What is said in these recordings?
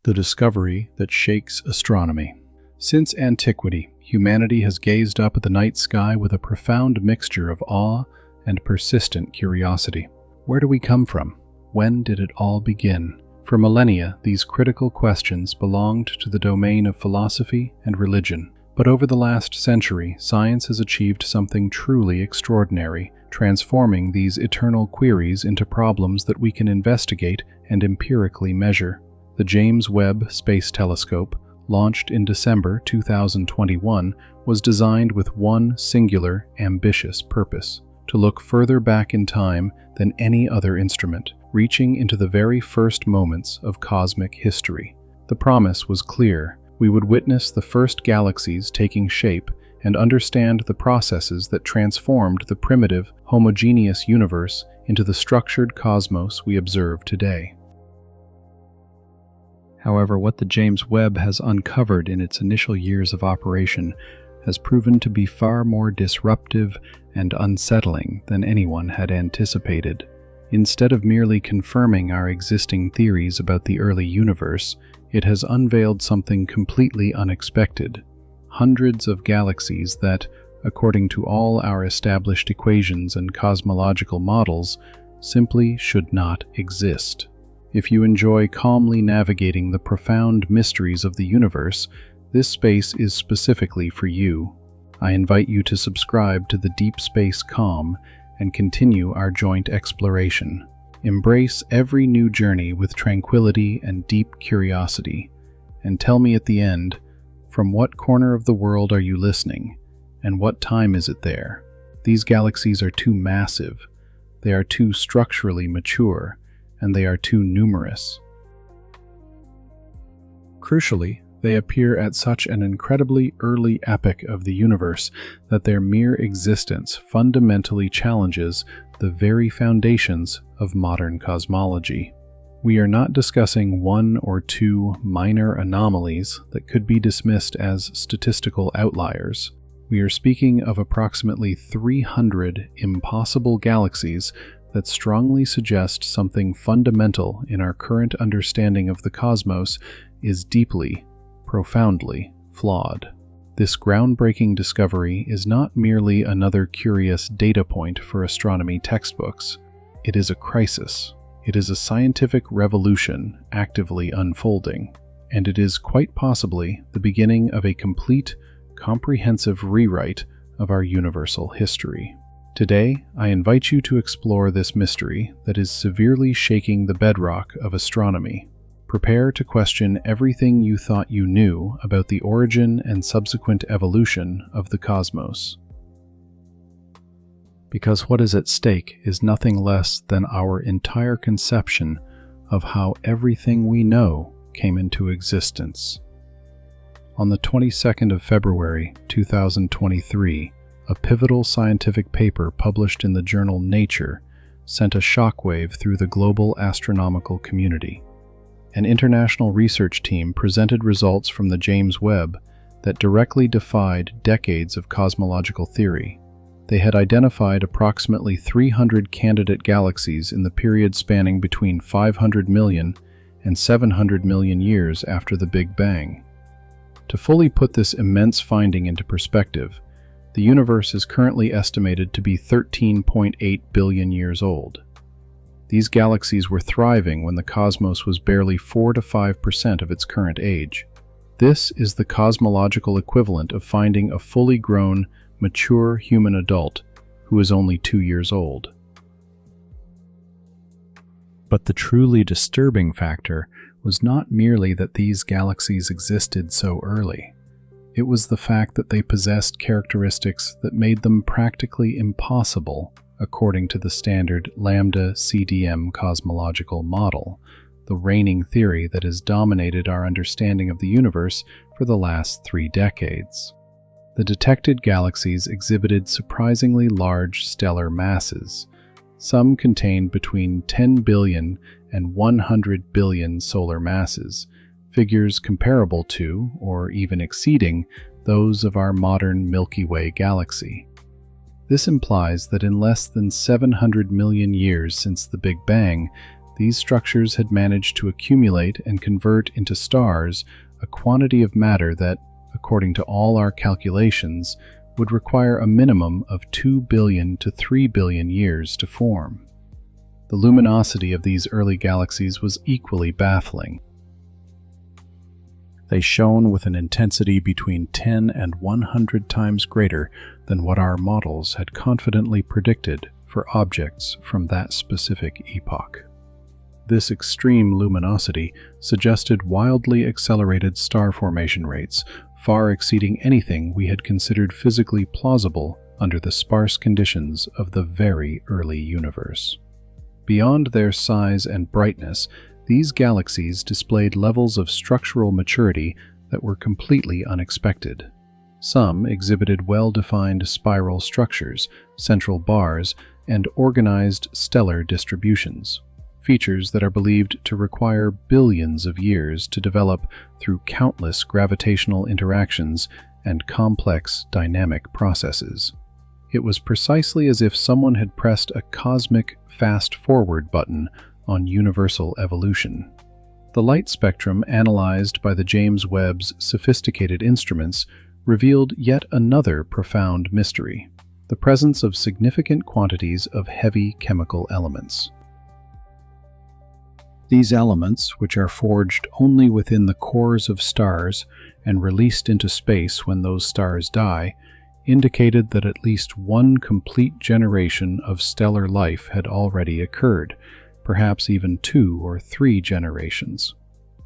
the discovery that shakes astronomy. Since antiquity, humanity has gazed up at the night sky with a profound mixture of awe and persistent curiosity. Where do we come from? When did it all begin? For millennia, these critical questions belonged to the domain of philosophy and religion. But over the last century, science has achieved something truly extraordinary, transforming these eternal queries into problems that we can investigate and empirically measure. The James Webb Space Telescope, launched in December 2021, was designed with one singular, ambitious purpose: to look further back in time than any other instrument, reaching into the very first moments of cosmic history. The promise was clear: we would witness the first galaxies taking shape and understand the processes that transformed the primitive, homogeneous universe into the structured cosmos we observe today. However, what the James Webb has uncovered in its initial years of operation has proven to be far more disruptive and unsettling than anyone had anticipated. Instead of merely confirming our existing theories about the early universe, it has unveiled something completely unexpected: hundreds of galaxies that, according to all our established equations and cosmological models, simply should not exist. If you enjoy calmly navigating the profound mysteries of the universe, this space is specifically for you. I invite you to subscribe to the Deep Space Calm and continue our joint exploration. Embrace every new journey with tranquility and deep curiosity, and tell me at the end, from what corner of the world are you listening, and what time is it there? These galaxies are too massive, they are too structurally mature, and they are too numerous. Crucially, they appear at such an incredibly early epoch of the universe that their mere existence fundamentally challenges the very foundations of modern cosmology. We are not discussing one or two minor anomalies that could be dismissed as statistical outliers. We are speaking of approximately 300 impossible galaxies that strongly suggest something fundamental in our current understanding of the cosmos is deeply, profoundly flawed. This groundbreaking discovery is not merely another curious data point for astronomy textbooks. It is a crisis. It is a scientific revolution actively unfolding, and it is quite possibly the beginning of a complete, comprehensive rewrite of our universal history. Today, I invite you to explore this mystery that is severely shaking the bedrock of astronomy. Prepare to question everything you thought you knew about the origin and subsequent evolution of the cosmos. Because what is at stake is nothing less than our entire conception of how everything we know came into existence. On the 22nd of February, 2023, a pivotal scientific paper published in the journal Nature sent a shockwave through the global astronomical community. An international research team presented results from the James Webb that directly defied decades of cosmological theory. They had identified approximately 300 candidate galaxies in the period spanning between 500 million and 700 million years after the Big Bang. To fully put this immense finding into perspective, the universe is currently estimated to be 13.8 billion years old. These galaxies were thriving when the cosmos was barely 4 to 5% of its current age. This is the cosmological equivalent of finding a fully grown, mature human adult who is only 2 years old. But the truly disturbing factor was not merely that these galaxies existed so early. It was the fact that they possessed characteristics that made them practically impossible according to the standard lambda-CDM cosmological model, the reigning theory that has dominated our understanding of the universe for the last 3 decades. The detected galaxies exhibited surprisingly large stellar masses. Some contained between 10 billion and 100 billion solar masses, figures comparable to, or even exceeding, those of our modern Milky Way galaxy. This implies that in less than 700 million years since the Big Bang, These structures had managed to accumulate and convert into stars a quantity of matter that, according to all our calculations, would require a minimum of 2 billion to 3 billion years to form. The luminosity of these early galaxies was equally baffling. They shone with an intensity between 10 and 100 times greater than what our models had confidently predicted for objects from that specific epoch. This extreme luminosity suggested wildly accelerated star formation rates, far exceeding anything we had considered physically plausible under the sparse conditions of the very early universe. Beyond their size and brightness, these galaxies displayed levels of structural maturity that were completely unexpected. Some exhibited well-defined spiral structures, central bars, and organized stellar distributions, features that are believed to require billions of years to develop through countless gravitational interactions and complex dynamic processes. It was precisely as if someone had pressed a cosmic fast-forward button on universal evolution. The light spectrum analyzed by the James Webb's sophisticated instruments revealed yet another profound mystery: the presence of significant quantities of heavy chemical elements. These elements, which are forged only within the cores of stars and released into space when those stars die, indicated that at least one complete generation of stellar life had already occurred, perhaps even 2 or 3 generations.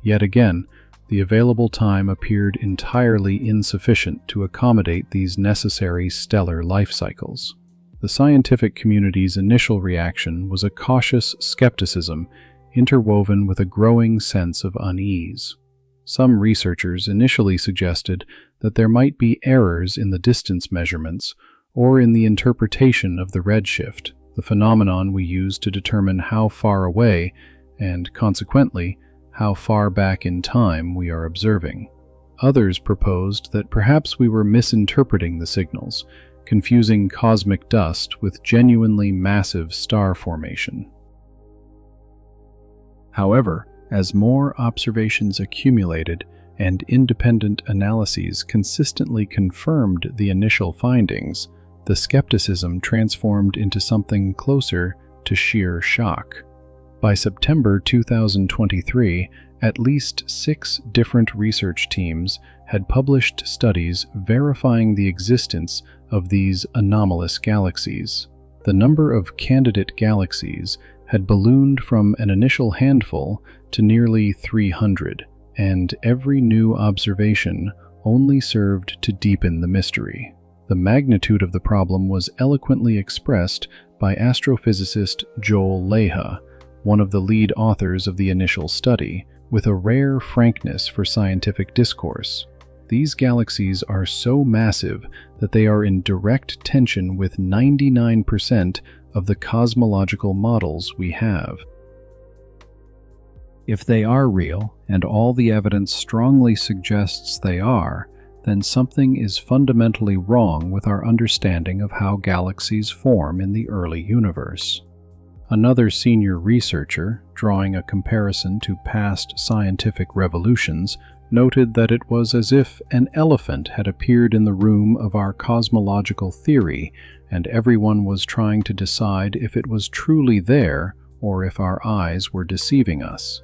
Yet again, the available time appeared entirely insufficient to accommodate these necessary stellar life cycles. The scientific community's initial reaction was a cautious skepticism interwoven with a growing sense of unease. Some researchers initially suggested that there might be errors in the distance measurements or in the interpretation of the redshift, the phenomenon we use to determine how far away, and consequently, how far back in time we are observing. Others proposed that perhaps we were misinterpreting the signals, confusing cosmic dust with genuinely massive star formation. However, as more observations accumulated and independent analyses consistently confirmed the initial findings, the skepticism transformed into something closer to sheer shock. By September 2023, at least 6 different research teams had published studies verifying the existence of these anomalous galaxies. The number of candidate galaxies had ballooned from an initial handful to nearly 300, and every new observation only served to deepen the mystery. The magnitude of the problem was eloquently expressed by astrophysicist Joel Leha, one of the lead authors of the initial study, with a rare frankness for scientific discourse. These galaxies are so massive that they are in direct tension with 99% of the cosmological models we have. If they are real, and all the evidence strongly suggests they are, then something is fundamentally wrong with our understanding of how galaxies form in the early universe. Another senior researcher, drawing a comparison to past scientific revolutions, noted that it was as if an elephant had appeared in the room of our cosmological theory, and everyone was trying to decide if it was truly there or if our eyes were deceiving us.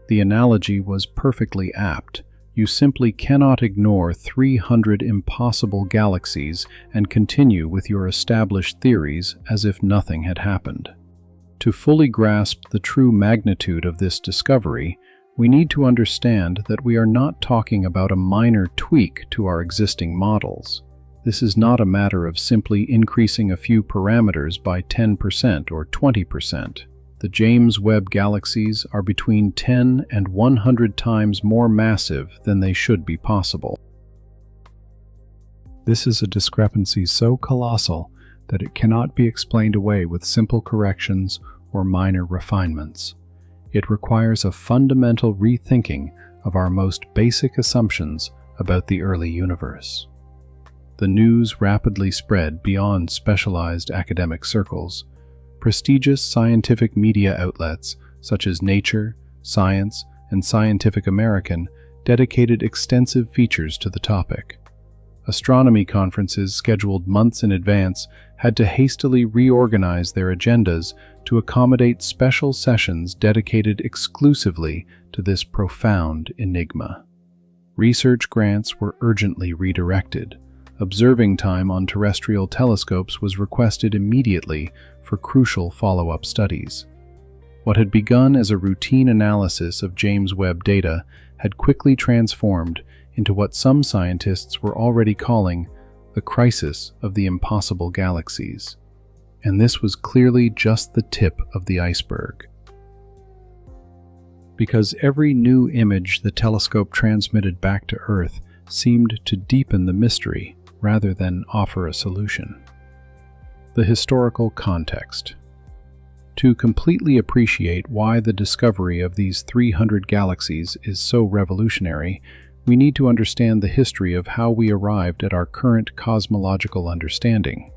The analogy was perfectly apt. You simply cannot ignore 300 impossible galaxies and continue with your established theories as if nothing had happened. To fully grasp the true magnitude of this discovery, we need to understand that we are not talking about a minor tweak to our existing models. This is not a matter of simply increasing a few parameters by 10% or 20%. The James Webb galaxies are between 10 and 100 times more massive than they should be possible. This is a discrepancy so colossal that it cannot be explained away with simple corrections or minor refinements. It requires a fundamental rethinking of our most basic assumptions about the early universe. The news rapidly spread beyond specialized academic circles. Prestigious scientific media outlets, such as Nature, Science, and Scientific American, dedicated extensive features to the topic. Astronomy conferences scheduled months in advance had to hastily reorganize their agendas to accommodate special sessions dedicated exclusively to this profound enigma. Research grants were urgently redirected. Observing time on terrestrial telescopes was requested immediately for crucial follow-up studies. What had begun as a routine analysis of James Webb data had quickly transformed into what some scientists were already calling the crisis of the impossible galaxies. And this was clearly just the tip of the iceberg. Because every new image the telescope transmitted back to Earth seemed to deepen the mystery rather than offer a solution. The historical context. To completely appreciate why the discovery of these 300 galaxies is so revolutionary, we need to understand the history of how we arrived at our current cosmological understanding.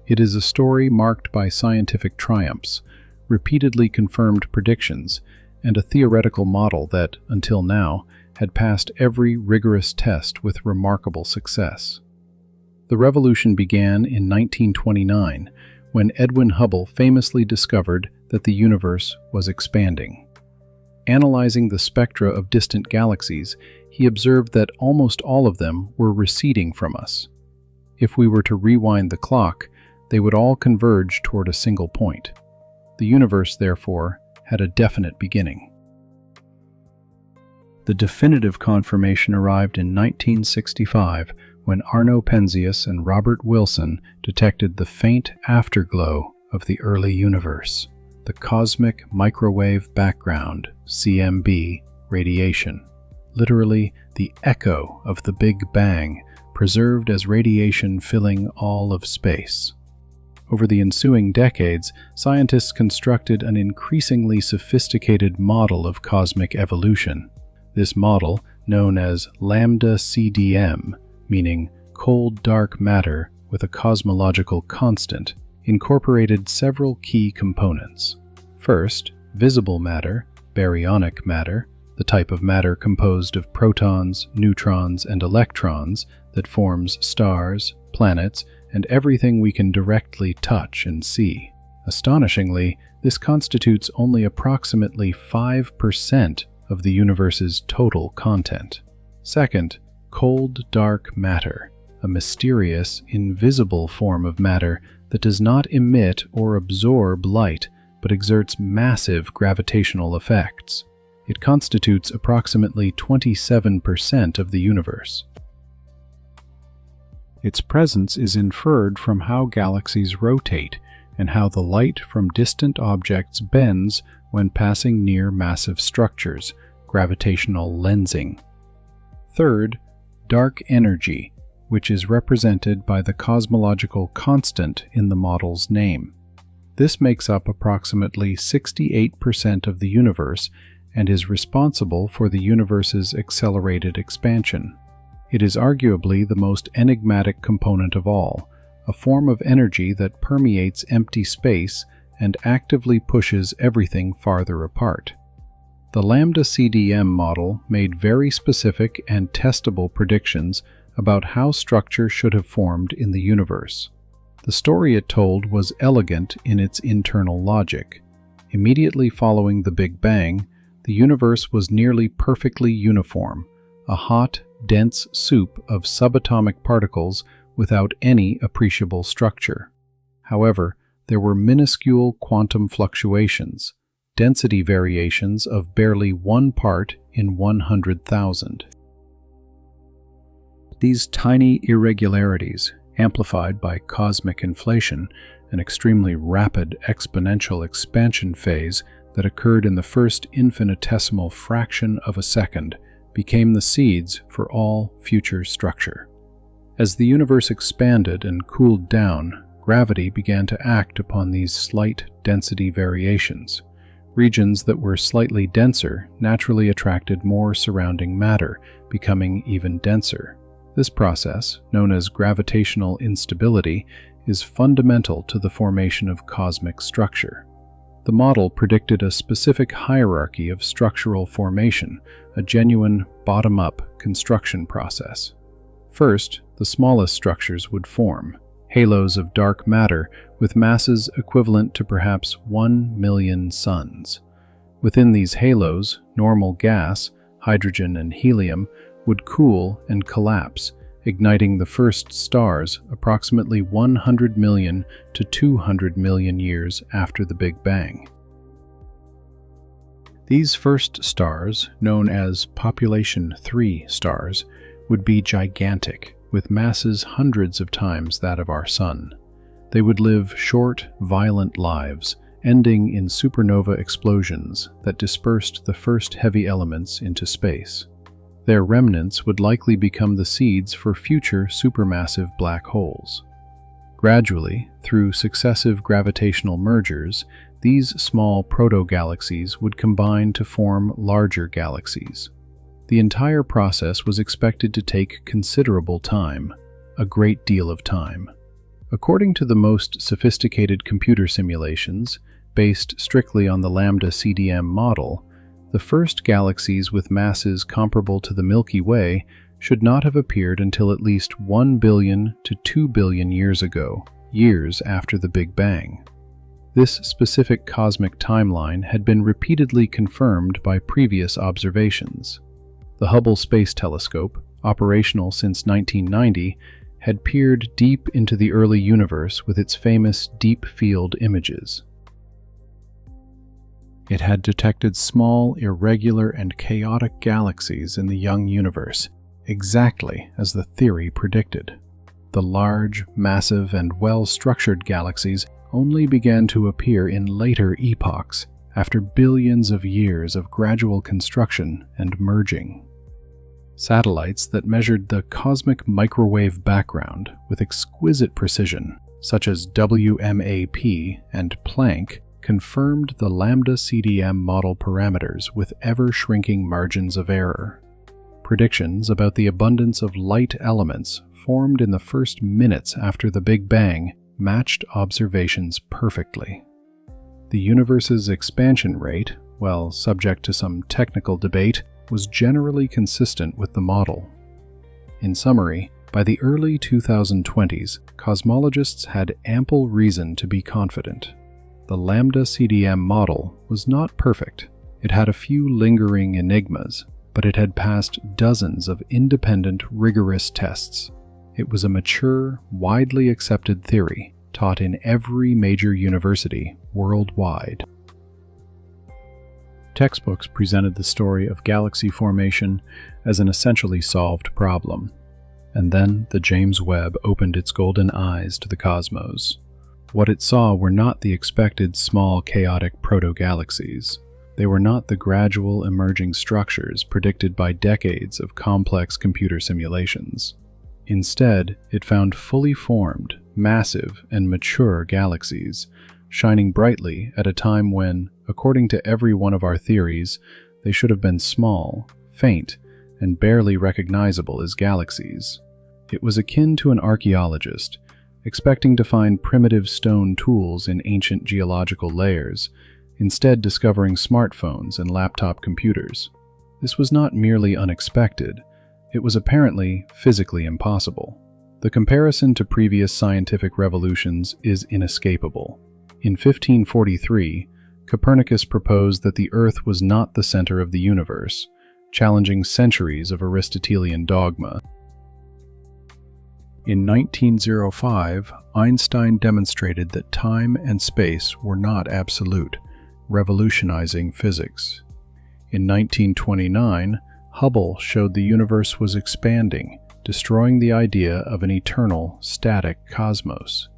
It is a story marked by scientific triumphs, repeatedly confirmed predictions, and a theoretical model that, until now, had passed every rigorous test with remarkable success. The revolution began in 1929, when Edwin Hubble famously discovered that the universe was expanding. Analyzing the spectra of distant galaxies, he observed that almost all of them were receding from us. If we were to rewind the clock, they would all converge toward a single point. The universe, therefore, had a definite beginning. The definitive confirmation arrived in 1965 when Arno Penzias and Robert Wilson detected the faint afterglow of the early universe, the cosmic microwave background, CMB, radiation. Literally, the echo of the Big Bang, preserved as radiation filling all of space. Over the ensuing decades, scientists constructed an increasingly sophisticated model of cosmic evolution. This model, known as lambda CDM, meaning cold dark matter with a cosmological constant, incorporated several key components. First, visible matter, baryonic matter, the type of matter composed of protons, neutrons, and electrons that forms stars, planets, and everything we can directly touch and see. Astonishingly, this constitutes only approximately 5% of the universe's total content. Second, cold dark matter, a mysterious, invisible form of matter that does not emit or absorb light, but exerts massive gravitational effects. It constitutes approximately 27% of the universe. Its presence is inferred from how galaxies rotate and how the light from distant objects bends when passing near massive structures, gravitational lensing. Third, dark energy, which is represented by the cosmological constant in the model's name. This makes up approximately 68% of the universe and is responsible for the universe's accelerated expansion. It is arguably the most enigmatic component of all, a form of energy that permeates empty space and actively pushes everything farther apart. The lambda CDM model made very specific and testable predictions about how structure should have formed in the universe. The story it told was elegant in its internal logic. Immediately following the Big Bang, the universe was nearly perfectly uniform, a hot, dense soup of subatomic particles without any appreciable structure. However, there were minuscule quantum fluctuations, density variations of barely 1 part in 100,000. These tiny irregularities, amplified by cosmic inflation, an extremely rapid exponential expansion phase that occurred in the first infinitesimal fraction of a second, became the seeds for all future structure. As the universe expanded and cooled down, gravity began to act upon these slight density variations. Regions that were slightly denser naturally attracted more surrounding matter, becoming even denser. This process, known as gravitational instability, is fundamental to the formation of cosmic structure. The model predicted a specific hierarchy of structural formation, a genuine bottom-up construction process. First, the smallest structures would form, halos of dark matter with masses equivalent to perhaps 1 million suns. Within these halos, normal gas, hydrogen and helium, would cool and collapse, igniting the first stars approximately 100 million to 200 million years after the Big Bang. These first stars, known as population 3 stars, would be gigantic, with masses hundreds of times that of our Sun. They would live short, violent lives, ending in supernova explosions that dispersed the first heavy elements into space. Their remnants would likely become the seeds for future supermassive black holes. Gradually, through successive gravitational mergers, these small proto-galaxies would combine to form larger galaxies. The entire process was expected to take considerable time, a great deal of time. According to the most sophisticated computer simulations, based strictly on the Lambda CDM model, the first galaxies with masses comparable to the Milky Way should not have appeared until at least 1 billion to 2 billion years ago, years after the Big Bang. This specific cosmic timeline had been repeatedly confirmed by previous observations. The Hubble Space Telescope, operational since 1990, had peered deep into the early universe with its famous deep field images. It had detected small, irregular, and chaotic galaxies in the young universe, exactly as the theory predicted. The large, massive, and well-structured galaxies only began to appear in later epochs, after billions of years of gradual construction and merging. Satellites that measured the cosmic microwave background with exquisite precision, such as WMAP and Planck, confirmed the Lambda CDM model parameters with ever-shrinking margins of error. Predictions about the abundance of light elements formed in the first minutes after the Big Bang matched observations perfectly. The universe's expansion rate, while subject to some technical debate, was generally consistent with the model. In summary, by the early 2020s, cosmologists had ample reason to be confident. The Lambda CDM model was not perfect. It had a few lingering enigmas, but it had passed dozens of independent, rigorous tests. It was a mature, widely accepted theory, taught in every major university worldwide. Textbooks presented the story of galaxy formation as an essentially solved problem. And then the James Webb opened its golden eyes to the cosmos. What it saw were not the expected small, chaotic proto-galaxies. They were not the gradual emerging structures predicted by decades of complex computer simulations. Instead, it found fully formed, massive, and mature galaxies, shining brightly at a time when, according to every one of our theories, they should have been small, faint, and barely recognizable as galaxies. It was akin to an archaeologist, expecting to find primitive stone tools in ancient geological layers, instead discovering smartphones and laptop computers. This was not merely unexpected, it was apparently physically impossible. The comparison to previous scientific revolutions is inescapable. In 1543, Copernicus proposed that the Earth was not the center of the universe, challenging centuries of Aristotelian dogma. In 1905, Einstein demonstrated that time and space were not absolute, revolutionizing physics. In 1929, Hubble showed the universe was expanding, destroying the idea of an eternal, static cosmos.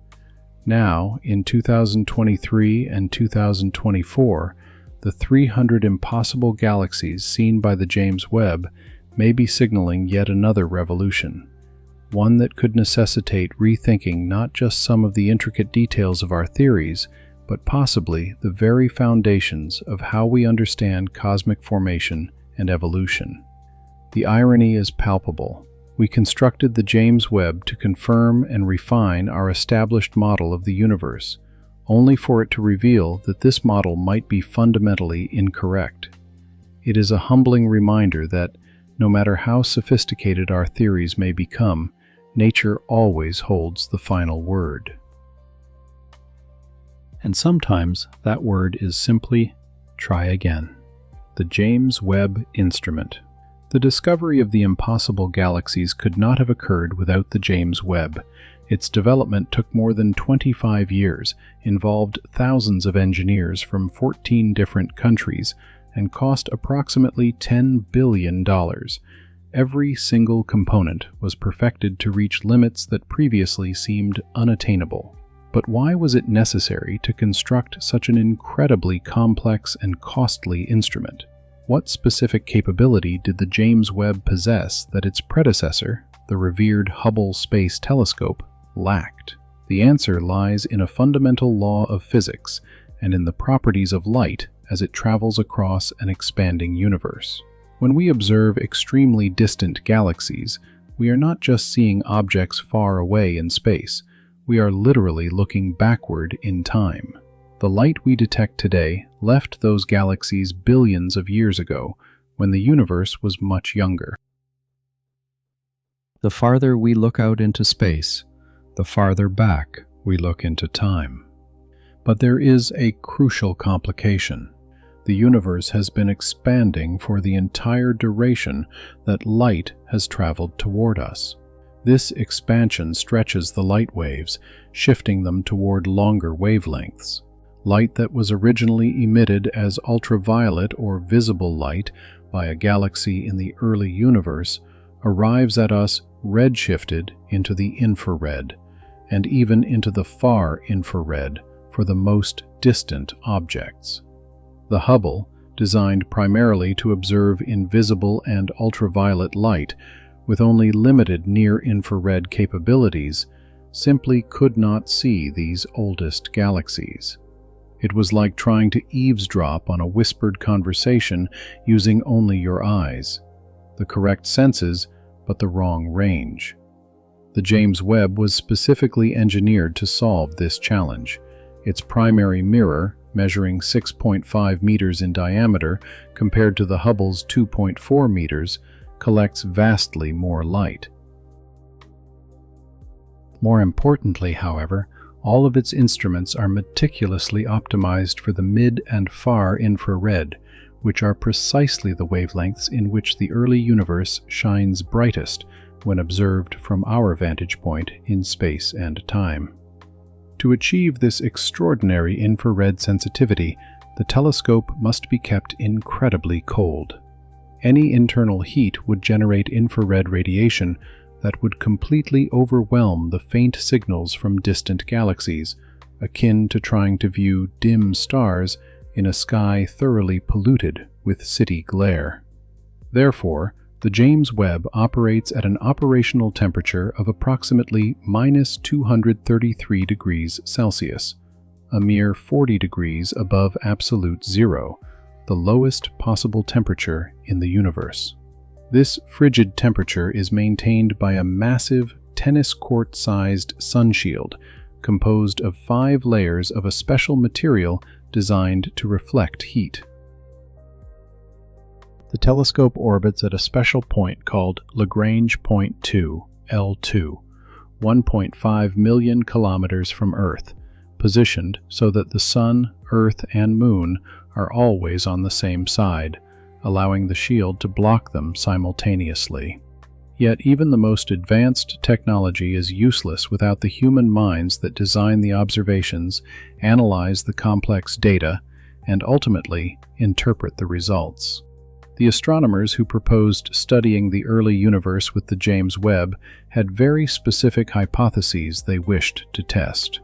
Now, in 2023 and 2024, the 300 impossible galaxies seen by the James Webb may be signaling yet another revolution, one that could necessitate rethinking not just some of the intricate details of our theories, but possibly the very foundations of how we understand cosmic formation and evolution. The irony is palpable. We constructed the James Webb to confirm and refine our established model of the universe, only for it to reveal that this model might be fundamentally incorrect. It is a humbling reminder that, no matter how sophisticated our theories may become, nature always holds the final word. And sometimes that word is simply try again. The James Webb Instrument. The discovery of the impossible galaxies could not have occurred without the James Webb. Its development took more than 25 years, involved thousands of engineers from 14 different countries, and cost approximately $10 billion. Every single component was perfected to reach limits that previously seemed unattainable. But why was it necessary to construct such an incredibly complex and costly instrument? What specific capability did the James Webb possess that its predecessor, the revered Hubble Space Telescope, lacked? The answer lies in a fundamental law of physics and in the properties of light as it travels across an expanding universe. When we observe extremely distant galaxies, we are not just seeing objects far away in space. We are literally looking backward in time. The light we detect today left those galaxies billions of years ago, when the universe was much younger. The farther we look out into space, the farther back we look into time. But there is a crucial complication. The universe has been expanding for the entire duration that light has traveled toward us. This expansion stretches the light waves, shifting them toward longer wavelengths. Light that was originally emitted as ultraviolet or visible light by a galaxy in the early universe arrives at us redshifted into the infrared, and even into the far infrared for the most distant objects. The Hubble, designed primarily to observe invisible and ultraviolet light, with only limited near-infrared capabilities, simply could not see these oldest galaxies. It was like trying to eavesdrop on a whispered conversation using only your eyes. The correct senses, but the wrong range. The James Webb was specifically engineered to solve this challenge. Its primary mirror, measuring 6.5 meters in diameter compared to the Hubble's 2.4 meters, collects vastly more light. More importantly, however, all of its instruments are meticulously optimized for the mid and far infrared, which are precisely the wavelengths in which the early universe shines brightest when observed from our vantage point in space and time. To achieve this extraordinary infrared sensitivity, the telescope must be kept incredibly cold. Any internal heat would generate infrared radiation that would completely overwhelm the faint signals from distant galaxies, akin to trying to view dim stars in a sky thoroughly polluted with city glare. Therefore, the James Webb operates at an operational temperature of approximately -233 degrees Celsius, a mere 40 degrees above absolute zero, the lowest possible temperature in the universe. This frigid temperature is maintained by a massive tennis court-sized sunshield composed of 5 layers of a special material designed to reflect heat. The telescope orbits at a special point called Lagrange Point 2, L2, 1.5 million kilometers from Earth, positioned so that the Sun, Earth, and Moon are always on the same side, allowing the shield to block them simultaneously. Yet even the most advanced technology is useless without the human minds that design the observations, analyze the complex data, and ultimately interpret the results. The astronomers who proposed studying the early universe with the James Webb had very specific hypotheses they wished to test.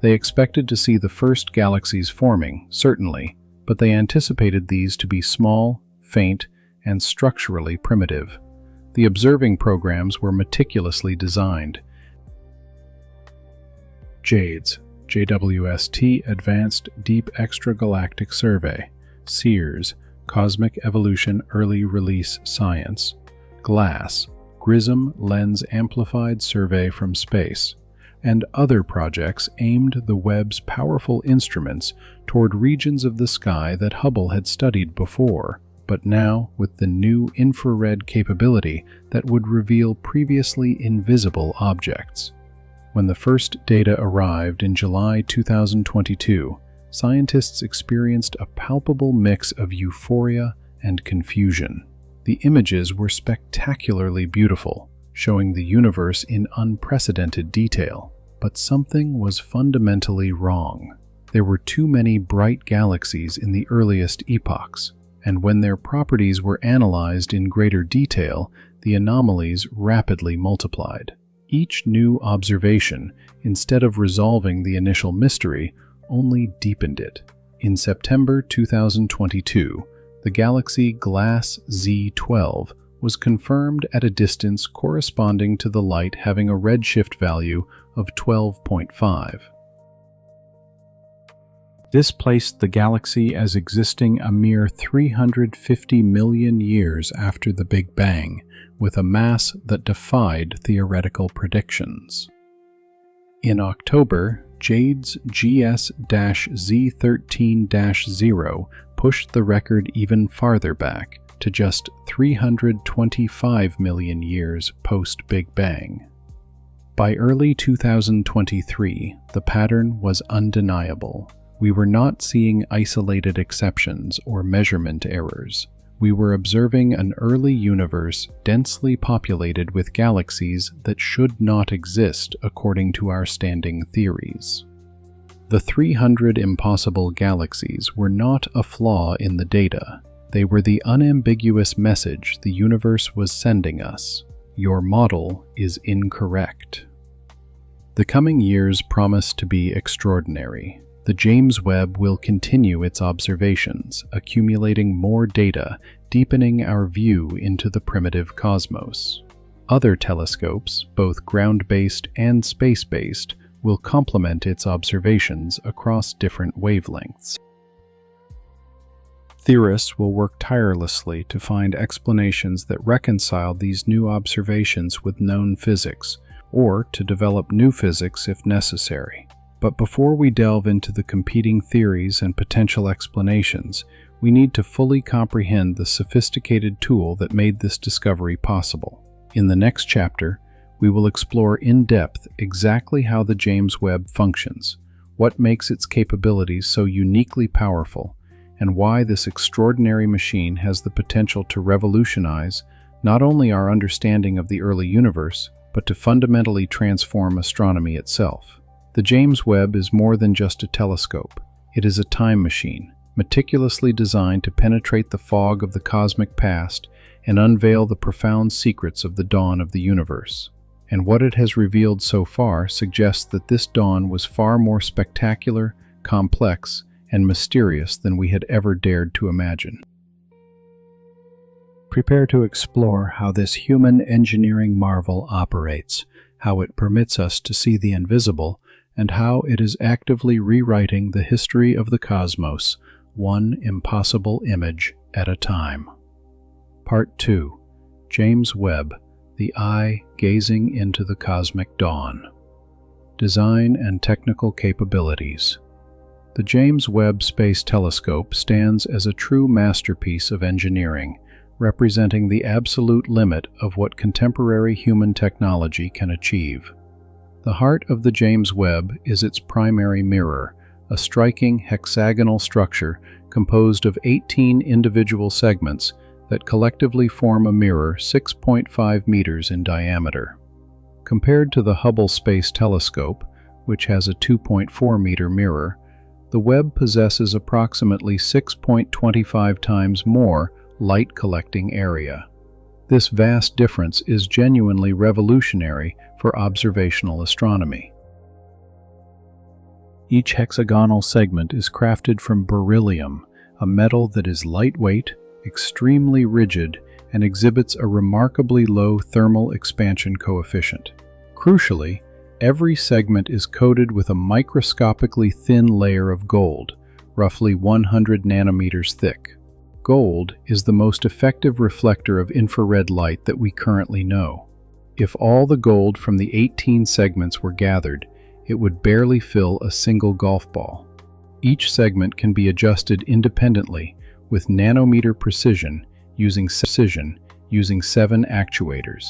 They expected to see the first galaxies forming, certainly, but they anticipated these to be small, faint, and structurally primitive. The observing programs were meticulously designed. JADES, JWST Advanced Deep Extragalactic Survey, SEERS, Cosmic Evolution Early Release Science, GLASS, GRISM Lens Amplified Survey from Space, and other projects aimed the Webb's powerful instruments toward regions of the sky that Hubble had studied before, but now with the new infrared capability that would reveal previously invisible objects. When the first data arrived in July 2022, scientists experienced a palpable mix of euphoria and confusion. The images were spectacularly beautiful, showing the universe in unprecedented detail, but something was fundamentally wrong. There were too many bright galaxies in the earliest epochs, and when their properties were analyzed in greater detail, the anomalies rapidly multiplied. Each new observation, instead of resolving the initial mystery, only deepened it. In September 2022, the galaxy GLASS Z12 was confirmed at a distance corresponding to the light having a redshift value of 12.5. This placed the galaxy as existing a mere 350 million years after the Big Bang, with a mass that defied theoretical predictions. In October, JADE's GS-Z13-0 pushed the record even farther back, to just 325 million years post-Big Bang. By early 2023, the pattern was undeniable. We were not seeing isolated exceptions or measurement errors. We were observing an early universe densely populated with galaxies that should not exist according to our standing theories. The 300 impossible galaxies were not a flaw in the data. They were the unambiguous message the universe was sending us. Your model is incorrect. The coming years promise to be extraordinary. The James Webb will continue its observations, accumulating more data, deepening our view into the primitive cosmos. Other telescopes, both ground-based and space-based, will complement its observations across different wavelengths. Theorists will work tirelessly to find explanations that reconcile these new observations with known physics, or to develop new physics if necessary. But before we delve into the competing theories and potential explanations, we need to fully comprehend the sophisticated tool that made this discovery possible. In the next chapter, we will explore in depth exactly how the James Webb functions, what makes its capabilities so uniquely powerful, and why this extraordinary machine has the potential to revolutionize not only our understanding of the early universe, but to fundamentally transform astronomy itself. The James Webb is more than just a telescope. It is a time machine, meticulously designed to penetrate the fog of the cosmic past and unveil the profound secrets of the dawn of the universe. And what it has revealed so far suggests that this dawn was far more spectacular, complex, and mysterious than we had ever dared to imagine. Prepare to explore how this human engineering marvel operates, how it permits us to see the invisible, and how it is actively rewriting the history of the cosmos, one impossible image at a time. Part 2. James Webb, the Eye Gazing into the Cosmic Dawn. Design and Technical Capabilities. The James Webb Space Telescope stands as a true masterpiece of engineering, representing the absolute limit of what contemporary human technology can achieve. The heart of the James Webb is its primary mirror, a striking hexagonal structure composed of 18 individual segments that collectively form a mirror 6.5 meters in diameter. Compared to the Hubble Space Telescope, which has a 2.4-meter mirror, the Webb possesses approximately 6.25 times more light-collecting area. This vast difference is genuinely revolutionary for observational astronomy. Each hexagonal segment is crafted from beryllium, a metal that is lightweight, extremely rigid, and exhibits a remarkably low thermal expansion coefficient. Crucially, every segment is coated with a microscopically thin layer of gold, roughly 100 nanometers thick. Gold is the most effective reflector of infrared light that we currently know. If all the gold from the 18 segments were gathered, it would barely fill a single golf ball. Each segment can be adjusted independently with nanometer precision using 7 actuators.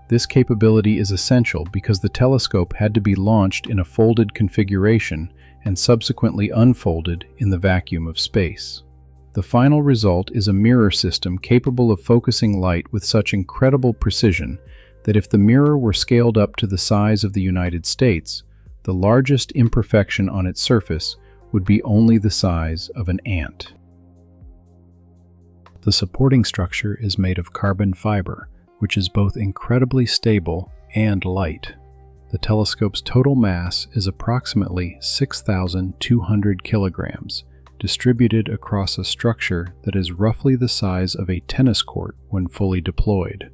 This capability is essential because the telescope had to be launched in a folded configuration and subsequently unfolded in the vacuum of space. The final result is a mirror system capable of focusing light with such incredible precision that if the mirror were scaled up to the size of the United States, the largest imperfection on its surface would be only the size of an ant. The supporting structure is made of carbon fiber, which is both incredibly stable and light. The telescope's total mass is approximately 6,200 kilograms, distributed across a structure that is roughly the size of a tennis court when fully deployed.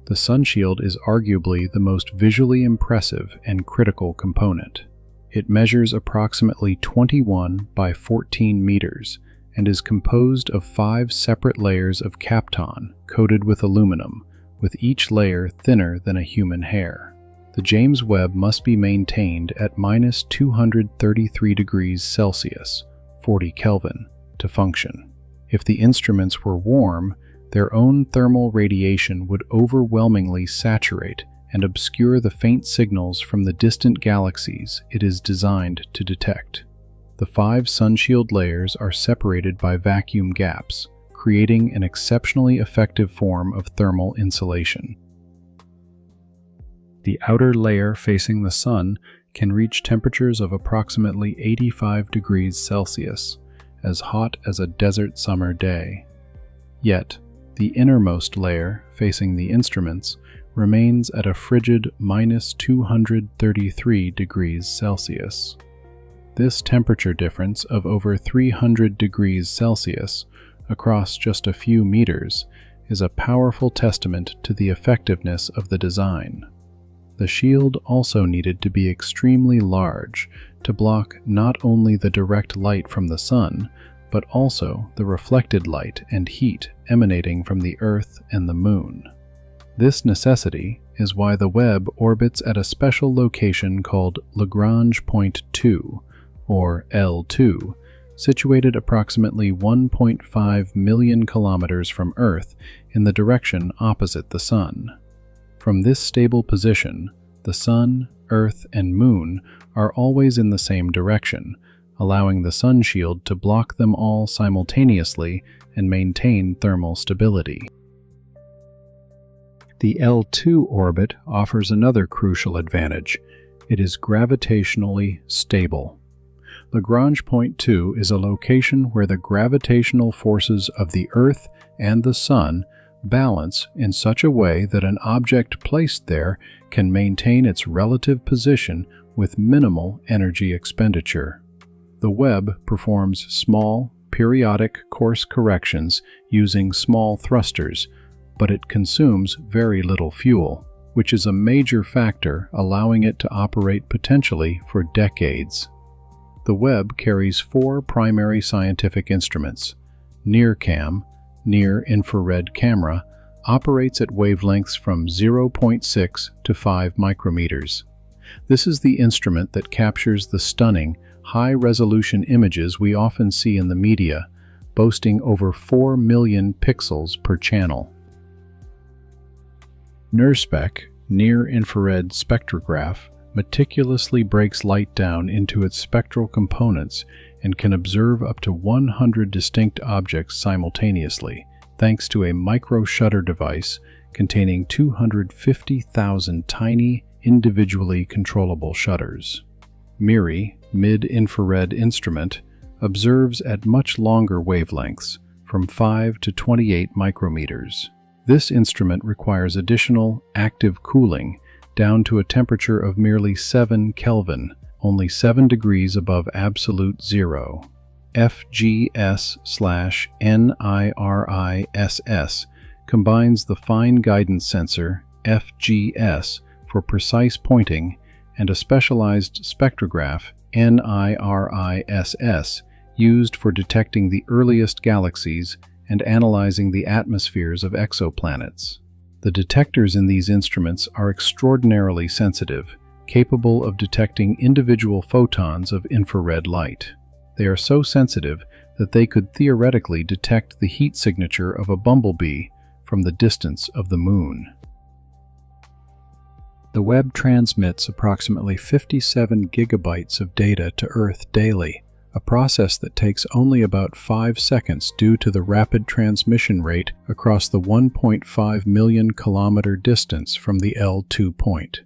The sunshield is arguably the most visually impressive and critical component. It measures approximately 21 by 14 meters and is composed of 5 separate layers of kapton coated with aluminum, with each layer thinner than a human hair. The James Webb must be maintained at minus 233 degrees Celsius, 40 Kelvin, to function. If the instruments were warm, their own thermal radiation would overwhelmingly saturate and obscure the faint signals from the distant galaxies it is designed to detect. The 5 sunshield layers are separated by vacuum gaps, creating an exceptionally effective form of thermal insulation. The outer layer facing the sun can reach temperatures of approximately 85 degrees Celsius, as hot as a desert summer day. Yet, the innermost layer, facing the instruments, remains at a frigid minus 233 degrees Celsius. This temperature difference of over 300 degrees Celsius across just a few meters is a powerful testament to the effectiveness of the design. The shield also needed to be extremely large to block not only the direct light from the sun, but also the reflected light and heat emanating from the Earth and the Moon. This necessity is why the Webb orbits at a special location called Lagrange Point 2, or L2, situated approximately 1.5 million kilometers from Earth in the direction opposite the Sun. From this stable position, the Sun, Earth, and Moon are always in the same direction, allowing the sunshield to block them all simultaneously and maintain thermal stability. The L2 orbit offers another crucial advantage. It is gravitationally stable. Lagrange Point 2 is a location where the gravitational forces of the Earth and the Sun balance in such a way that an object placed there can maintain its relative position with minimal energy expenditure. The Webb performs small, periodic course corrections using small thrusters, but it consumes very little fuel, which is a major factor allowing it to operate potentially for decades. The Webb carries 4 primary scientific instruments. NIRCam, near-infrared camera, operates at wavelengths from 0.6 to 5 micrometers. This is the instrument that captures the stunning, high-resolution images we often see in the media, boasting over 4 million pixels per channel. NIRSpec, near-infrared spectrograph, meticulously breaks light down into its spectral components and can observe up to 100 distinct objects simultaneously, thanks to a micro-shutter device containing 250,000 tiny, individually controllable shutters. MIRI, mid-infrared instrument, observes at much longer wavelengths, from 5 to 28 micrometers. This instrument requires additional active cooling down to a temperature of merely 7 Kelvin, only 7 degrees above absolute zero. FGS/NIRISS combines the fine guidance sensor FGS for precise pointing and a specialized spectrograph NIRISS used for detecting the earliest galaxies and analyzing the atmospheres of exoplanets. The detectors in these instruments are extraordinarily sensitive, capable of detecting individual photons of infrared light. They are so sensitive that they could theoretically detect the heat signature of a bumblebee from the distance of the Moon. The Webb transmits approximately 57 gigabytes of data to Earth daily, a process that takes only about 5 seconds due to the rapid transmission rate across the 1.5 million kilometer distance from the L2 point.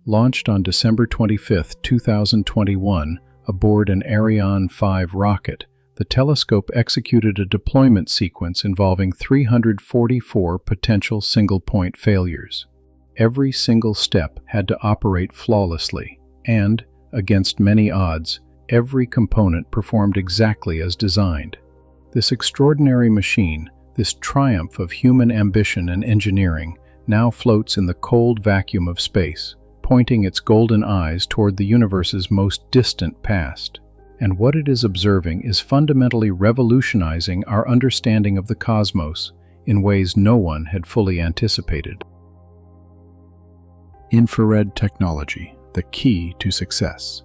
Launched on December 25, 2021, aboard an Ariane 5 rocket, the telescope executed a deployment sequence involving 344 potential single-point failures. Every single step had to operate flawlessly, and, against many odds, every component performed exactly as designed. This extraordinary machine, this triumph of human ambition and engineering, now floats in the cold vacuum of space, pointing its golden eyes toward the universe's most distant past. And what it is observing is fundamentally revolutionizing our understanding of the cosmos in ways no one had fully anticipated. Infrared technology, the key to success.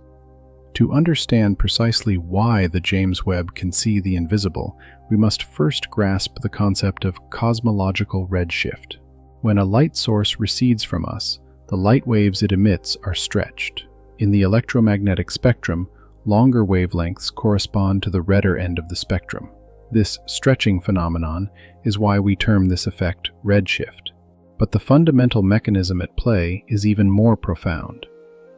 To understand precisely why the James Webb can see the invisible, we must first grasp the concept of cosmological redshift. When a light source recedes from us, the light waves it emits are stretched. In the electromagnetic spectrum, longer wavelengths correspond to the redder end of the spectrum. This stretching phenomenon is why we term this effect redshift. But the fundamental mechanism at play is even more profound.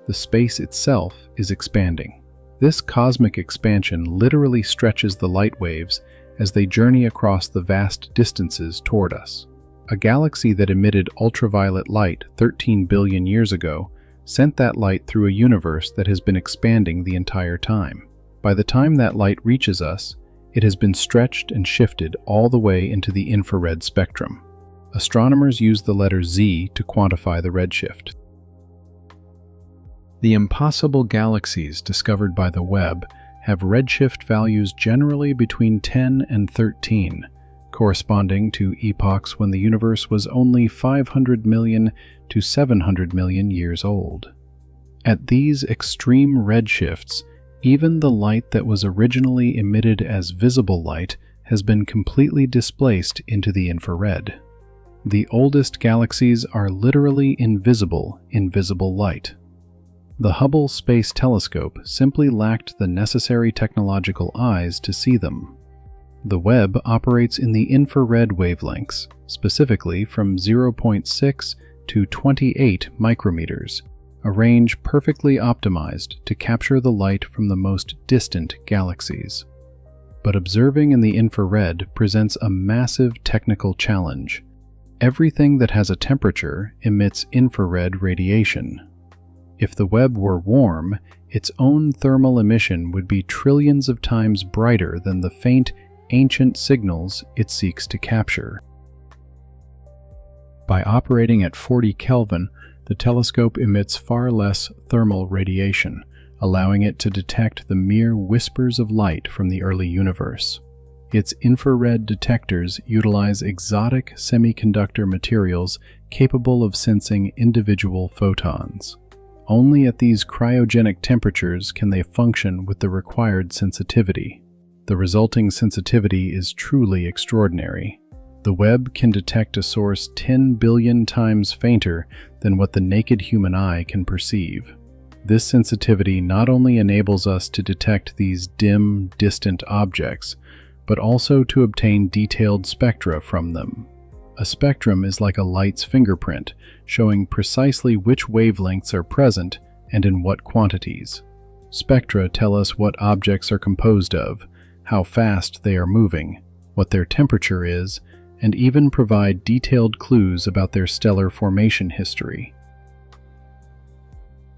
The space itself is expanding. This cosmic expansion literally stretches the light waves as they journey across the vast distances toward us. A galaxy that emitted ultraviolet light 13 billion years ago sent that light through a universe that has been expanding the entire time. By the time that light reaches us, it has been stretched and shifted all the way into the infrared spectrum. Astronomers use the letter Z to quantify the redshift. The impossible galaxies discovered by the Webb have redshift values generally between 10 and 13, corresponding to epochs when the universe was only 500 million to 700 million years old. At these extreme redshifts, even the light that was originally emitted as visible light has been completely displaced into the infrared. The oldest galaxies are literally invisible in visible light. The Hubble Space Telescope simply lacked the necessary technological eyes to see them. The Webb operates in the infrared wavelengths, specifically from 0.6 to 28 micrometers, a range perfectly optimized to capture the light from the most distant galaxies. But observing in the infrared presents a massive technical challenge. Everything that has a temperature emits infrared radiation. If the Webb were warm, its own thermal emission would be trillions of times brighter than the faint, ancient signals it seeks to capture. By operating at 40 Kelvin, the telescope emits far less thermal radiation, allowing it to detect the mere whispers of light from the early universe. Its infrared detectors utilize exotic semiconductor materials capable of sensing individual photons. Only at these cryogenic temperatures can they function with the required sensitivity. The resulting sensitivity is truly extraordinary. The Webb can detect a source 10 billion times fainter than what the naked human eye can perceive. This sensitivity not only enables us to detect these dim, distant objects, but also to obtain detailed spectra from them. A spectrum is like a light's fingerprint, showing precisely which wavelengths are present and in what quantities. Spectra tell us what objects are composed of, how fast they are moving, what their temperature is, and even provide detailed clues about their stellar formation history.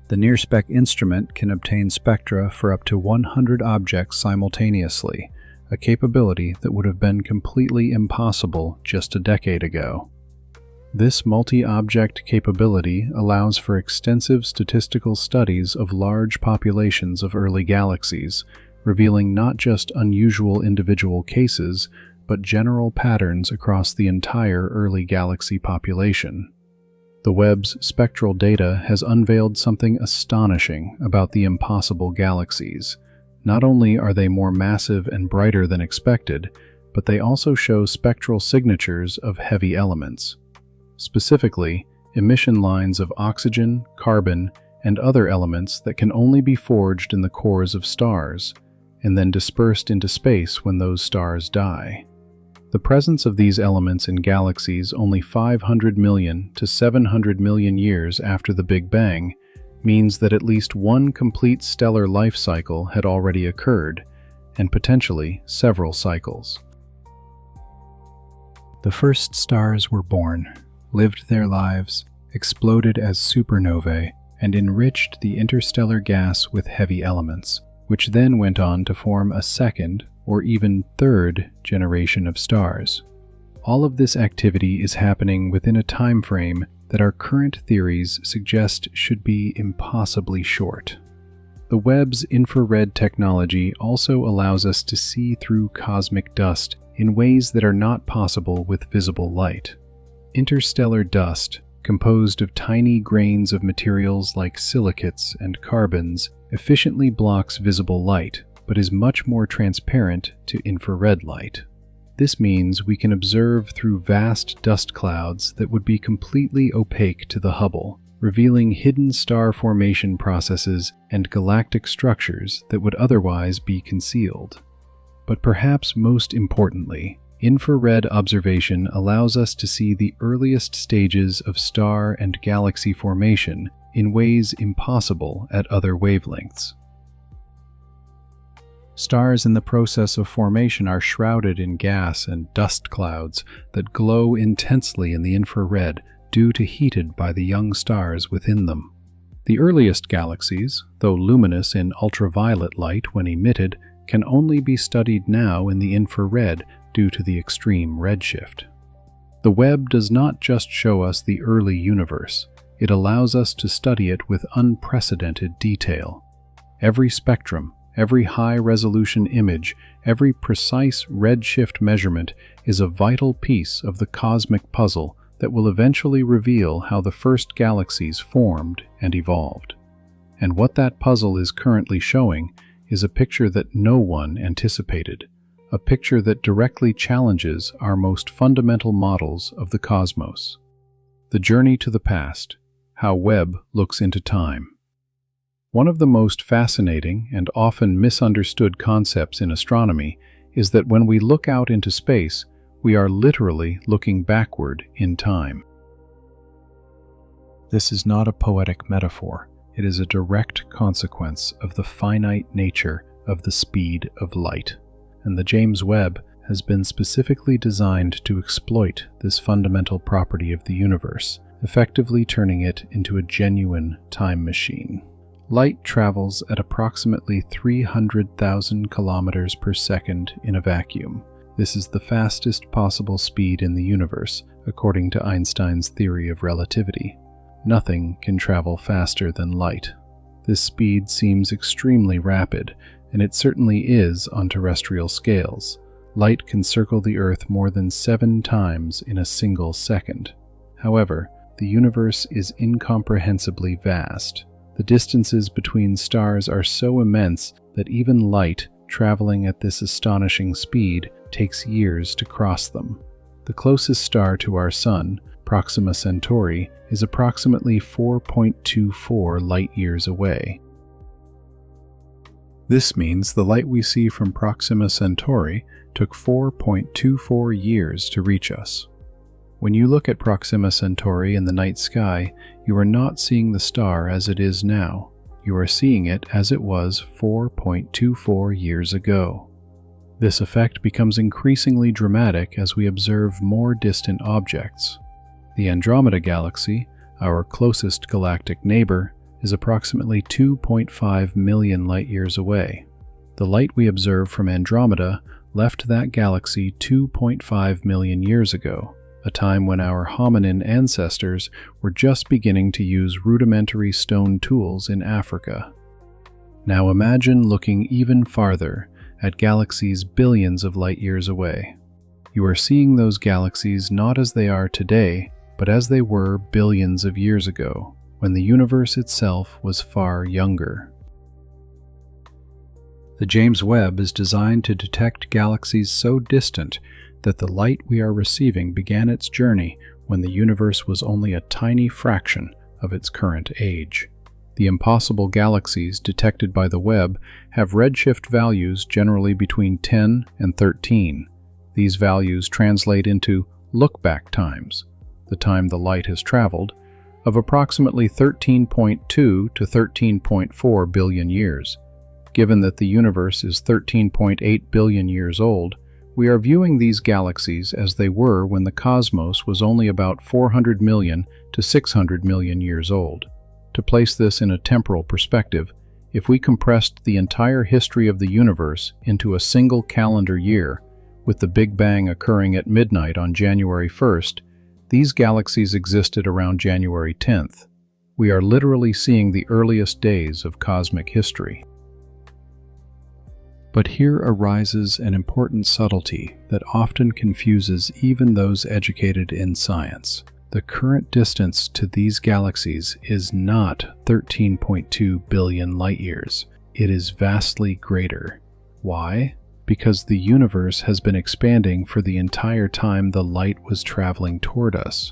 The NIRSpec instrument can obtain spectra for up to 100 objects simultaneously, a capability that would have been completely impossible just a decade ago. This multi-object capability allows for extensive statistical studies of large populations of early galaxies, revealing not just unusual individual cases, but general patterns across the entire early galaxy population. The Webb's spectral data has unveiled something astonishing about the impossible galaxies. Not only are they more massive and brighter than expected, but they also show spectral signatures of heavy elements. Specifically, emission lines of oxygen, carbon, and other elements that can only be forged in the cores of stars, and then dispersed into space when those stars die. The presence of these elements in galaxies only 500 million to 700 million years after the Big Bang means that at least one complete stellar life cycle had already occurred, and potentially several cycles. The first stars were born, lived their lives, exploded as supernovae, and enriched the interstellar gas with heavy elements, which then went on to form a second or even third generation of stars. All of this activity is happening within a time frame that our current theories suggest should be impossibly short. The Webb's infrared technology also allows us to see through cosmic dust in ways that are not possible with visible light. Interstellar dust, composed of tiny grains of materials like silicates and carbons, efficiently blocks visible light, but is much more transparent to infrared light. This means we can observe through vast dust clouds that would be completely opaque to the Hubble, revealing hidden star formation processes and galactic structures that would otherwise be concealed. But perhaps most importantly, infrared observation allows us to see the earliest stages of star and galaxy formation in ways impossible at other wavelengths. Stars in the process of formation are shrouded in gas and dust clouds that glow intensely in the infrared due to heated by the young stars within them. The earliest galaxies, though luminous in ultraviolet light when emitted, can only be studied now in the infrared due to the extreme redshift. The Webb does not just show us the early universe, it allows us to study it with unprecedented detail. Every spectrum, every high-resolution image, every precise redshift measurement is a vital piece of the cosmic puzzle that will eventually reveal how the first galaxies formed and evolved. And what that puzzle is currently showing is a picture that no one anticipated, a picture that directly challenges our most fundamental models of the cosmos. The journey to the past, how Webb looks into time. One of the most fascinating and often misunderstood concepts in astronomy is that when we look out into space, we are literally looking backward in time. This is not a poetic metaphor. It is a direct consequence of the finite nature of the speed of light, and the James Webb has been specifically designed to exploit this fundamental property of the universe, effectively turning it into a genuine time machine. Light travels at approximately 300,000 kilometers per second in a vacuum. This is the fastest possible speed in the universe, according to Einstein's theory of relativity. Nothing can travel faster than light. This speed seems extremely rapid, and it certainly is on terrestrial scales. Light can circle the Earth more than 7 times in a single second. However, the universe is incomprehensibly vast. The distances between stars are so immense that even light, traveling at this astonishing speed, takes years to cross them. The closest star to our Sun, Proxima Centauri, is approximately 4.24 light-years away. This means the light we see from Proxima Centauri took 4.24 years to reach us. When you look at Proxima Centauri in the night sky, you are not seeing the star as it is now. You are seeing it as it was 4.24 years ago. This effect becomes increasingly dramatic as we observe more distant objects. The Andromeda Galaxy, our closest galactic neighbor, is approximately 2.5 million light-years away. The light we observe from Andromeda left that galaxy 2.5 million years ago, a time when our hominin ancestors were just beginning to use rudimentary stone tools in Africa. Now imagine looking even farther at galaxies billions of light-years away. You are seeing those galaxies not as they are today, but as they were billions of years ago, when the universe itself was far younger. The James Webb is designed to detect galaxies so distant that the light we are receiving began its journey when the universe was only a tiny fraction of its current age. The impossible galaxies detected by the Webb have redshift values generally between 10 and 13. These values translate into look-back times, the time the light has traveled, of approximately 13.2 to 13.4 billion years. Given that the universe is 13.8 billion years old, we are viewing these galaxies as they were when the cosmos was only about 400 million to 600 million years old. To place this in a temporal perspective, if we compressed the entire history of the universe into a single calendar year, with the Big Bang occurring at midnight on January 1st, these galaxies existed around January 10th. We are literally seeing the earliest days of cosmic history. But here arises an important subtlety that often confuses even those educated in science. The current distance to these galaxies is not 13.2 billion light-years. It is vastly greater. Why? Because the universe has been expanding for the entire time the light was traveling toward us.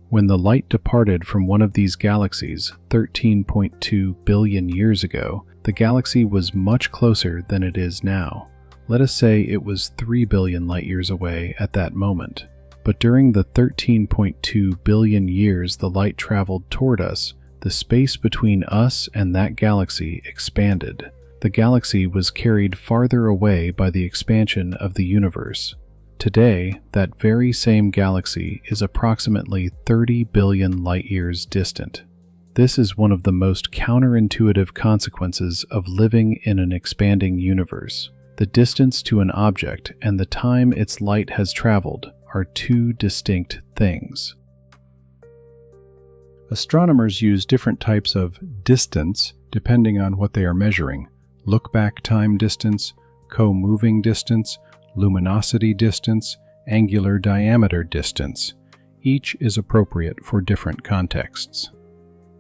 When the light departed from one of these galaxies 13.2 billion years ago, the galaxy was much closer than it is now. Let us say it was 3 billion light-years away at that moment. But during the 13.2 billion years the light traveled toward us, the space between us and that galaxy expanded. The galaxy was carried farther away by the expansion of the universe. Today, that very same galaxy is approximately 30 billion light-years distant. This is one of the most counterintuitive consequences of living in an expanding universe. The distance to an object and the time its light has traveled are two distinct things. Astronomers use different types of distance depending on what they are measuring: look-back time distance, co-moving distance, luminosity distance, angular diameter distance. Each is appropriate for different contexts.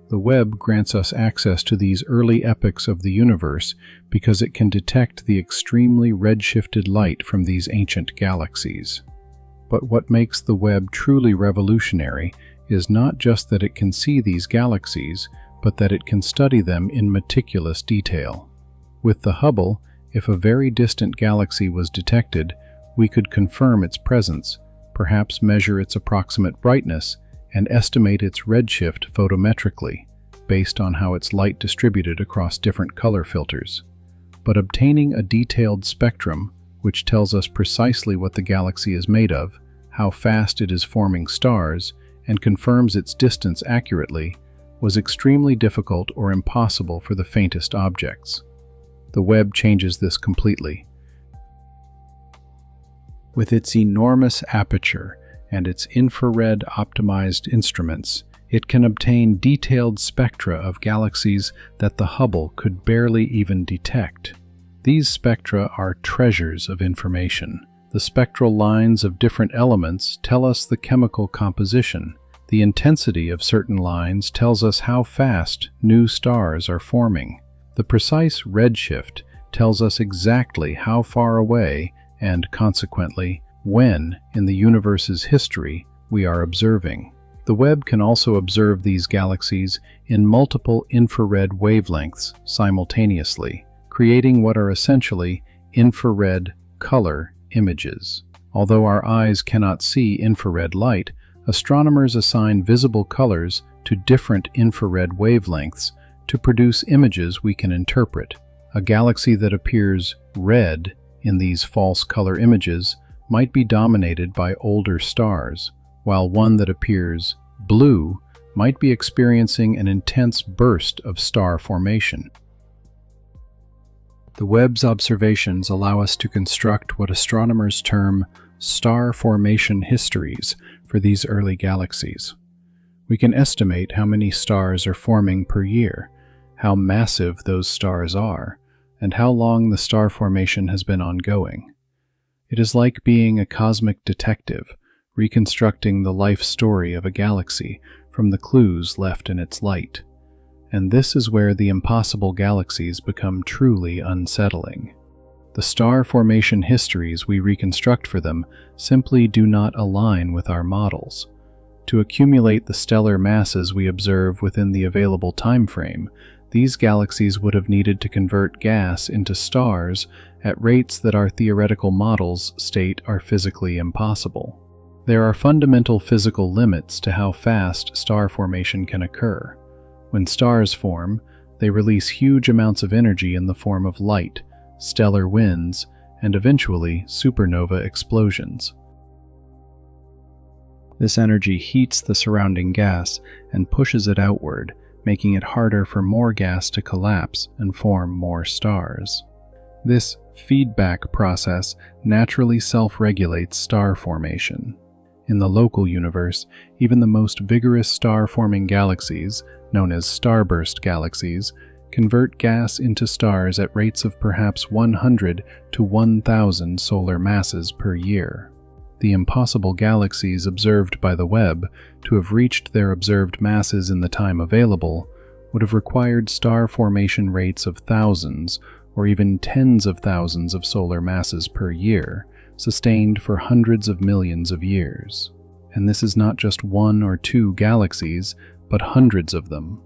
The Webb grants us access to these early epochs of the universe because it can detect the extremely redshifted light from these ancient galaxies. But what makes the Webb truly revolutionary is not just that it can see these galaxies, but that it can study them in meticulous detail. With the Hubble, if a very distant galaxy was detected, we could confirm its presence, perhaps measure its approximate brightness, and estimate its redshift photometrically, based on how its light distributed across different color filters. But obtaining a detailed spectrum, which tells us precisely what the galaxy is made of, how fast it is forming stars, and confirms its distance accurately, was extremely difficult or impossible for the faintest objects. The Webb changes this completely. With its enormous aperture and its infrared-optimized instruments, it can obtain detailed spectra of galaxies that the Hubble could barely even detect. These spectra are treasures of information. The spectral lines of different elements tell us the chemical composition. The intensity of certain lines tells us how fast new stars are forming. The precise redshift tells us exactly how far away, and consequently, when in the universe's history we are observing. The Webb can also observe these galaxies in multiple infrared wavelengths simultaneously, creating what are essentially infrared color images. Although our eyes cannot see infrared light, astronomers assign visible colors to different infrared wavelengths to produce images we can interpret. A galaxy that appears red in these false color images might be dominated by older stars, while one that appears blue might be experiencing an intense burst of star formation. The Webb's observations allow us to construct what astronomers term star formation histories for these early galaxies. We can estimate how many stars are forming per year, how massive those stars are, and how long the star formation has been ongoing. It is like being a cosmic detective, reconstructing the life story of a galaxy from the clues left in its light. And this is where the impossible galaxies become truly unsettling. The star formation histories we reconstruct for them simply do not align with our models. To accumulate the stellar masses we observe within the available time frame, these galaxies would have needed to convert gas into stars at rates that our theoretical models state are physically impossible. There are fundamental physical limits to how fast star formation can occur. When stars form, they release huge amounts of energy in the form of light, stellar winds, and eventually supernova explosions. This energy heats the surrounding gas and pushes it outward, making it harder for more gas to collapse and form more stars. This feedback process naturally self-regulates star formation. In the local universe, even the most vigorous star-forming galaxies, known as starburst galaxies, convert gas into stars at rates of perhaps 100 to 1,000 solar masses per year. The impossible galaxies observed by the Webb to have reached their observed masses in the time available would have required star formation rates of thousands or even tens of thousands of solar masses per year, sustained for hundreds of millions of years. And this is not just one or two galaxies, but hundreds of them.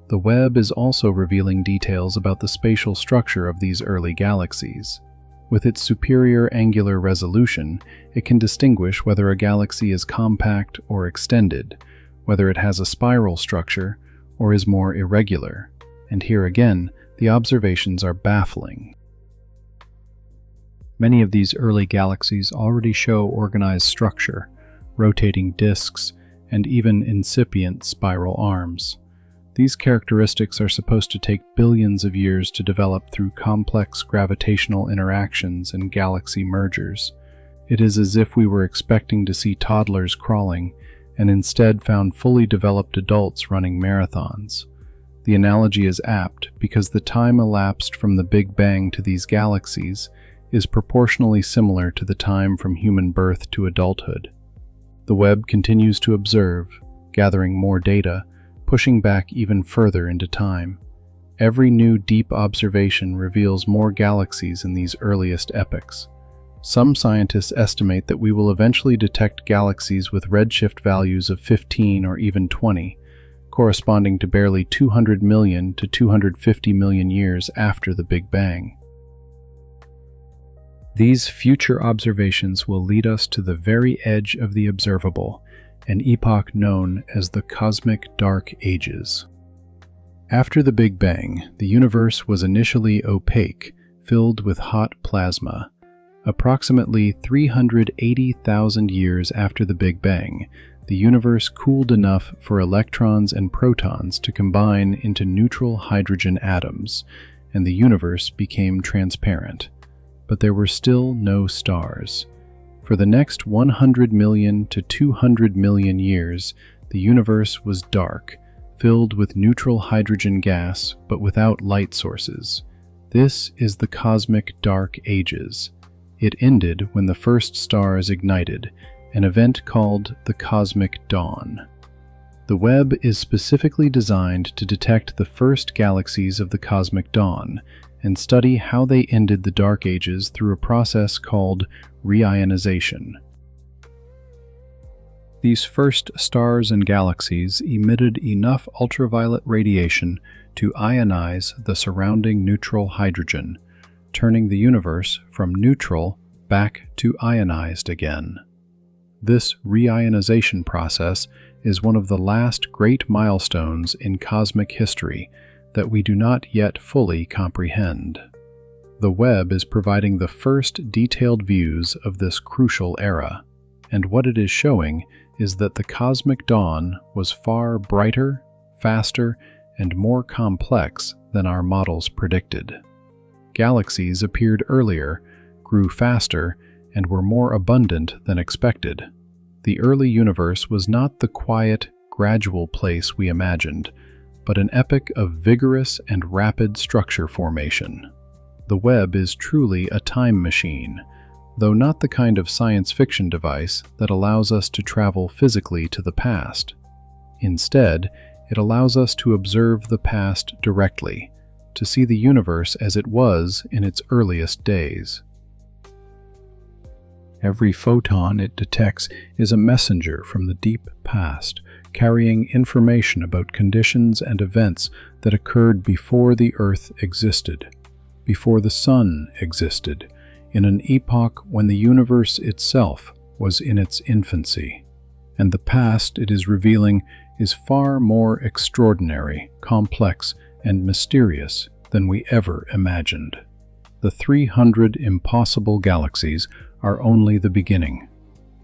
The Webb is also revealing details about the spatial structure of these early galaxies. With its superior angular resolution, it can distinguish whether a galaxy is compact or extended, whether it has a spiral structure or is more irregular. And here again, the observations are baffling. Many of these early galaxies already show organized structure, rotating disks, and even incipient spiral arms. These characteristics are supposed to take billions of years to develop through complex gravitational interactions and galaxy mergers. It is as if we were expecting to see toddlers crawling, and instead found fully developed adults running marathons. The analogy is apt because the time elapsed from the Big Bang to these galaxies is proportionally similar to the time from human birth to adulthood. The Webb continues to observe, gathering more data, pushing back even further into time. Every new deep observation reveals more galaxies in these earliest epochs. Some scientists estimate that we will eventually detect galaxies with redshift values of 15 or even 20, corresponding to barely 200 million to 250 million years after the Big Bang. These future observations will lead us to the very edge of the observable, an epoch known as the Cosmic Dark Ages. After the Big Bang, the universe was initially opaque, filled with hot plasma. Approximately 380,000 years after the Big Bang, the universe cooled enough for electrons and protons to combine into neutral hydrogen atoms, and the universe became transparent. But there were still no stars. For the next 100 million to 200 million years, the universe was dark, filled with neutral hydrogen gas, but without light sources. This is the Cosmic Dark Ages. It ended when the first stars ignited, an event called the Cosmic Dawn. The Webb is specifically designed to detect the first galaxies of the Cosmic Dawn and study how they ended the Dark Ages through a process called reionization. These first stars and galaxies emitted enough ultraviolet radiation to ionize the surrounding neutral hydrogen, turning the universe from neutral back to ionized again. This reionization process is one of the last great milestones in cosmic history that we do not yet fully comprehend. The Webb is providing the first detailed views of this crucial era, and what it is showing is that the cosmic dawn was far brighter, faster, and more complex than our models predicted. Galaxies appeared earlier, grew faster, and were more abundant than expected. The early universe was not the quiet, gradual place we imagined, but an epoch of vigorous and rapid structure formation. The Webb is truly a time machine, though not the kind of science fiction device that allows us to travel physically to the past. Instead, it allows us to observe the past directly, to see the universe as it was in its earliest days. Every photon it detects is a messenger from the deep past, carrying information about conditions and events that occurred before the Earth existed, before the Sun existed, in an epoch when the universe itself was in its infancy. And the past it is revealing is far more extraordinary, complex, and mysterious than we ever imagined. The 300 impossible galaxies are only the beginning.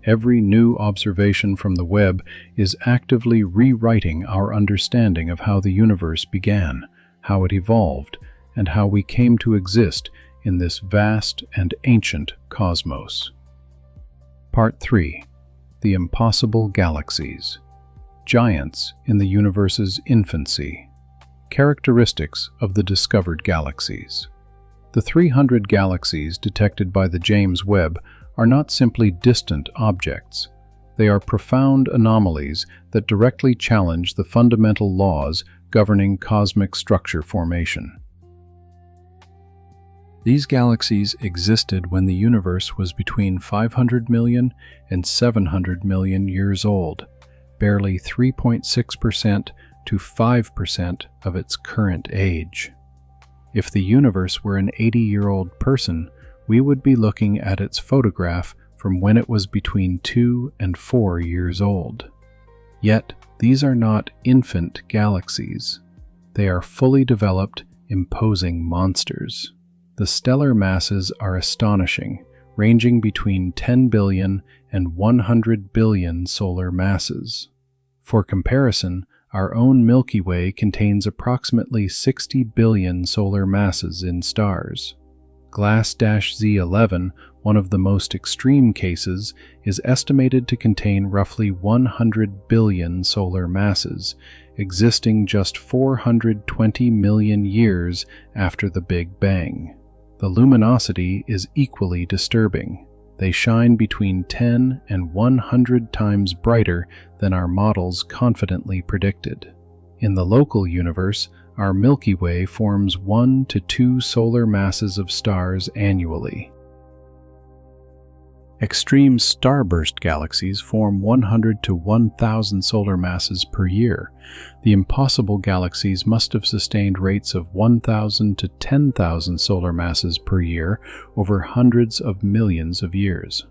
Every new observation from the Webb is actively rewriting our understanding of how the universe began, how it evolved, and how we came to exist in this vast and ancient cosmos. Part 3. The Impossible Galaxies. Giants in the universe's infancy. Characteristics of the discovered galaxies. The 300 galaxies detected by the James Webb are not simply distant objects. They are profound anomalies that directly challenge the fundamental laws governing cosmic structure formation. These galaxies existed when the universe was between 500 million and 700 million years old, barely 3.6% to 5% of its current age. If the universe were an 80-year-old person, we would be looking at its photograph from when it was between 2 and 4 years old. Yet, these are not infant galaxies. They are fully developed, imposing monsters. The stellar masses are astonishing, ranging between 10 billion and 100 billion solar masses. For comparison, our own Milky Way contains approximately 60 billion solar masses in stars. Glass-Z11, one of the most extreme cases, is estimated to contain roughly 100 billion solar masses, existing just 420 million years after the Big Bang. The luminosity is equally disturbing. They shine between 10 and 100 times brighter than our models confidently predicted. In the local universe, our Milky Way forms 1 to 2 solar masses of stars annually. Extreme starburst galaxies form 100 to 1,000 solar masses per year. The impossible galaxies must have sustained rates of 1,000 to 10,000 solar masses per year over hundreds of millions of years.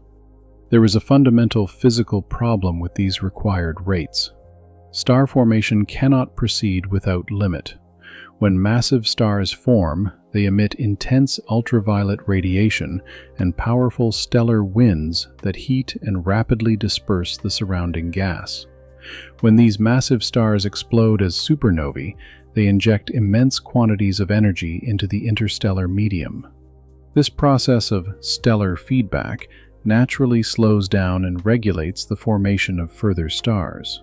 There is a fundamental physical problem with these required rates. Star formation cannot proceed without limit. When massive stars form, they emit intense ultraviolet radiation and powerful stellar winds that heat and rapidly disperse the surrounding gas. When these massive stars explode as supernovae, they inject immense quantities of energy into the interstellar medium. This process of stellar feedback naturally slows down and regulates the formation of further stars.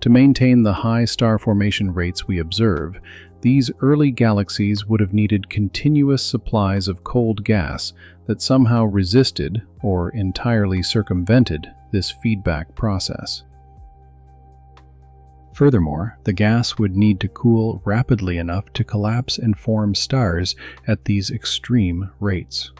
To maintain the high star formation rates we observe, these early galaxies would have needed continuous supplies of cold gas that somehow resisted or entirely circumvented this feedback process. Furthermore, the gas would need to cool rapidly enough to collapse and form stars at these extreme rates.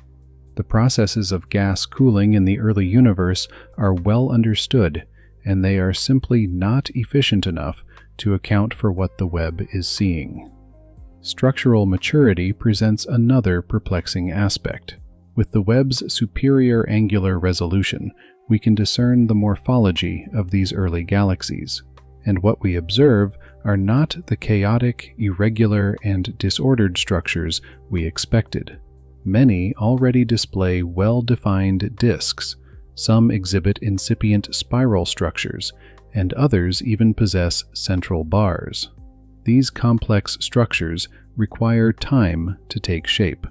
The processes of gas cooling in the early universe are well understood, and they are simply not efficient enough to account for what the Webb is seeing. Structural maturity presents another perplexing aspect. With the Webb's superior angular resolution, we can discern the morphology of these early galaxies, and what we observe are not the chaotic, irregular, and disordered structures we expected. Many already display well-defined disks. Some exhibit incipient spiral structures, and others even possess central bars. These complex structures require time to take shape.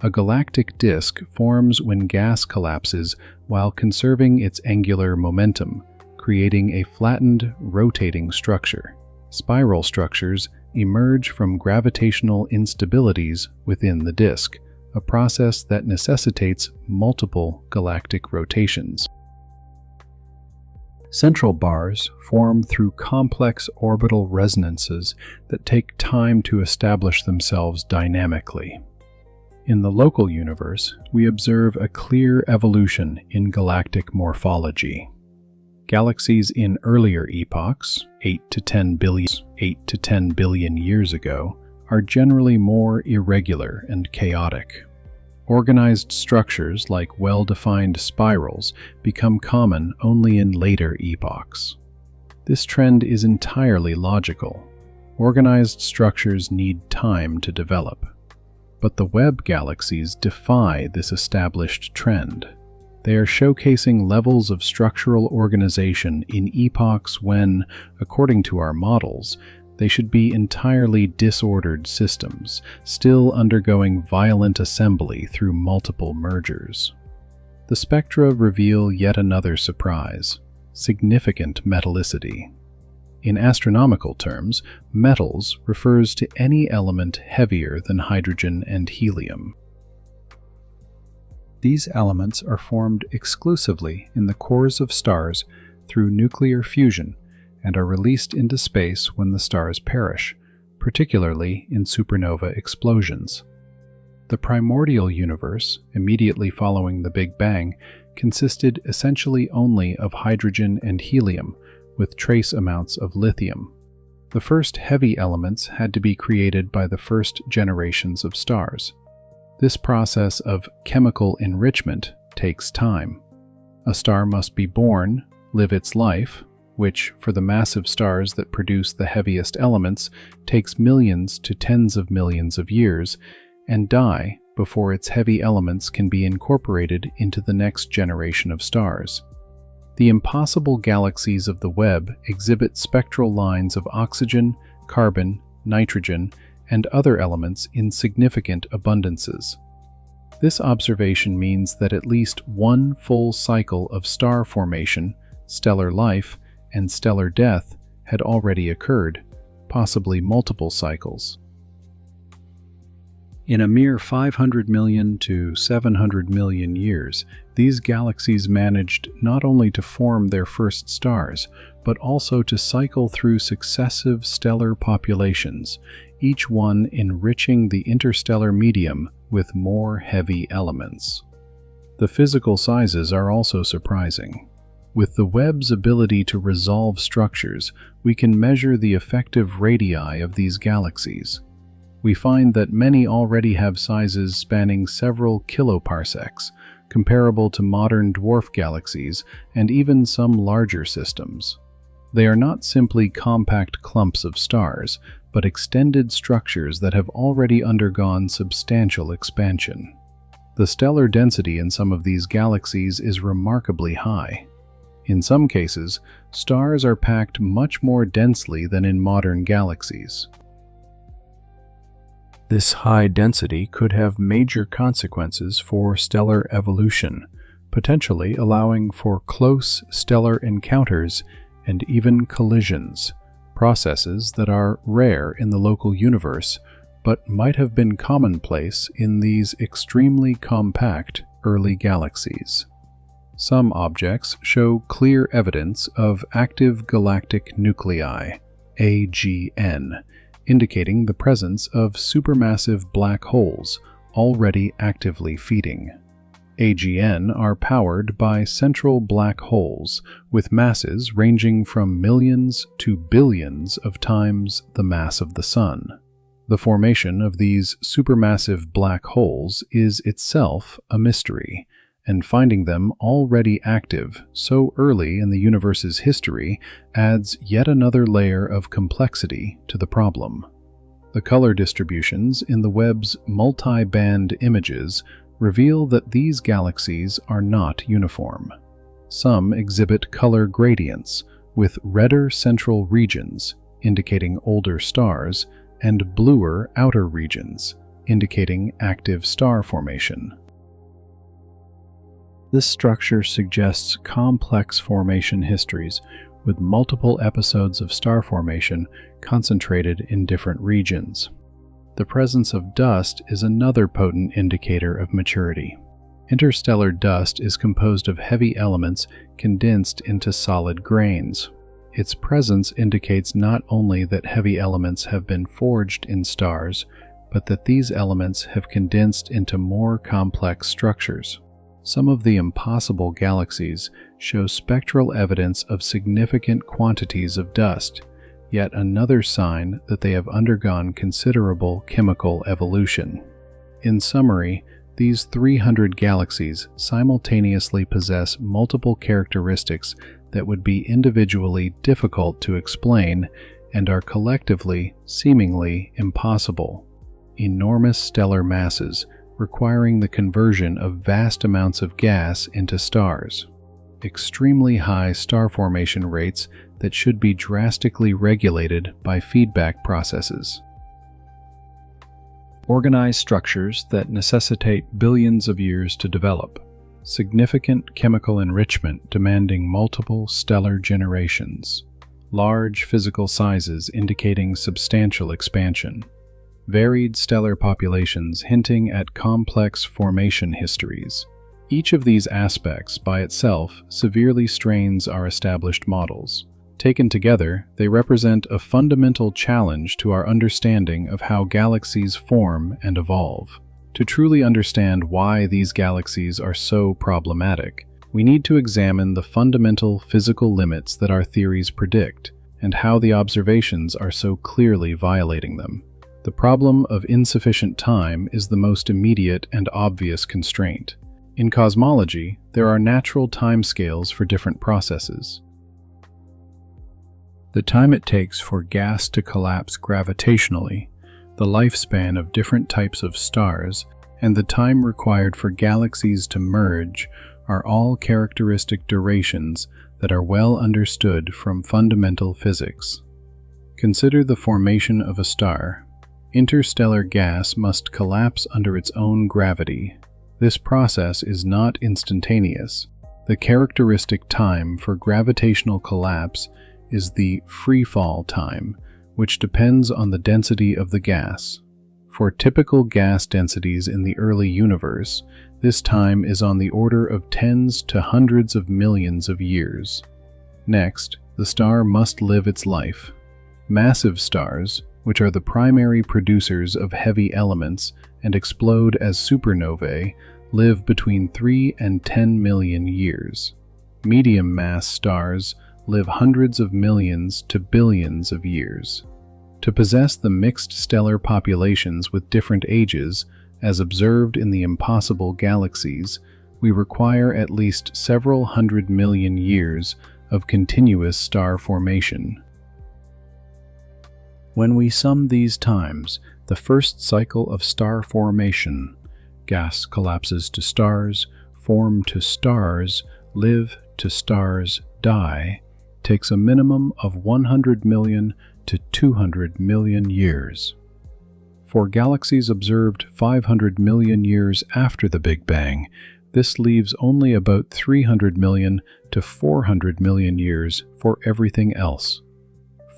A galactic disk forms when gas collapses while conserving its angular momentum, creating a flattened, rotating structure. Spiral structures emerge from gravitational instabilities within the disk, a process that necessitates multiple galactic rotations. Central bars form through complex orbital resonances that take time to establish themselves dynamically. In the local universe, we observe a clear evolution in galactic morphology. Galaxies in earlier epochs, 8 to 10 billion years ago, are generally more irregular and chaotic. Organized structures like well-defined spirals become common only in later epochs. This trend is entirely logical. Organized structures need time to develop. But the Webb galaxies defy this established trend. They are showcasing levels of structural organization in epochs when, according to our models, they should be entirely disordered systems, still undergoing violent assembly through multiple mergers. The spectra reveal yet another surprise: significant metallicity. In astronomical terms, metals refers to any element heavier than hydrogen and helium. These elements are formed exclusively in the cores of stars through nuclear fusion and are released into space when the stars perish, particularly in supernova explosions. The primordial universe, immediately following the Big Bang, consisted essentially only of hydrogen and helium, with trace amounts of lithium. The first heavy elements had to be created by the first generations of stars. This process of chemical enrichment takes time. A star must be born, live its life, which, for the massive stars that produce the heaviest elements, takes millions to tens of millions of years, and die before its heavy elements can be incorporated into the next generation of stars. The impossible galaxies of the Webb exhibit spectral lines of oxygen, carbon, nitrogen, and other elements in significant abundances. This observation means that at least one full cycle of star formation, stellar life, and stellar death had already occurred, possibly multiple cycles. In a mere 500 million to 700 million years, these galaxies managed not only to form their first stars, but also to cycle through successive stellar populations, each one enriching the interstellar medium with more heavy elements. The physical sizes are also surprising. With the Webb's ability to resolve structures, we can measure the effective radii of these galaxies. We find that many already have sizes spanning several kiloparsecs, comparable to modern dwarf galaxies and even some larger systems. They are not simply compact clumps of stars, but extended structures that have already undergone substantial expansion. The stellar density in some of these galaxies is remarkably high. In some cases, stars are packed much more densely than in modern galaxies. This high density could have major consequences for stellar evolution, potentially allowing for close stellar encounters and even collisions, processes that are rare in the local universe but might have been commonplace in these extremely compact early galaxies. Some objects show clear evidence of active galactic nuclei, AGN, indicating the presence of supermassive black holes already actively feeding. AGN are powered by central black holes with masses ranging from millions to billions of times the mass of the Sun. The formation of these supermassive black holes is itself a mystery, and finding them already active so early in the universe's history adds yet another layer of complexity to the problem. The color distributions in the Webb's multi-band images reveal that these galaxies are not uniform. Some exhibit color gradients, with redder central regions, indicating older stars, and bluer outer regions, indicating active star formation. This structure suggests complex formation histories, with multiple episodes of star formation concentrated in different regions. The presence of dust is another potent indicator of maturity. Interstellar dust is composed of heavy elements condensed into solid grains. Its presence indicates not only that heavy elements have been forged in stars, but that these elements have condensed into more complex structures. Some of the impossible galaxies show spectral evidence of significant quantities of dust, yet another sign that they have undergone considerable chemical evolution. In summary, these 300 galaxies simultaneously possess multiple characteristics that would be individually difficult to explain and are collectively seemingly impossible. Enormous stellar masses requiring the conversion of vast amounts of gas into stars. Extremely high star formation rates that should be drastically regulated by feedback processes. Organized structures that necessitate billions of years to develop. Significant chemical enrichment demanding multiple stellar generations. Large physical sizes indicating substantial expansion. Varied stellar populations hinting at complex formation histories. Each of these aspects by itself severely strains our established models. Taken together, they represent a fundamental challenge to our understanding of how galaxies form and evolve. To truly understand why these galaxies are so problematic, we need to examine the fundamental physical limits that our theories predict, and how the observations are so clearly violating them. The problem of insufficient time is the most immediate and obvious constraint. In cosmology, there are natural timescales for different processes. The time it takes for gas to collapse gravitationally, the lifespan of different types of stars, and the time required for galaxies to merge are all characteristic durations that are well understood from fundamental physics. Consider the formation of a star. Interstellar gas must collapse under its own gravity. This process is not instantaneous. The characteristic time for gravitational collapse is the freefall time, which depends on the density of the gas. For typical gas densities in the early universe, this time is on the order of tens to hundreds of millions of years. Next, the star must live its life. Massive stars, which are the primary producers of heavy elements and explode as supernovae, live between 3 and 10 million years. Medium-mass stars live hundreds of millions to billions of years. To possess the mixed stellar populations with different ages, as observed in the impossible galaxies, we require at least several hundred million years of continuous star formation. When we sum these times, the first cycle of star formation, gas collapses to stars, form to stars, live to stars, die, takes a minimum of 100 million to 200 million years. For galaxies observed 500 million years after the Big Bang, this leaves only about 300 million to 400 million years for everything else,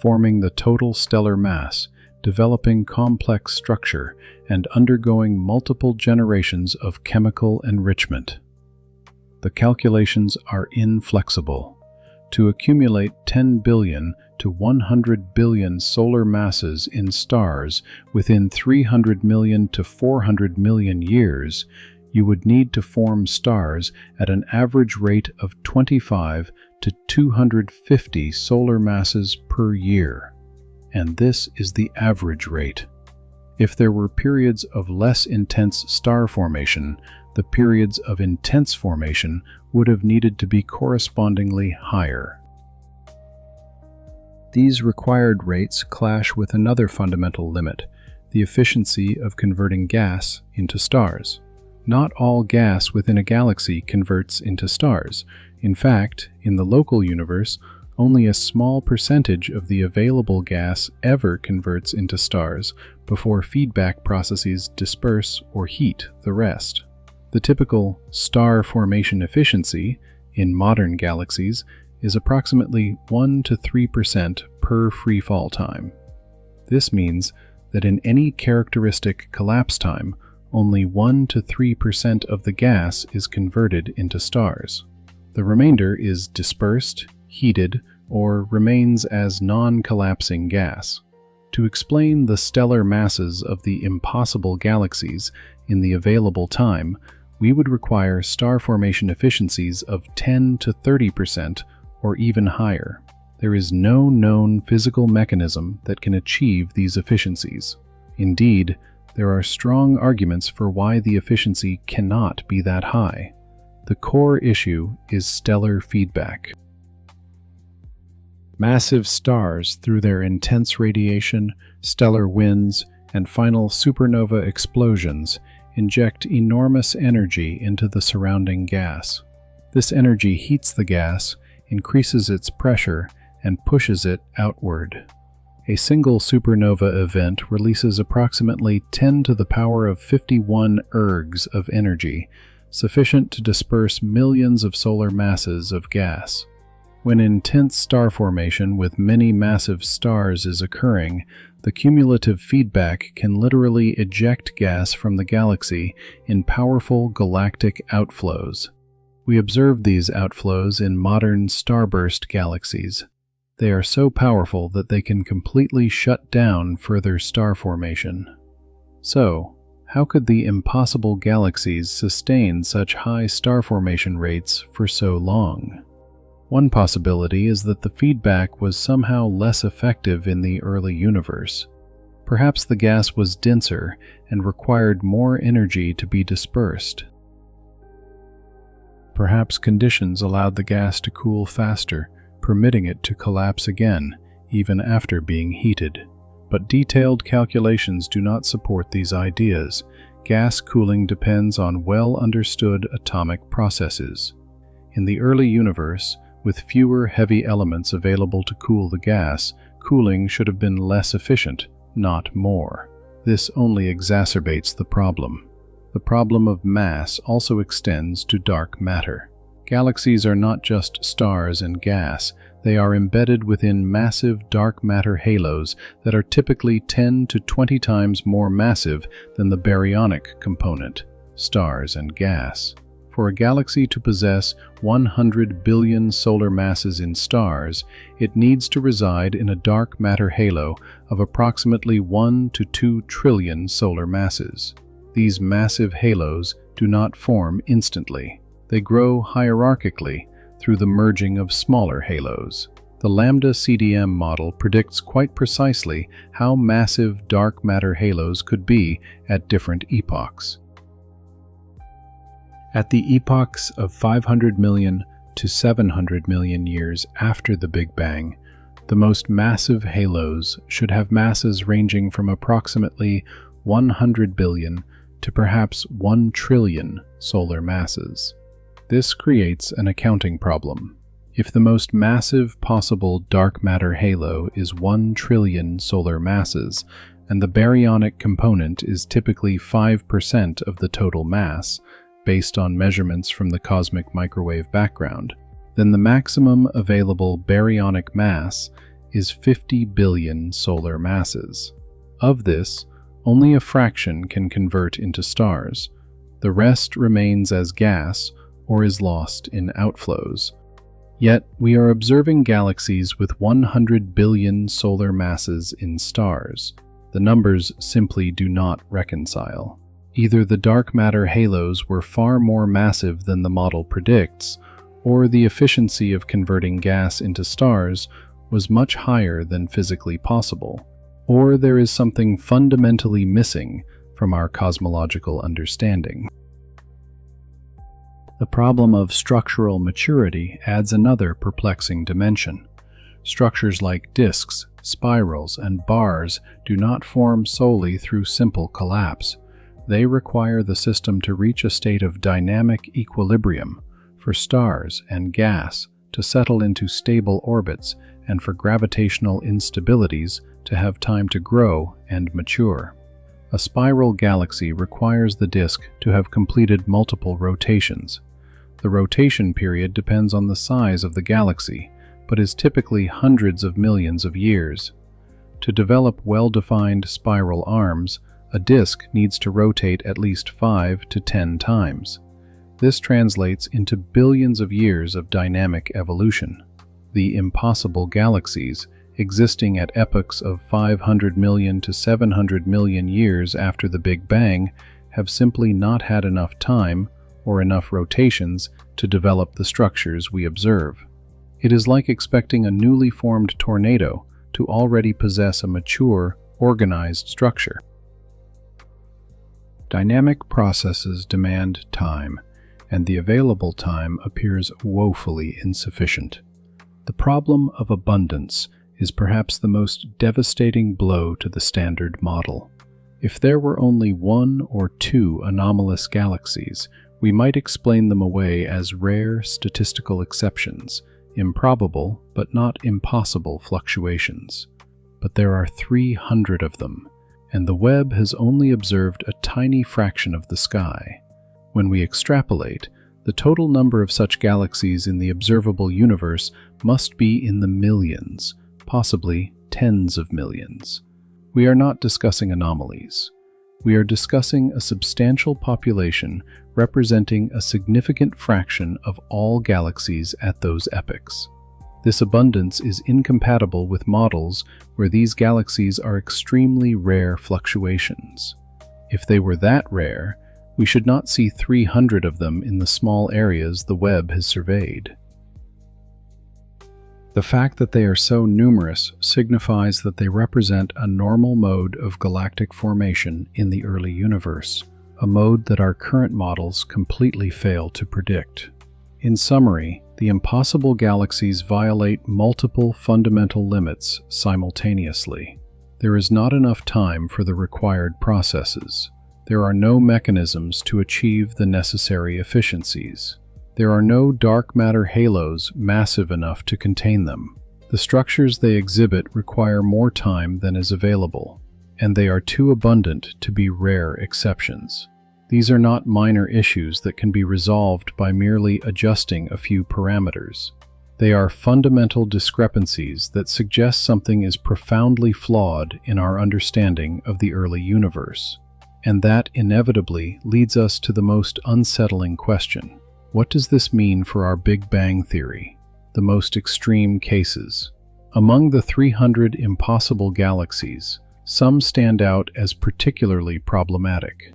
forming the total stellar mass, developing complex structure, and undergoing multiple generations of chemical enrichment. The calculations are inflexible. To accumulate 10 billion to 100 billion solar masses in stars within 300 million to 400 million years, you would need to form stars at an average rate of 25 to 250 solar masses per year. And this is the average rate. If there were periods of less intense star formation, the periods of intense formation would have needed to be correspondingly higher. These required rates clash with another fundamental limit, the efficiency of converting gas into stars. Not all gas within a galaxy converts into stars. In fact, in the local universe, only a small percentage of the available gas ever converts into stars before feedback processes disperse or heat the rest. The typical star formation efficiency in modern galaxies is approximately 1 to 3% per freefall time. This means that in any characteristic collapse time, only 1 to 3% of the gas is converted into stars. The remainder is dispersed, heated, or remains as non-collapsing gas. To explain the stellar masses of the impossible galaxies in the available time, we would require star formation efficiencies of 10 to 30% or even higher. There is no known physical mechanism that can achieve these efficiencies. Indeed, there are strong arguments for why the efficiency cannot be that high. The core issue is stellar feedback. Massive stars, through their intense radiation, stellar winds, and final supernova explosions, inject enormous energy into the surrounding gas. This energy heats the gas, increases its pressure, and pushes it outward. A single supernova event releases approximately 10 to the power of 51 ergs of energy, sufficient to disperse millions of solar masses of gas. When intense star formation with many massive stars is occurring, the cumulative feedback can literally eject gas from the galaxy in powerful galactic outflows. We observe these outflows in modern starburst galaxies. They are so powerful that they can completely shut down further star formation. So, how could the impossible galaxies sustain such high star formation rates for so long? One possibility is that the feedback was somehow less effective in the early universe. Perhaps the gas was denser and required more energy to be dispersed. Perhaps conditions allowed the gas to cool faster, permitting it to collapse again, even after being heated. But detailed calculations do not support these ideas. Gas cooling depends on well-understood atomic processes. In the early universe, with fewer heavy elements available to cool the gas, cooling should have been less efficient, not more. This only exacerbates the problem. The problem of mass also extends to dark matter. Galaxies are not just stars and gas, they are embedded within massive dark matter halos that are typically 10 to 20 times more massive than the baryonic component, stars and gas. For a galaxy to possess 100 billion solar masses in stars, it needs to reside in a dark matter halo of approximately 1 to 2 trillion solar masses. These massive halos do not form instantly. They grow hierarchically through the merging of smaller halos. The Lambda CDM model predicts quite precisely how massive dark matter halos could be at different epochs. At the epochs of 500 million to 700 million years after the Big Bang, the most massive halos should have masses ranging from approximately 100 billion to perhaps 1 trillion solar masses. This creates an accounting problem. If the most massive possible dark matter halo is 1 trillion solar masses, and the baryonic component is typically 5% of the total mass, based on measurements from the cosmic microwave background, then the maximum available baryonic mass is 50 billion solar masses. Of this, only a fraction can convert into stars. The rest remains as gas or is lost in outflows. Yet, we are observing galaxies with 100 billion solar masses in stars. The numbers simply do not reconcile. Either the dark matter halos were far more massive than the model predicts, or the efficiency of converting gas into stars was much higher than physically possible, or there is something fundamentally missing from our cosmological understanding. The problem of structural maturity adds another perplexing dimension. Structures like disks, spirals, and bars do not form solely through simple collapse. They require the system to reach a state of dynamic equilibrium, for stars and gas to settle into stable orbits, and for gravitational instabilities to have time to grow and mature. A spiral galaxy requires the disk to have completed multiple rotations. The rotation period depends on the size of the galaxy, but is typically hundreds of millions of years. To develop well-defined spiral arms, a disk needs to rotate at least 5 to 10 times. This translates into billions of years of dynamic evolution. The impossible galaxies, existing at epochs of 500 million to 700 million years after the Big Bang, have simply not had enough time or enough rotations to develop the structures we observe. It is like expecting a newly formed tornado to already possess a mature, organized structure. Dynamic processes demand time, and the available time appears woefully insufficient. The problem of abundance is perhaps the most devastating blow to the Standard Model. If there were only one or two anomalous galaxies, we might explain them away as rare statistical exceptions, improbable but not impossible fluctuations. But there are 300 of them, and the Webb has only observed a tiny fraction of the sky. When we extrapolate, the total number of such galaxies in the observable universe must be in the millions, possibly tens of millions. We are not discussing anomalies. We are discussing a substantial population representing a significant fraction of all galaxies at those epochs. This abundance is incompatible with models where these galaxies are extremely rare fluctuations. If they were that rare, we should not see 300 of them in the small areas the Webb has surveyed. The fact that they are so numerous signifies that they represent a normal mode of galactic formation in the early universe, a mode that our current models completely fail to predict. In summary, the impossible galaxies violate multiple fundamental limits simultaneously. There is not enough time for the required processes. There are no mechanisms to achieve the necessary efficiencies. There are no dark matter halos massive enough to contain them. The structures they exhibit require more time than is available, and they are too abundant to be rare exceptions. These are not minor issues that can be resolved by merely adjusting a few parameters. They are fundamental discrepancies that suggest something is profoundly flawed in our understanding of the early universe. And that inevitably leads us to the most unsettling question. What does this mean for our Big Bang theory, the most extreme cases? Among the 300 impossible galaxies, some stand out as particularly problematic.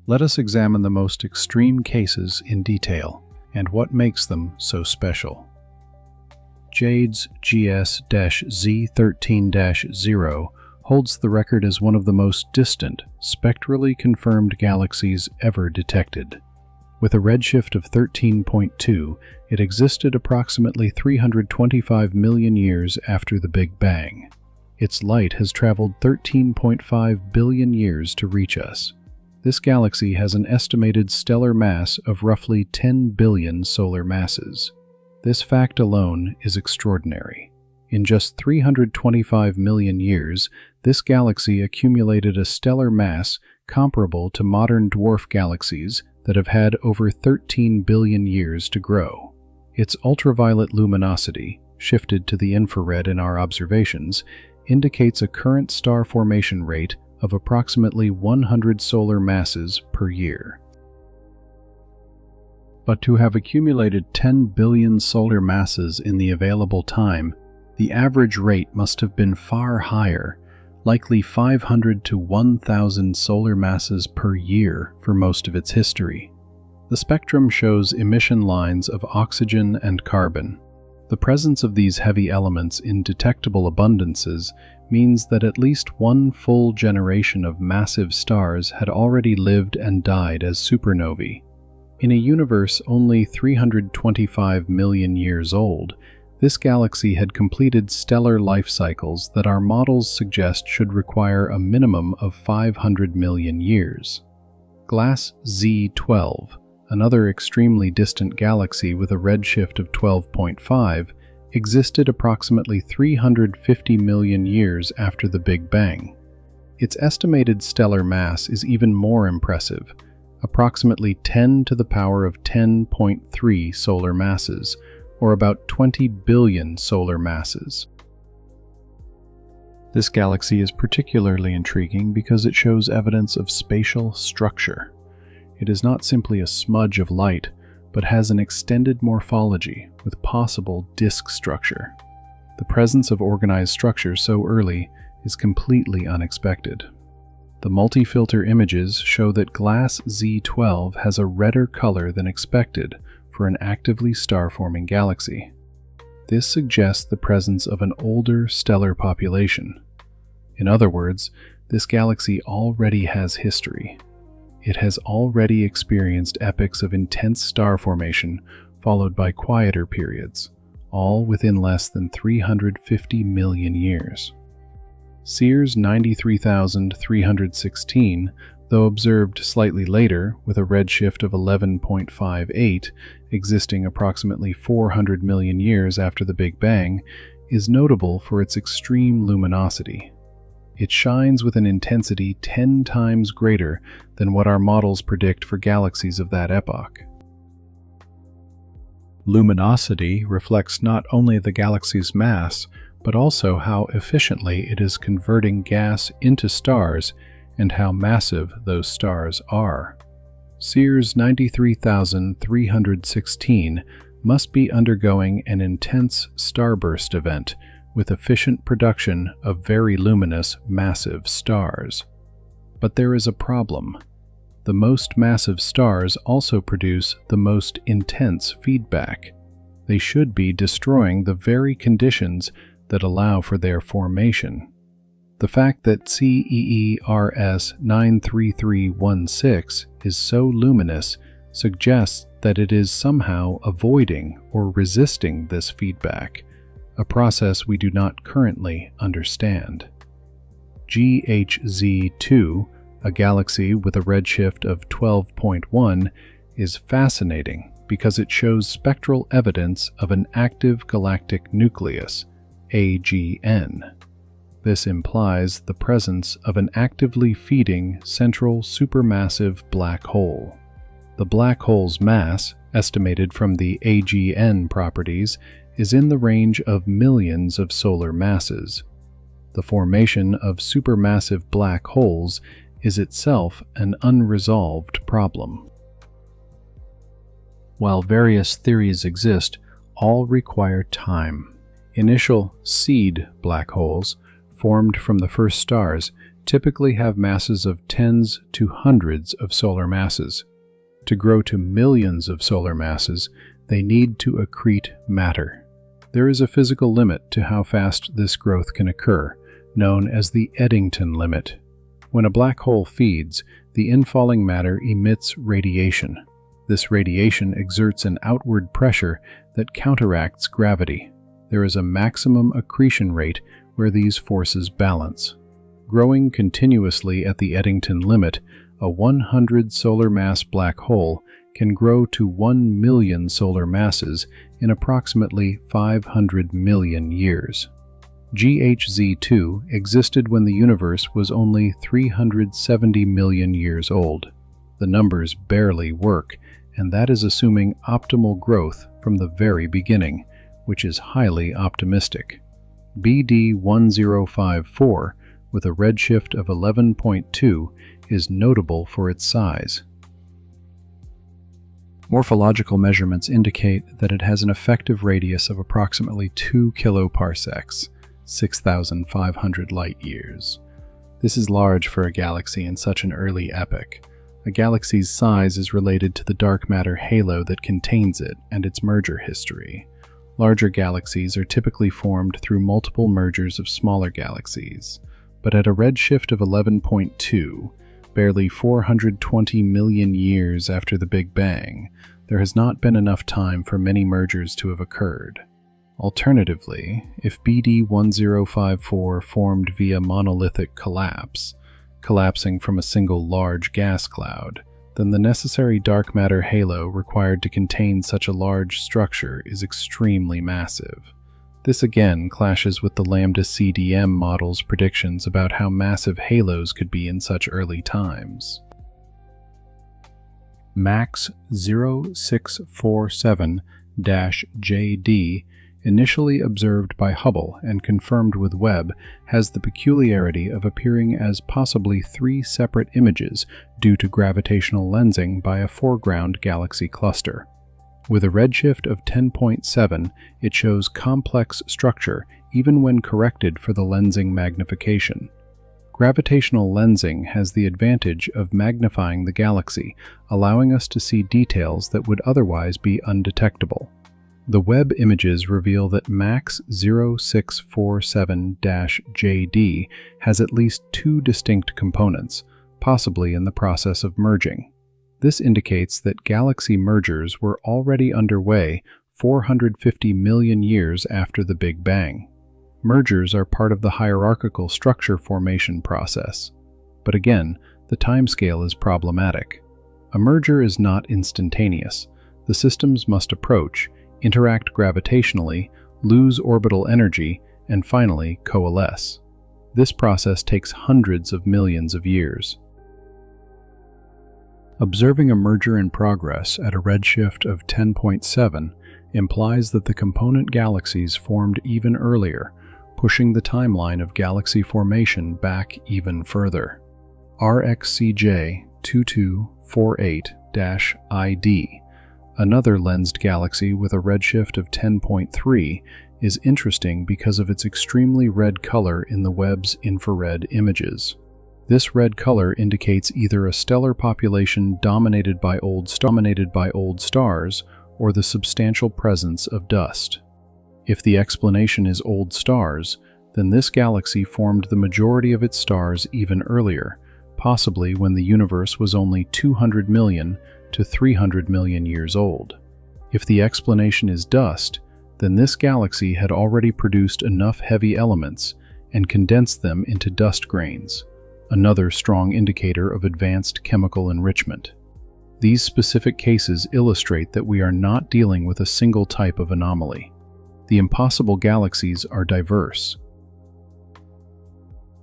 Let us examine the most extreme cases in detail and what makes them so special. Jade's GS-Z13-0 holds the record as one of the most distant, spectrally confirmed galaxies ever detected. With a redshift of 13.2, it existed approximately 325 million years after the Big Bang. Its light has traveled 13.5 billion years to reach us. This galaxy has an estimated stellar mass of roughly 10 billion solar masses. This fact alone is extraordinary. In just 325 million years, this galaxy accumulated a stellar mass comparable to modern dwarf galaxies that have had over 13 billion years to grow. Its ultraviolet luminosity, shifted to the infrared in our observations, indicates a current star formation rate of approximately 100 solar masses per year. But to have accumulated 10 billion solar masses in the available time, the average rate must have been far higher, likely 500 to 1,000 solar masses per year for most of its history. The spectrum shows emission lines of oxygen and carbon. The presence of these heavy elements in detectable abundances means that at least one full generation of massive stars had already lived and died as supernovae. In a universe only 325 million years old, this galaxy had completed stellar life cycles that our models suggest should require a minimum of 500 million years. Glass Z12, another extremely distant galaxy with a redshift of 12.5, existed approximately 350 million years after the Big Bang. Its estimated stellar mass is even more impressive, approximately 10 to the power of 10.3 solar masses, or about 20 billion solar masses. This galaxy is particularly intriguing because it shows evidence of spatial structure. It is not simply a smudge of light, but has an extended morphology with possible disk structure. The presence of organized structure so early is completely unexpected. The multi-filter images show that glass Z12 has a redder color than expected for an actively star-forming galaxy. This suggests the presence of an older stellar population. In other words, this galaxy already has history. It has already experienced epochs of intense star formation followed by quieter periods, all within less than 350 million years. Sears 93,316, though observed slightly later with a redshift of 11.58, existing approximately 400 million years after the Big Bang, is notable for its extreme luminosity. It shines with an intensity 10 times greater than what our models predict for galaxies of that epoch. Luminosity reflects not only the galaxy's mass, but also how efficiently it is converting gas into stars and how massive those stars are. Sears 93,316 must be undergoing an intense starburst event with efficient production of very luminous, massive stars. But there is a problem. The most massive stars also produce the most intense feedback. They should be destroying the very conditions that allow for their formation. The fact that CEERS 93316 is so luminous suggests that it is somehow avoiding or resisting this feedback, a process we do not currently understand. GHZ2, a galaxy with a redshift of 12.1, is fascinating because it shows spectral evidence of an active galactic nucleus, AGN. This implies the presence of an actively feeding central supermassive black hole. The black hole's mass, estimated from the AGN properties, is in the range of millions of solar masses. The formation of supermassive black holes is itself an unresolved problem. While various theories exist, all require time. Initial seed black holes, formed from the first stars, typically have masses of tens to hundreds of solar masses. To grow to millions of solar masses, they need to accrete matter. There is a physical limit to how fast this growth can occur, known as the Eddington limit. When a black hole feeds, the infalling matter emits radiation. This radiation exerts an outward pressure that counteracts gravity. There is a maximum accretion rate where these forces balance. Growing continuously at the Eddington limit, a 100 solar mass black hole can grow to 1 million solar masses in approximately 500 million years. GHZ2 existed when the universe was only 370 million years old. The numbers barely work, and that is assuming optimal growth from the very beginning, which is highly optimistic. BD 1054, with a redshift of 11.2, is notable for its size. Morphological measurements indicate that it has an effective radius of approximately 2 kiloparsecs, 6,500 light-years. This is large for a galaxy in such an early epoch. A galaxy's size is related to the dark matter halo that contains it and its merger history. Larger galaxies are typically formed through multiple mergers of smaller galaxies, but at a redshift of 11.2, barely 420 million years after the Big Bang, there has not been enough time for many mergers to have occurred. Alternatively, if BD 1054 formed via monolithic collapse, collapsing from a single large gas cloud, then the necessary dark matter halo required to contain such a large structure is extremely massive. This again clashes with the Lambda CDM model's predictions about how massive halos could be in such early times. MAX 0647-JD initially observed by Hubble and confirmed with Webb, has the peculiarity of appearing as possibly three separate images due to gravitational lensing by a foreground galaxy cluster. With a redshift of 10.7, it shows complex structure even when corrected for the lensing magnification. Gravitational lensing has the advantage of magnifying the galaxy, allowing us to see details that would otherwise be undetectable. The Webb images reveal that MAX 0647-JD has at least two distinct components, possibly in the process of merging. This indicates that galaxy mergers were already underway 450 million years after the Big Bang. Mergers are part of the hierarchical structure formation process. But again, the timescale is problematic. A merger is not instantaneous. The systems must approach, interact gravitationally, lose orbital energy, and finally coalesce. This process takes hundreds of millions of years. Observing a merger in progress at a redshift of 10.7 implies that the component galaxies formed even earlier, pushing the timeline of galaxy formation back even further. RxCJ 2248-ID, another lensed galaxy with a redshift of 10.3, is interesting because of its extremely red color in the Webb's infrared images. This red color indicates either a stellar population dominated by old stars or the substantial presence of dust. If the explanation is old stars, then this galaxy formed the majority of its stars even earlier, possibly when the universe was only 200 million to 300 million years old. If the explanation is dust, then this galaxy had already produced enough heavy elements and condensed them into dust grains, another strong indicator of advanced chemical enrichment. These specific cases illustrate that we are not dealing with a single type of anomaly. The impossible galaxies are diverse.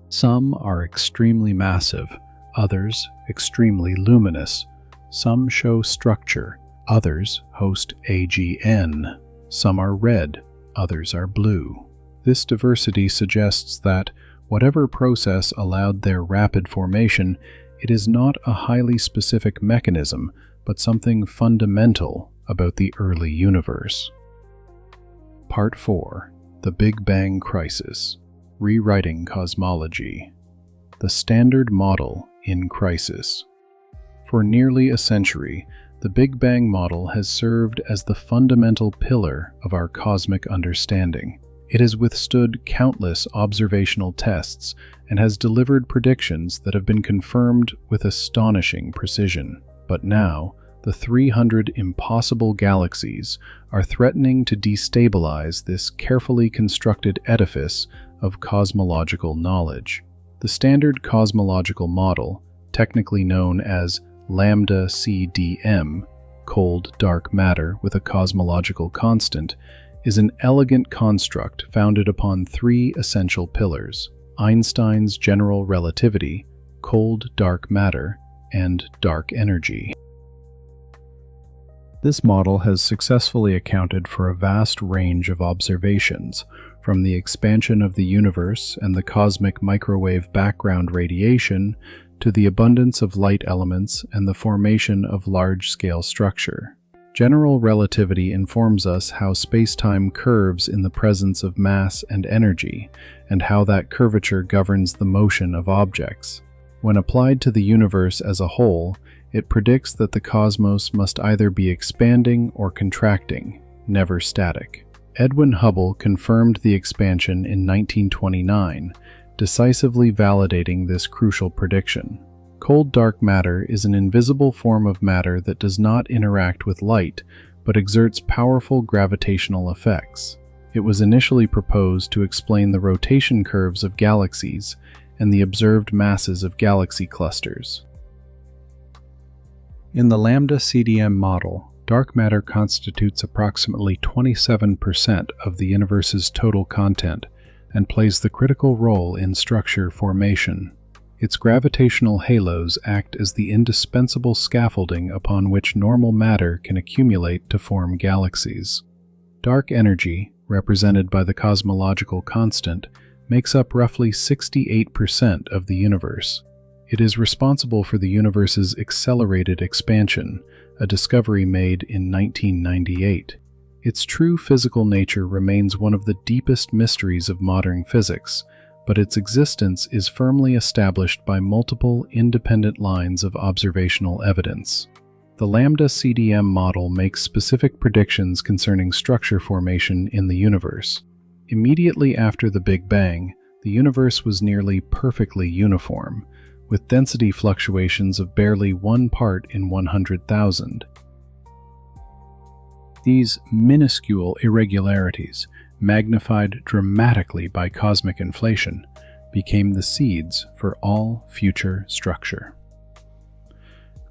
Some are extremely massive, others extremely luminous. Some show structure, others host AGN. Some are red, others are blue. This diversity suggests that, whatever process allowed their rapid formation, it is not a highly specific mechanism, but something fundamental about the early universe. Part 4. The Big Bang Crisis. Rewriting Cosmology. The Standard Model in Crisis. For nearly a century, the Big Bang model has served as the fundamental pillar of our cosmic understanding. It has withstood countless observational tests and has delivered predictions that have been confirmed with astonishing precision. But now, the 300 impossible galaxies are threatening to destabilize this carefully constructed edifice of cosmological knowledge. The standard cosmological model, technically known as lambda CDM, cold dark matter with a cosmological constant, is an elegant construct founded upon three essential pillars: Einstein's general relativity, cold dark matter, and dark energy. This model has successfully accounted for a vast range of observations, from the expansion of the universe and the cosmic microwave background radiation to the abundance of light elements and the formation of large-scale structure. General relativity informs us how space-time curves in the presence of mass and energy, and how that curvature governs the motion of objects. When applied to the universe as a whole, it predicts that the cosmos must either be expanding or contracting, never static. Edwin Hubble confirmed the expansion in 1929, decisively validating this crucial prediction. Cold dark matter is an invisible form of matter that does not interact with light, but exerts powerful gravitational effects. It was initially proposed to explain the rotation curves of galaxies and the observed masses of galaxy clusters. In the lambda CDM model, dark matter constitutes approximately 27% of the universe's total content and plays the critical role in structure formation. Its gravitational halos act as the indispensable scaffolding upon which normal matter can accumulate to form galaxies. Dark energy, represented by the cosmological constant, makes up roughly 68% of the universe. It is responsible for the universe's accelerated expansion, a discovery made in 1998. Its true physical nature remains one of the deepest mysteries of modern physics, but its existence is firmly established by multiple independent lines of observational evidence. The Lambda CDM model makes specific predictions concerning structure formation in the universe. Immediately after the Big Bang, the universe was nearly perfectly uniform, with density fluctuations of barely 1 part in 100,000. These minuscule irregularities, magnified dramatically by cosmic inflation, became the seeds for all future structure.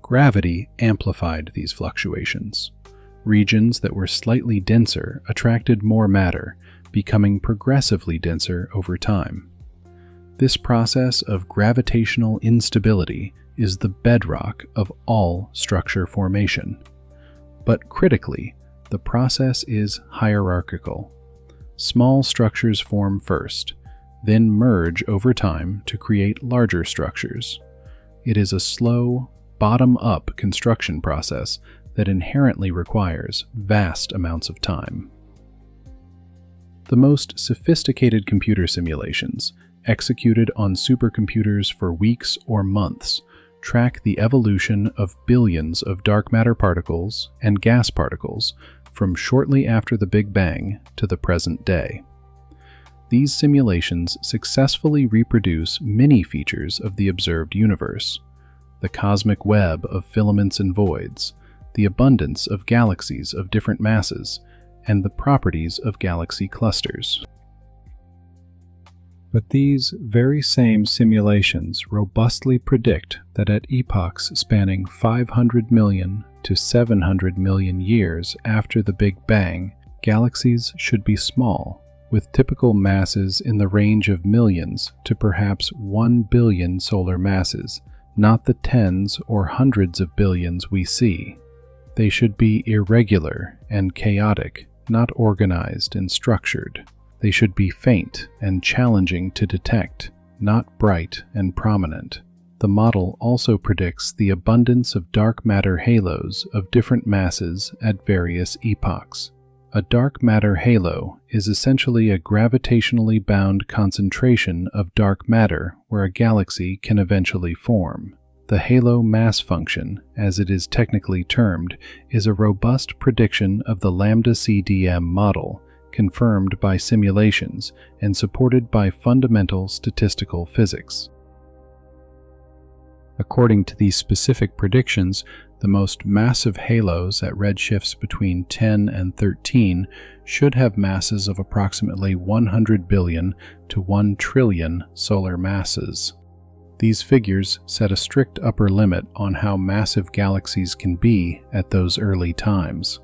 Gravity amplified these fluctuations. Regions that were slightly denser attracted more matter, becoming progressively denser over time. This process of gravitational instability is the bedrock of all structure formation. But critically, the process is hierarchical. Small structures form first, then merge over time to create larger structures. It is a slow, bottom-up construction process that inherently requires vast amounts of time. The most sophisticated computer simulations, executed on supercomputers for weeks or months, track the evolution of billions of dark matter particles and gas particles from shortly after the Big Bang to the present day. These simulations successfully reproduce many features of the observed universe: the cosmic web of filaments and voids, the abundance of galaxies of different masses, and the properties of galaxy clusters. But these very same simulations robustly predict that at epochs spanning 500 million to 700 million years after the Big Bang, galaxies should be small, with typical masses in the range of millions to perhaps 1 billion solar masses, not the tens or hundreds of billions we see. They should be irregular and chaotic, not organized and structured. They should be faint and challenging to detect, not bright and prominent. The model also predicts the abundance of dark matter halos of different masses at various epochs. A dark matter halo is essentially a gravitationally bound concentration of dark matter where a galaxy can eventually form. The halo mass function, as it is technically termed, is a robust prediction of the Lambda CDM model, confirmed by simulations and supported by fundamental statistical physics. According to these specific predictions, the most massive halos at redshifts between 10 and 13 should have masses of approximately 100 billion to 1 trillion solar masses. These figures set a strict upper limit on how massive galaxies can be at those early times.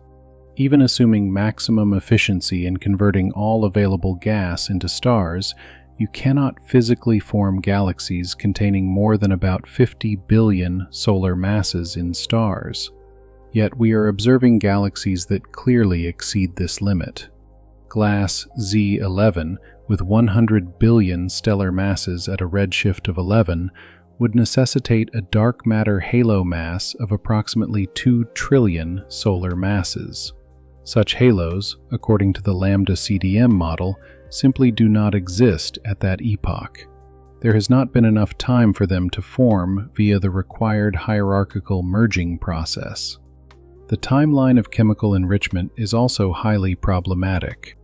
Even assuming maximum efficiency in converting all available gas into stars, you cannot physically form galaxies containing more than about 50 billion solar masses in stars. Yet we are observing galaxies that clearly exceed this limit. Glass Z11, with 100 billion stellar masses at a redshift of 11, would necessitate a dark matter halo mass of approximately 2 trillion solar masses. Such halos, according to the Lambda CDM model, simply do not exist at that epoch. There has not been enough time for them to form via the required hierarchical merging process. The timeline of chemical enrichment is also highly problematic.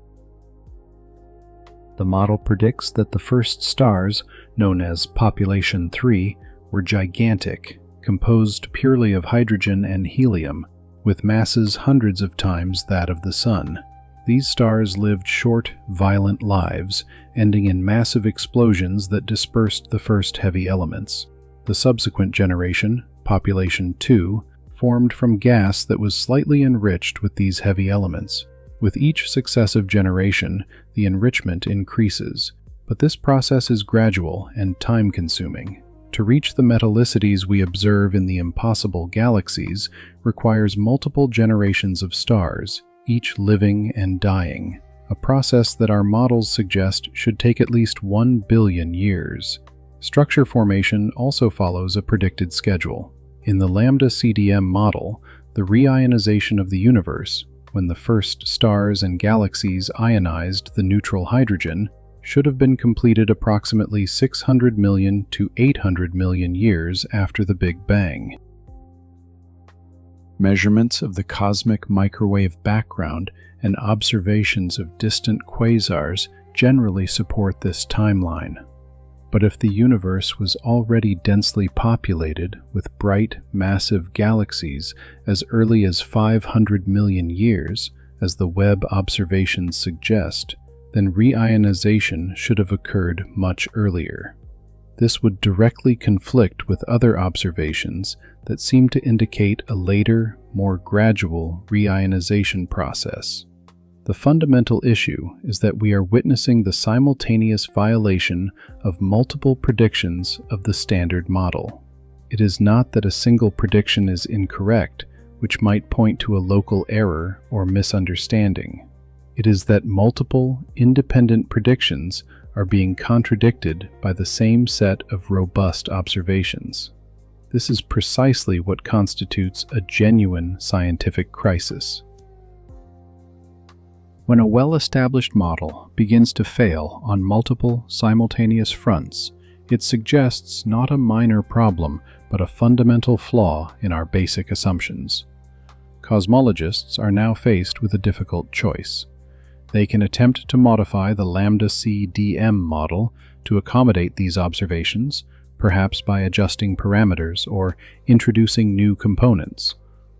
The model predicts that the first stars, known as Population 3, were gigantic, composed purely of hydrogen and helium, with masses hundreds of times that of the Sun. These stars lived short, violent lives, ending in massive explosions that dispersed the first heavy elements. The subsequent generation, Population 2, formed from gas that was slightly enriched with these heavy elements. With each successive generation, the enrichment increases, but this process is gradual and time-consuming. To reach the metallicities we observe in the impossible galaxies requires multiple generations of stars, each living and dying. a process that our models suggest should take at least 1 billion years. Structure formation also follows a predicted schedule. In the lambda CDM model, the reionization of the universe, when the first stars and galaxies ionized the neutral hydrogen, should have been completed approximately 600 million to 800 million years after the Big Bang. Measurements of the cosmic microwave background and observations of distant quasars generally support this timeline. But if the universe was already densely populated with bright, massive galaxies as early as 500 million years, as the Webb observations suggest, then reionization should have occurred much earlier. This would directly conflict with other observations that seem to indicate a later, more gradual reionization process. The fundamental issue is that we are witnessing the simultaneous violation of multiple predictions of the Standard Model. It is not that a single prediction is incorrect, which might point to a local error or misunderstanding. It is that multiple, independent predictions are being contradicted by the same set of robust observations. This is precisely what constitutes a genuine scientific crisis. When a well-established model begins to fail on multiple simultaneous fronts, it suggests not a minor problem, but a fundamental flaw in our basic assumptions. Cosmologists are now faced with a difficult choice. They can attempt to modify the lambda CDM model to accommodate these observations, perhaps by adjusting parameters or introducing new components.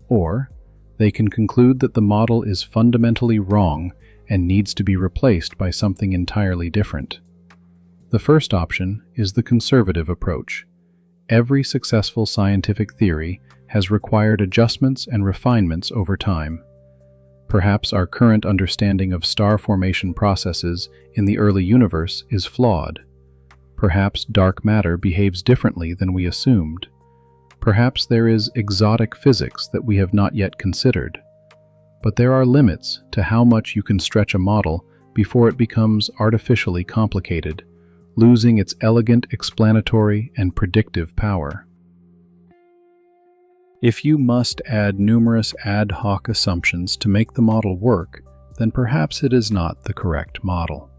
Or they can conclude that the model is fundamentally wrong and needs to be replaced by something entirely different. The first option is the conservative approach. Every successful scientific theory has required adjustments and refinements over time. Perhaps our current understanding of star formation processes in the early universe is flawed. Perhaps dark matter behaves differently than we assumed. Perhaps there is exotic physics that we have not yet considered. But there are limits to how much you can stretch a model before it becomes artificially complicated, losing its elegant explanatory and predictive power. If you must add numerous ad hoc assumptions to make the model work, then perhaps it is not the correct model.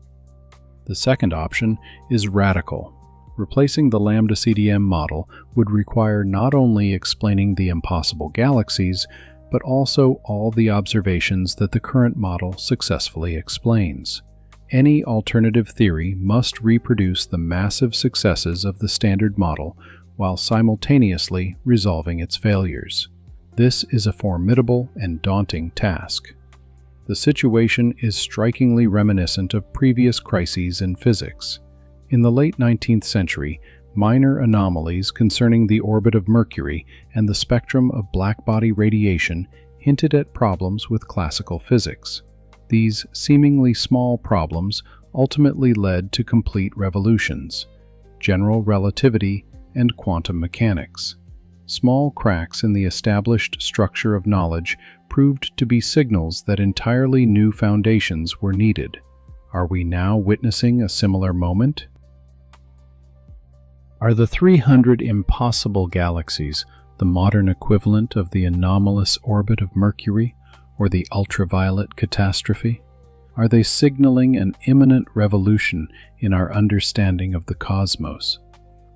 The second option is radical. Replacing the lambda CDM model would require not only explaining the impossible galaxies, but also all the observations that the current model successfully explains. Any alternative theory must reproduce the massive successes of the Standard Model while simultaneously resolving its failures. This is a formidable and daunting task. The situation is strikingly reminiscent of previous crises in physics. In the late 19th century, minor anomalies concerning the orbit of Mercury and the spectrum of black-body radiation hinted at problems with classical physics. These seemingly small problems ultimately led to complete revolutions: general relativity and quantum mechanics. Small cracks in the established structure of knowledge proved to be signals that entirely new foundations were needed. Are we now witnessing a similar moment? Are the 300 impossible galaxies the modern equivalent of the anomalous orbit of Mercury or the ultraviolet catastrophe? Are they signaling an imminent revolution in our understanding of the cosmos?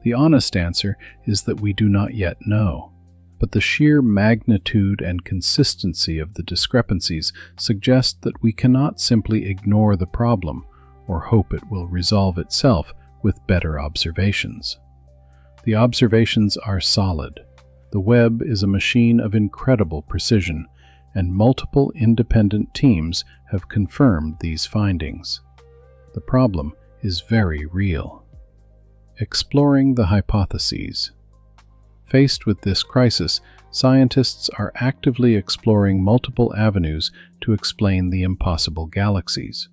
The honest answer is that we do not yet know, but the sheer magnitude and consistency of the discrepancies suggest that we cannot simply ignore the problem or hope it will resolve itself with better observations. The observations are solid. The Webb is a machine of incredible precision, and multiple independent teams have confirmed these findings. The problem is very real. Exploring the hypotheses. Faced with this crisis, scientists are actively exploring multiple avenues to explain the impossible galaxies.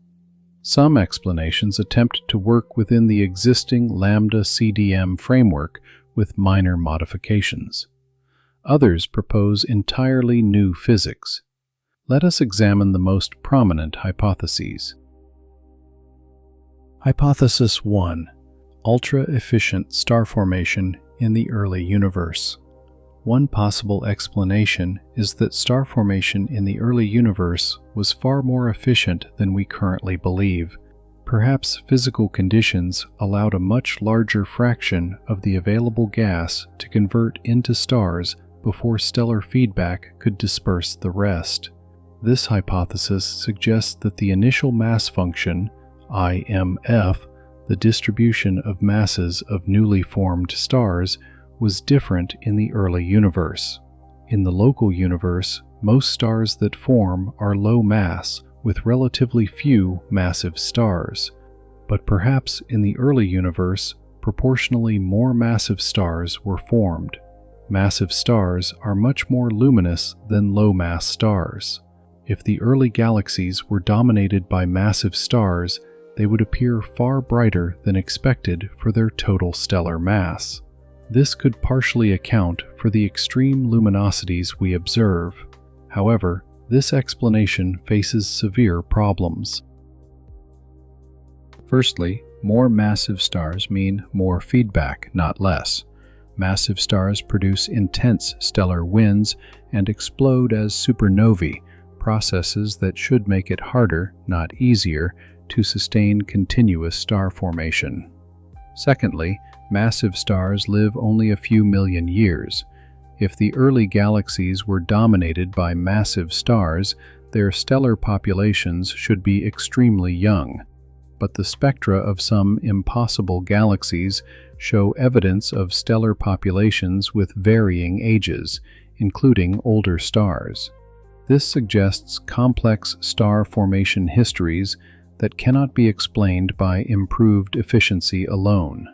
Some explanations attempt to work within the existing lambda CDM framework with minor modifications. Others propose entirely new physics. Let us examine the most prominent hypotheses. Hypothesis 1. Ultra-efficient star formation in the early universe. One possible explanation is that star formation in the early universe was far more efficient than we currently believe. Perhaps physical conditions allowed a much larger fraction of the available gas to convert into stars before stellar feedback could disperse the rest. This hypothesis suggests that the initial mass function, IMF, the distribution of masses of newly formed stars, was different in the early universe. In the local universe, most stars that form are low mass, with relatively few massive stars. But perhaps in the early universe, proportionally more massive stars were formed. Massive stars are much more luminous than low-mass stars. If the early galaxies were dominated by massive stars, they would appear far brighter than expected for their total stellar mass. This could partially account for the extreme luminosities we observe. However, this explanation faces severe problems. Firstly, more massive stars mean more feedback, not less. Massive stars produce intense stellar winds and explode as supernovae, processes that should make it harder, not easier, to sustain continuous star formation. Secondly, massive stars live only a few million years. If the early galaxies were dominated by massive stars, their stellar populations should be extremely young. But the spectra of some impossible galaxies show evidence of stellar populations with varying ages, including older stars. This suggests complex star formation histories that cannot be explained by improved efficiency alone.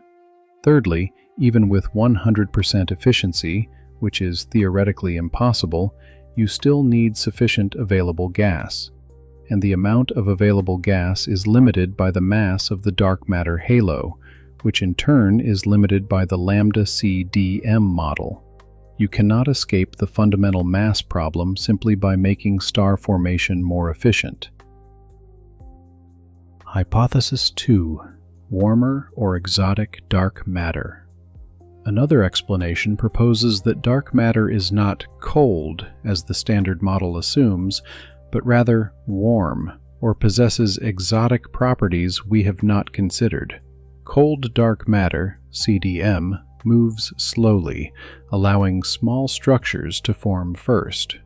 Thirdly, even with 100% efficiency, which is theoretically impossible, you still need sufficient available gas. And the amount of available gas is limited by the mass of the dark matter halo, which in turn is limited by the lambda CDM model. You cannot escape the fundamental mass problem simply by making star formation more efficient. Hypothesis 2. Warmer or exotic dark matter. Another explanation proposes that dark matter is not cold, as the standard model assumes, but rather warm, or possesses exotic properties we have not considered. Cold dark matter, CDM, moves slowly, allowing small structures to form first.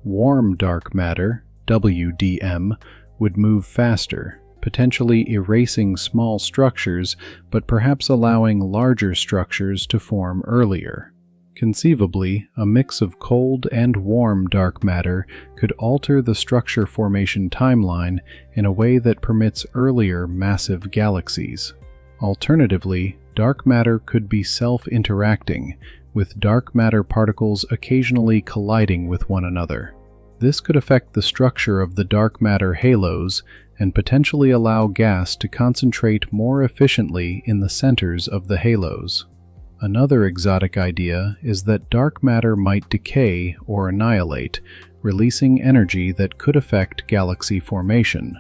Warm dark matter, WDM, would move faster, potentially erasing small structures, but perhaps allowing larger structures to form earlier. Conceivably, a mix of cold and warm dark matter could alter the structure formation timeline in a way that permits earlier massive galaxies. Alternatively, dark matter could be self-interacting, with dark matter particles occasionally colliding with one another. This could affect the structure of the dark matter halos and potentially allow gas to concentrate more efficiently in the centers of the halos. Another exotic idea is that dark matter might decay or annihilate, releasing energy that could affect galaxy formation.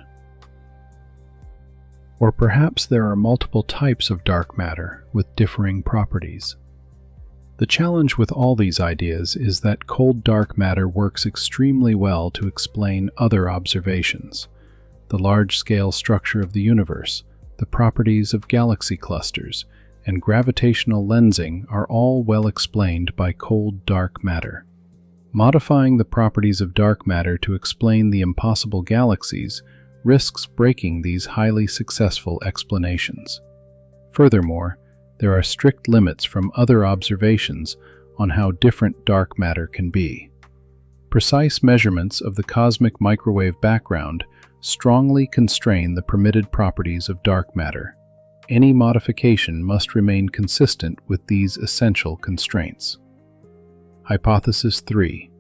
Or perhaps there are multiple types of dark matter with differing properties. The challenge with all these ideas is that cold dark matter works extremely well to explain other observations. The large-scale structure of the universe, the properties of galaxy clusters, and gravitational lensing are all well explained by cold dark matter. Modifying the properties of dark matter to explain the impossible galaxies risks breaking these highly successful explanations. Furthermore, there are strict limits from other observations on how different dark matter can be. Precise measurements of the cosmic microwave background strongly constrain the permitted properties of dark matter. Any modification must remain consistent with these essential constraints. Hypothesis 3.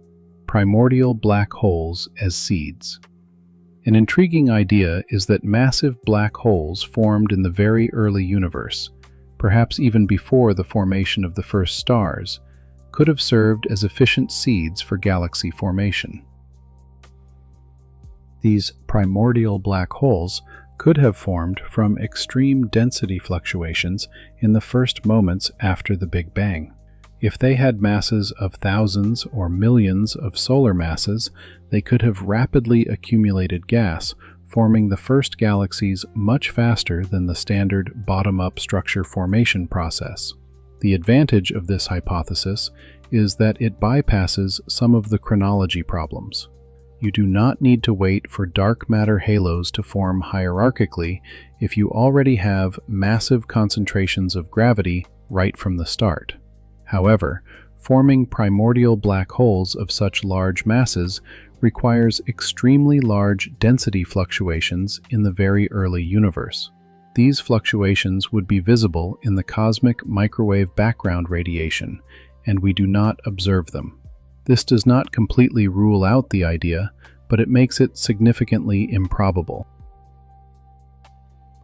Primordial black holes as seeds. An intriguing idea is that massive black holes formed in the very early universe, perhaps even before the formation of the first stars, could have served as efficient seeds for galaxy formation. These primordial black holes could have formed from extreme density fluctuations in the first moments after the Big Bang. If they had masses of thousands or millions of solar masses, they could have rapidly accumulated gas, forming the first galaxies much faster than the standard bottom-up structure formation process. The advantage of this hypothesis is that it bypasses some of the chronology problems. You do not need to wait for dark matter halos to form hierarchically if you already have massive concentrations of gravity right from the start. However, forming primordial black holes of such large masses requires extremely large density fluctuations in the very early universe. These fluctuations would be visible in the cosmic microwave background radiation, and we do not observe them. This does not completely rule out the idea, but it makes it significantly improbable.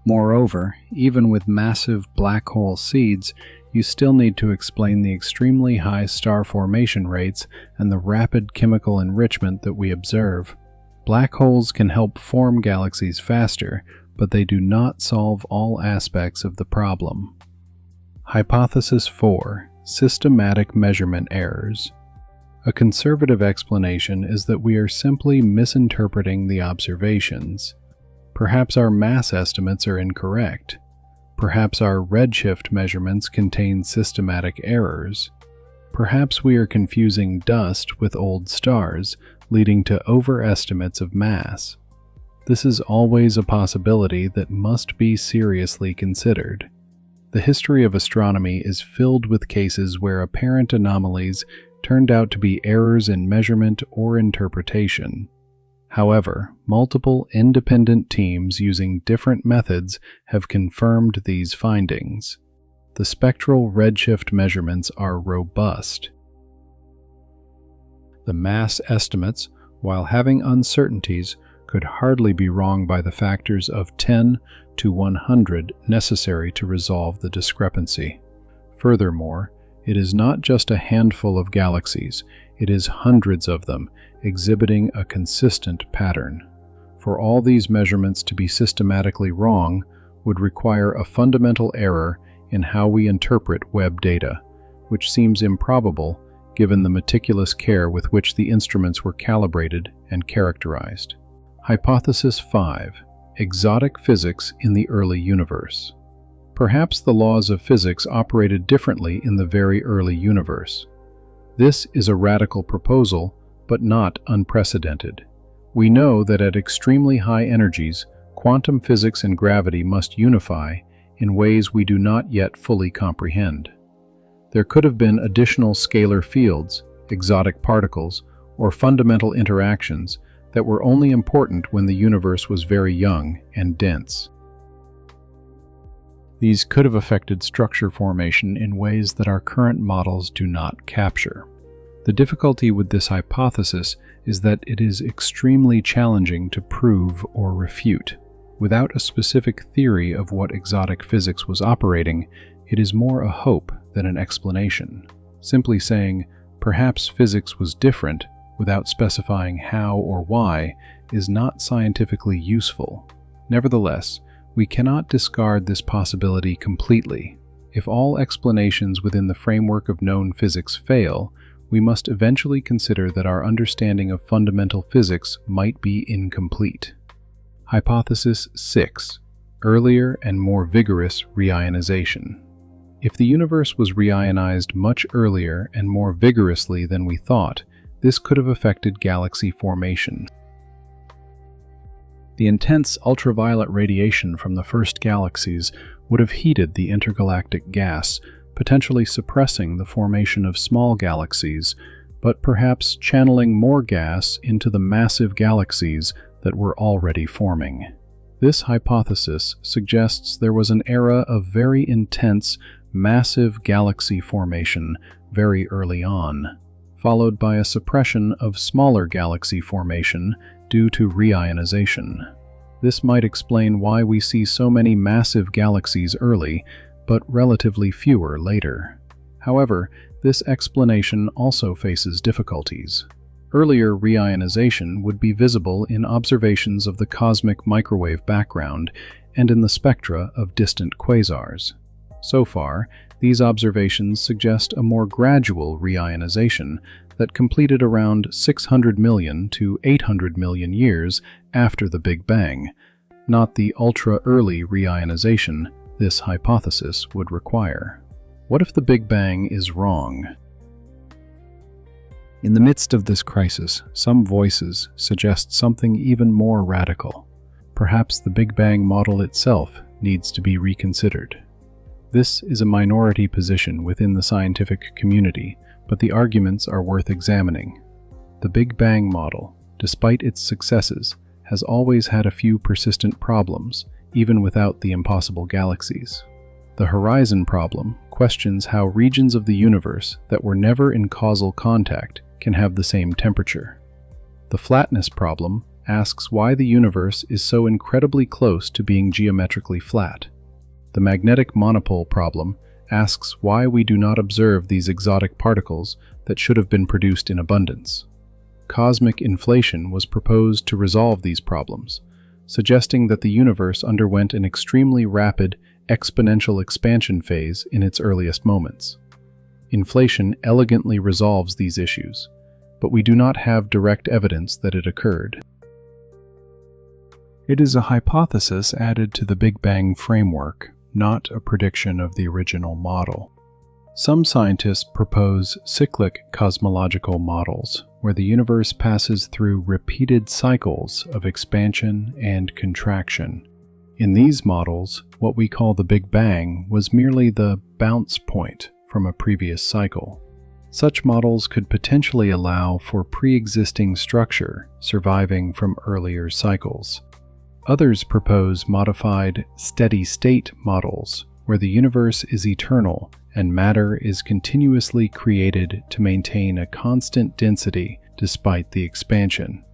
Moreover, even with massive black hole seeds, you still need to explain the extremely high star formation rates and the rapid chemical enrichment that we observe. Black holes can help form galaxies faster, but they do not solve all aspects of the problem. Hypothesis 4. Systematic measurement errors. A conservative explanation is that we are simply misinterpreting the observations. Perhaps our mass estimates are incorrect. Perhaps our redshift measurements contain systematic errors. Perhaps we are confusing dust with old stars, leading to overestimates of mass. This is always a possibility that must be seriously considered. The history of astronomy is filled with cases where apparent anomalies turned out to be errors in measurement or interpretation. However, multiple independent teams using different methods have confirmed these findings. The spectral redshift measurements are robust. The mass estimates, while having uncertainties, could hardly be wrong by the factors of 10 to 100 necessary to resolve the discrepancy. Furthermore, it is not just a handful of galaxies, it is hundreds of them, exhibiting a consistent pattern. For all these measurements to be systematically wrong would require a fundamental error in how we interpret Webb data, which seems improbable given the meticulous care with which the instruments were calibrated and characterized. Hypothesis 5. Exotic physics in the early universe. Perhaps the laws of physics operated differently in the very early universe. This is a radical proposal, but not unprecedented. We know that at extremely high energies, quantum physics and gravity must unify in ways we do not yet fully comprehend. There could have been additional scalar fields, exotic particles, or fundamental interactions that were only important when the universe was very young and dense. These could have affected structure formation in ways that our current models do not capture. The difficulty with this hypothesis is that it is extremely challenging to prove or refute. Without a specific theory of what exotic physics was operating, it is more a hope than an explanation. Simply saying, perhaps physics was different, without specifying how or why, is not scientifically useful. Nevertheless, we cannot discard this possibility completely. If all explanations within the framework of known physics fail, we must eventually consider that our understanding of fundamental physics might be incomplete. Hypothesis 6. Earlier and more vigorous reionization. If the universe was reionized much earlier and more vigorously than we thought, this could have affected galaxy formation. The intense ultraviolet radiation from the first galaxies would have heated the intergalactic gas, potentially suppressing the formation of small galaxies, but perhaps channeling more gas into the massive galaxies that were already forming. This hypothesis suggests there was an era of very intense, massive galaxy formation very early on, followed by a suppression of smaller galaxy formation due to reionization. This might explain why we see so many massive galaxies early, but relatively fewer later. However, this explanation also faces difficulties. Earlier reionization would be visible in observations of the cosmic microwave background and in the spectra of distant quasars. So far, these observations suggest a more gradual reionization that completed around 600 million to 800 million years after the Big Bang, not the ultra-early reionization this hypothesis would require. What if the Big Bang is wrong? In the midst of this crisis, some voices suggest something even more radical. Perhaps the Big Bang model itself needs to be reconsidered. This is a minority position within the scientific community, but the arguments are worth examining. The Big Bang model, despite its successes, has always had a few persistent problems, even without the impossible galaxies. The horizon problem questions how regions of the universe that were never in causal contact can have the same temperature. The flatness problem asks why the universe is so incredibly close to being geometrically flat. The magnetic monopole problem asks why we do not observe these exotic particles that should have been produced in abundance. Cosmic inflation was proposed to resolve these problems, suggesting that the universe underwent an extremely rapid, exponential expansion phase in its earliest moments. Inflation elegantly resolves these issues, but we do not have direct evidence that it occurred. It is a hypothesis added to the Big Bang framework, not a prediction of the original model. Some scientists propose cyclic cosmological models, where the universe passes through repeated cycles of expansion and contraction. In these models, what we call the Big Bang was merely the bounce point from a previous cycle. Such models could potentially allow for pre-existing structure surviving from earlier cycles. Others propose modified steady-state models, where the universe is eternal and matter is continuously created to maintain a constant density despite the expansion.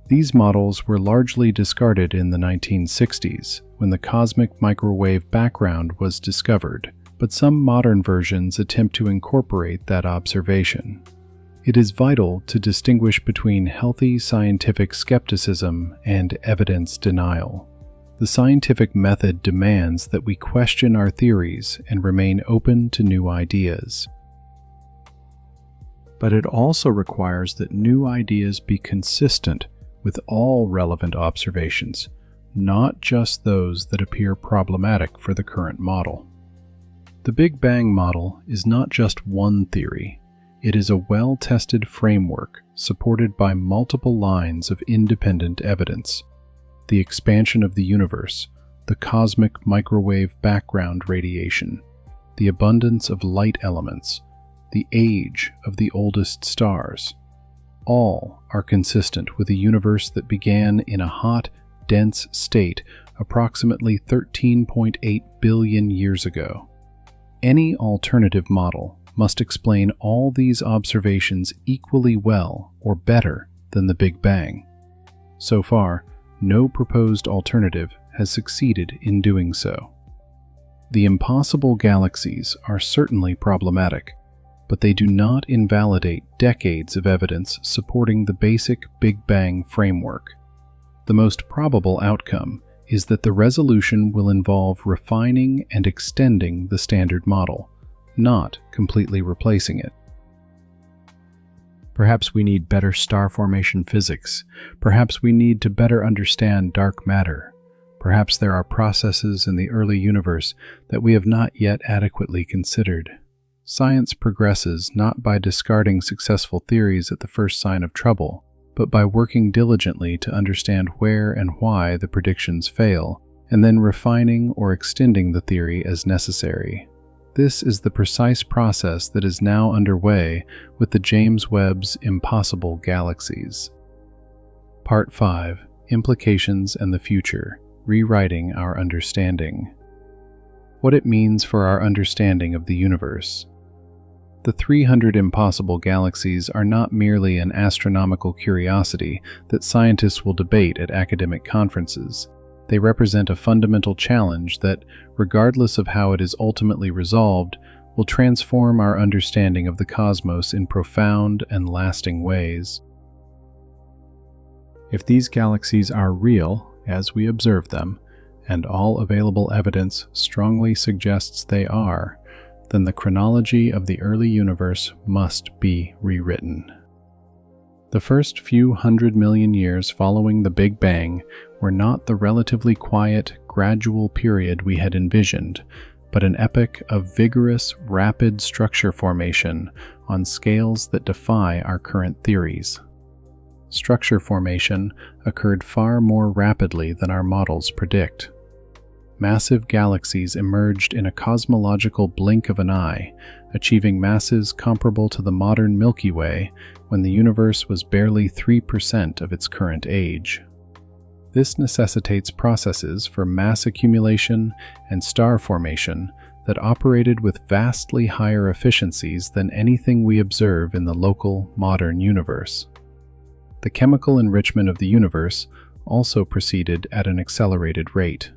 These models were largely discarded in the 1960s when the cosmic microwave background was discovered, but some modern versions attempt to incorporate that observation. It is vital to distinguish between healthy scientific skepticism and evidence denial. The scientific method demands that we question our theories and remain open to new ideas. But it also requires that new ideas be consistent with all relevant observations, not just those that appear problematic for the current model. The Big Bang model is not just one theory. It is a well-tested framework supported by multiple lines of independent evidence. The expansion of the universe, the cosmic microwave background radiation, the abundance of light elements, the age of the oldest stars, all are consistent with a universe that began in a hot, dense state approximately 13.8 billion years ago. Any alternative model must explain all these observations equally well or better than the Big Bang. So far, no proposed alternative has succeeded in doing so. The impossible galaxies are certainly problematic, but they do not invalidate decades of evidence supporting the basic Big Bang framework. The most probable outcome is that the resolution will involve refining and extending the standard model, not completely replacing it. Perhaps we need better star formation physics. Perhaps we need to better understand dark matter. Perhaps there are processes in the early universe that we have not yet adequately considered. Science progresses not by discarding successful theories at the first sign of trouble, but by working diligently to understand where and why the predictions fail, and then refining or extending the theory as necessary. This is the precise process that is now underway with the James Webb's impossible galaxies. Part 5. Implications and the Future: Rewriting Our Understanding. What it means for our understanding of the universe. The 300 impossible galaxies are not merely an astronomical curiosity that scientists will debate at academic conferences. They represent a fundamental challenge that, regardless of how it is ultimately resolved, will transform our understanding of the cosmos in profound and lasting ways. If these galaxies are real, as we observe them, and all available evidence strongly suggests they are, then the chronology of the early universe must be rewritten. The first few 100 million years following the Big Bang were not the relatively quiet, gradual period we had envisioned, but an epoch of vigorous, rapid structure formation on scales that defy our current theories. Structure formation occurred far more rapidly than our models predict. Massive galaxies emerged in a cosmological blink of an eye, achieving masses comparable to the modern Milky Way when the universe was barely 3% of its current age. This necessitates processes for mass accumulation and star formation that operated with vastly higher efficiencies than anything we observe in the local, modern universe. The chemical enrichment of the universe also proceeded at an accelerated rate.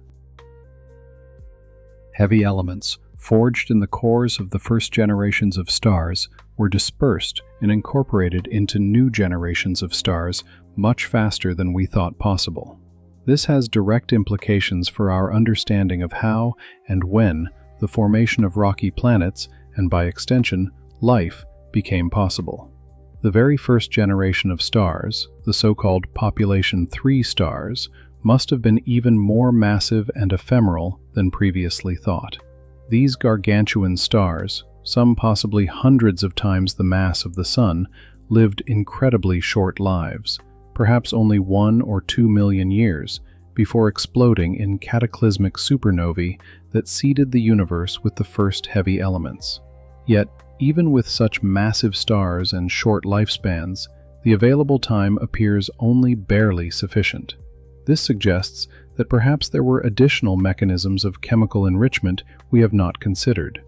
Heavy elements, forged in the cores of the first generations of stars, were dispersed and incorporated into new generations of stars much faster than we thought possible. This has direct implications for our understanding of how and when the formation of rocky planets, and by extension, life, became possible. The very first generation of stars, the so-called population 3 stars, must have been even more massive and ephemeral than previously thought. These gargantuan stars, some possibly hundreds of times the mass of the Sun, lived incredibly short lives, perhaps only 1 or 2 million years, before exploding in cataclysmic supernovae that seeded the universe with the first heavy elements. Yet, even with such massive stars and short lifespans, the available time appears only barely sufficient. This suggests that perhaps there were additional mechanisms of chemical enrichment we have not considered.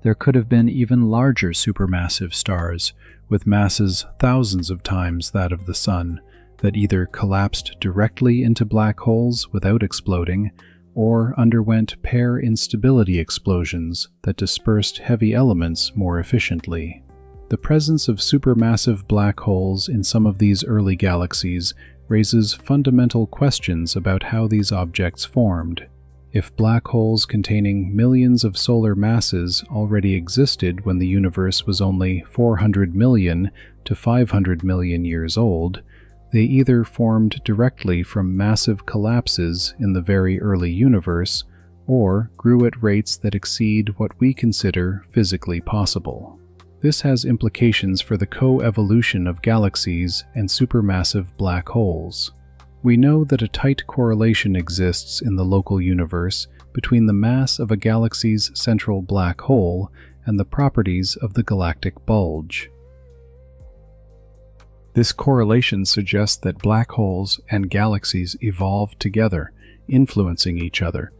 There could have been even larger supermassive stars, with masses thousands of times that of the Sun, that either collapsed directly into black holes without exploding, or underwent pair instability explosions that dispersed heavy elements more efficiently. The presence of supermassive black holes in some of these early galaxies raises fundamental questions about how these objects formed. If black holes containing millions of solar masses already existed when the universe was only 400 million to 500 million years old, they either formed directly from massive collapses in the very early universe, or grew at rates that exceed what we consider physically possible. This has implications for the co-evolution of galaxies and supermassive black holes. We know that a tight correlation exists in the local universe between the mass of a galaxy's central black hole and the properties of the galactic bulge. This correlation suggests that black holes and galaxies evolved together, influencing each other.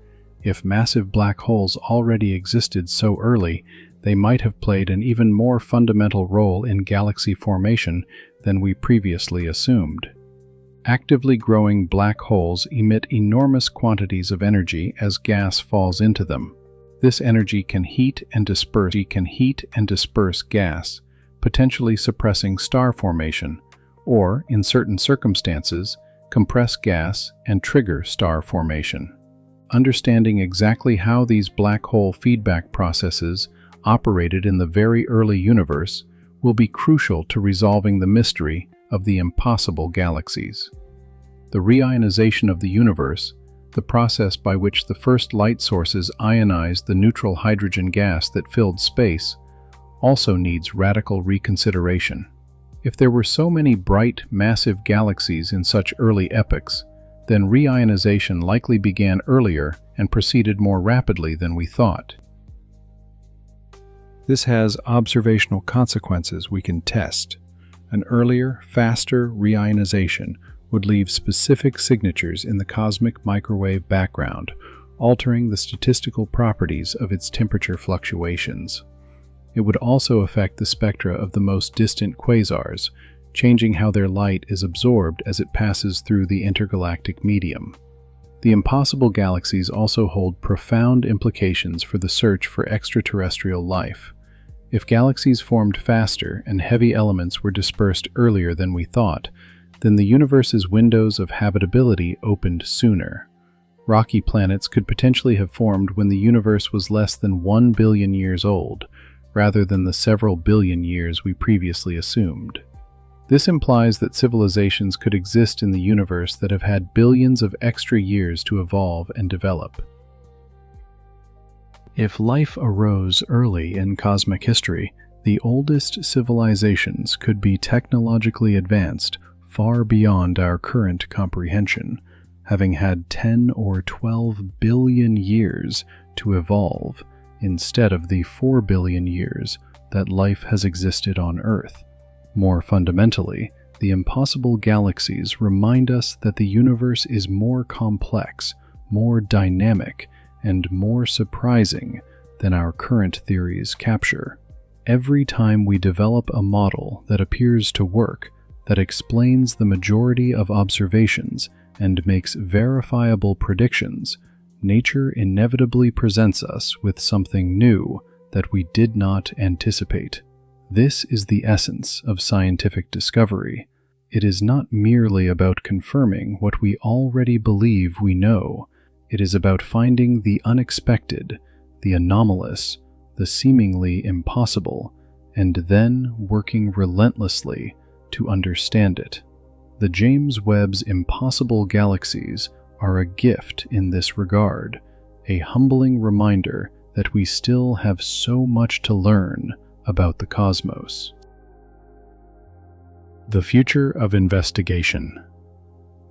If massive black holes already existed so early, they might have played an even more fundamental role in galaxy formation than we previously assumed. Actively growing black holes emit enormous quantities of energy as gas falls into them. This energy can heat and disperse gas, potentially suppressing star formation, or, in certain circumstances, compress gas and trigger star formation. Understanding exactly how these black hole feedback processes operated in the very early universe will be crucial to resolving the mystery of the impossible galaxies. The reionization of the universe, the process by which the first light sources ionized the neutral hydrogen gas that filled space, also needs radical reconsideration. If there were so many bright, massive galaxies in such early epochs, then reionization likely began earlier and proceeded more rapidly than we thought. This has observational consequences we can test. An earlier, faster reionization would leave specific signatures in the cosmic microwave background, altering the statistical properties of its temperature fluctuations. It would also affect the spectra of the most distant quasars, changing how their light is absorbed as it passes through the intergalactic medium. The impossible galaxies also hold profound implications for the search for extraterrestrial life. If galaxies formed faster and heavy elements were dispersed earlier than we thought, then the universe's windows of habitability opened sooner. Rocky planets could potentially have formed when the universe was less than 1 billion years old, rather than the several billion years we previously assumed. This implies that civilizations could exist in the universe that have had billions of extra years to evolve and develop. If life arose early in cosmic history, the oldest civilizations could be technologically advanced far beyond our current comprehension, having had 10 or 12 billion years to evolve instead of the 4 billion years that life has existed on Earth. More fundamentally, the impossible galaxies remind us that the universe is more complex, more dynamic, and more surprising than our current theories capture. Every time we develop a model that appears to work, that explains the majority of observations and makes verifiable predictions, nature inevitably presents us with something new that we did not anticipate. This is the essence of scientific discovery. It is not merely about confirming what we already believe we know. It is about finding the unexpected, the anomalous, the seemingly impossible, and then working relentlessly to understand it. The James Webb's impossible galaxies are a gift in this regard, a humbling reminder that we still have so much to learn about the cosmos. The future of investigation.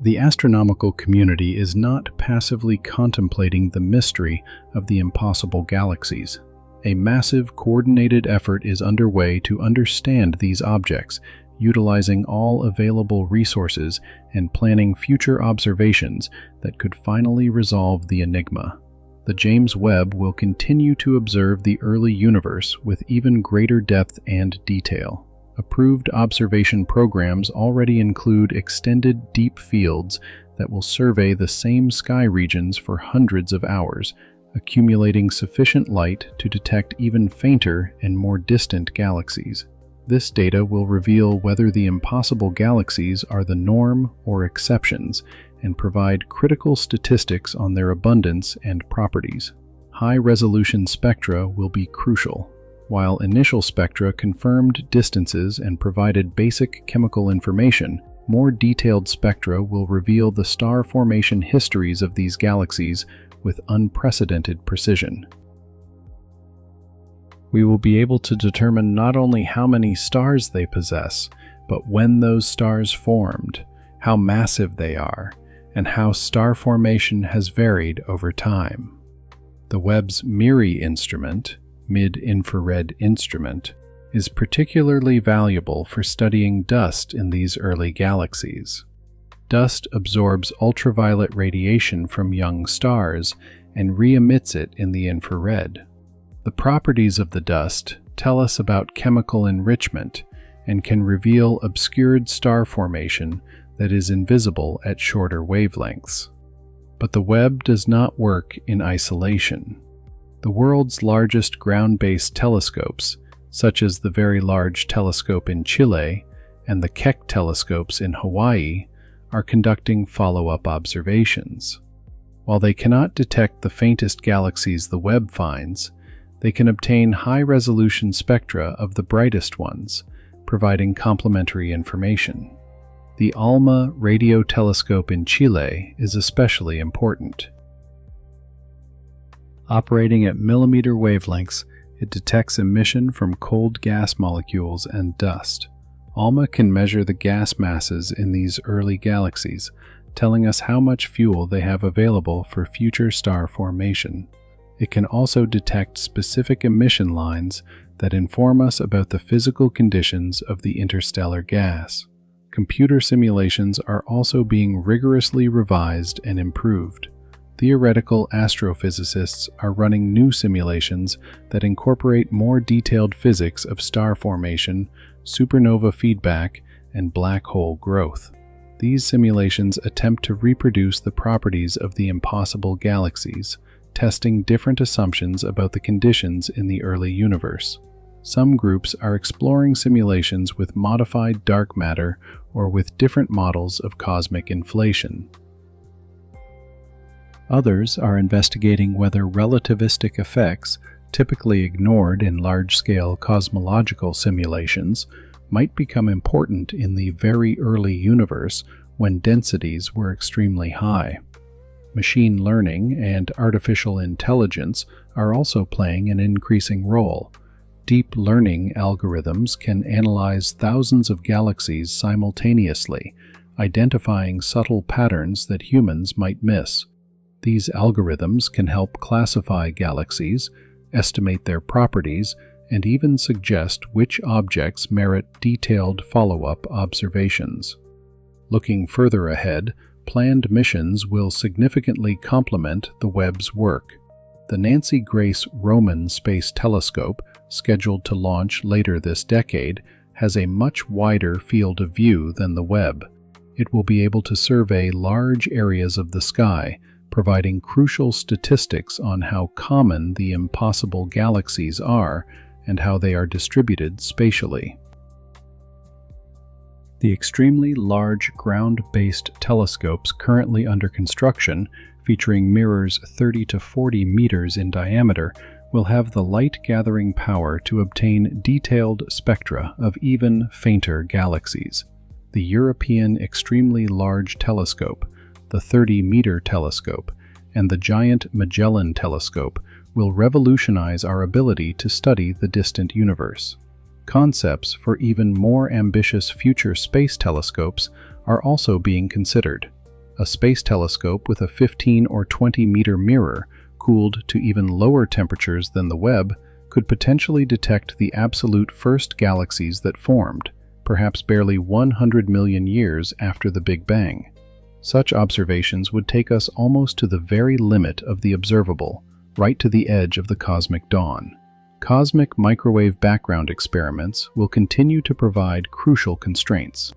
The astronomical community is not passively contemplating the mystery of the impossible galaxies. A massive, coordinated effort is underway to understand these objects, utilizing all available resources and planning future observations that could finally resolve the enigma. The James Webb will continue to observe the early universe with even greater depth and detail. Approved observation programs already include extended deep fields that will survey the same sky regions for hundreds of hours, accumulating sufficient light to detect even fainter and more distant galaxies. This data will reveal whether the impossible galaxies are the norm or exceptions and provide critical statistics on their abundance and properties. High-resolution spectra will be crucial. While initial spectra confirmed distances and provided basic chemical information, more detailed spectra will reveal the star formation histories of these galaxies with unprecedented precision. We will be able to determine not only how many stars they possess, but when those stars formed, how massive they are, and how star formation has varied over time. The Webb's MIRI instrument, mid-infrared instrument, is particularly valuable for studying dust in these early galaxies. Dust absorbs ultraviolet radiation from young stars and re-emits it in the infrared. The properties of the dust tell us about chemical enrichment and can reveal obscured star formation that is invisible at shorter wavelengths. But the Webb does not work in isolation. The world's largest ground-based telescopes, such as the Very Large Telescope in Chile and the Keck telescopes in Hawaii, are conducting follow-up observations. While they cannot detect the faintest galaxies the Webb finds, they can obtain high-resolution spectra of the brightest ones, providing complementary information. The ALMA radio telescope in Chile is especially important. Operating at millimeter wavelengths, it detects emission from cold gas molecules and dust. ALMA can measure the gas masses in these early galaxies, telling us how much fuel they have available for future star formation. It can also detect specific emission lines that inform us about the physical conditions of the interstellar gas. Computer simulations are also being rigorously revised and improved. Theoretical astrophysicists are running new simulations that incorporate more detailed physics of star formation, supernova feedback, and black hole growth. These simulations attempt to reproduce the properties of the impossible galaxies, testing different assumptions about the conditions in the early universe. Some groups are exploring simulations with modified dark matter or with different models of cosmic inflation. Others are investigating whether relativistic effects, typically ignored in large-scale cosmological simulations, might become important in the very early universe when densities were extremely high. Machine learning and artificial intelligence are also playing an increasing role. Deep learning algorithms can analyze thousands of galaxies simultaneously, identifying subtle patterns that humans might miss. These algorithms can help classify galaxies, estimate their properties, and even suggest which objects merit detailed follow-up observations. Looking further ahead, planned missions will significantly complement the Webb's work. The Nancy Grace Roman Space Telescope, scheduled to launch later this decade, has a much wider field of view than the Webb. It will be able to survey large areas of the sky, providing crucial statistics on how common the impossible galaxies are and how they are distributed spatially. The extremely large ground-based telescopes currently under construction, featuring mirrors 30 to 40 meters in diameter, will have the light-gathering power to obtain detailed spectra of even fainter galaxies. The European Extremely Large Telescope, the 30-meter telescope, and the Giant Magellan Telescope will revolutionize our ability to study the distant universe. Concepts for even more ambitious future space telescopes are also being considered. A space telescope with a 15 or 20-meter mirror, cooled to even lower temperatures than the Webb, could potentially detect the absolute first galaxies that formed, perhaps barely 100 million years after the Big Bang. Such observations would take us almost to the very limit of the observable, right to the edge of the cosmic dawn. Cosmic microwave background experiments will continue to provide crucial constraints.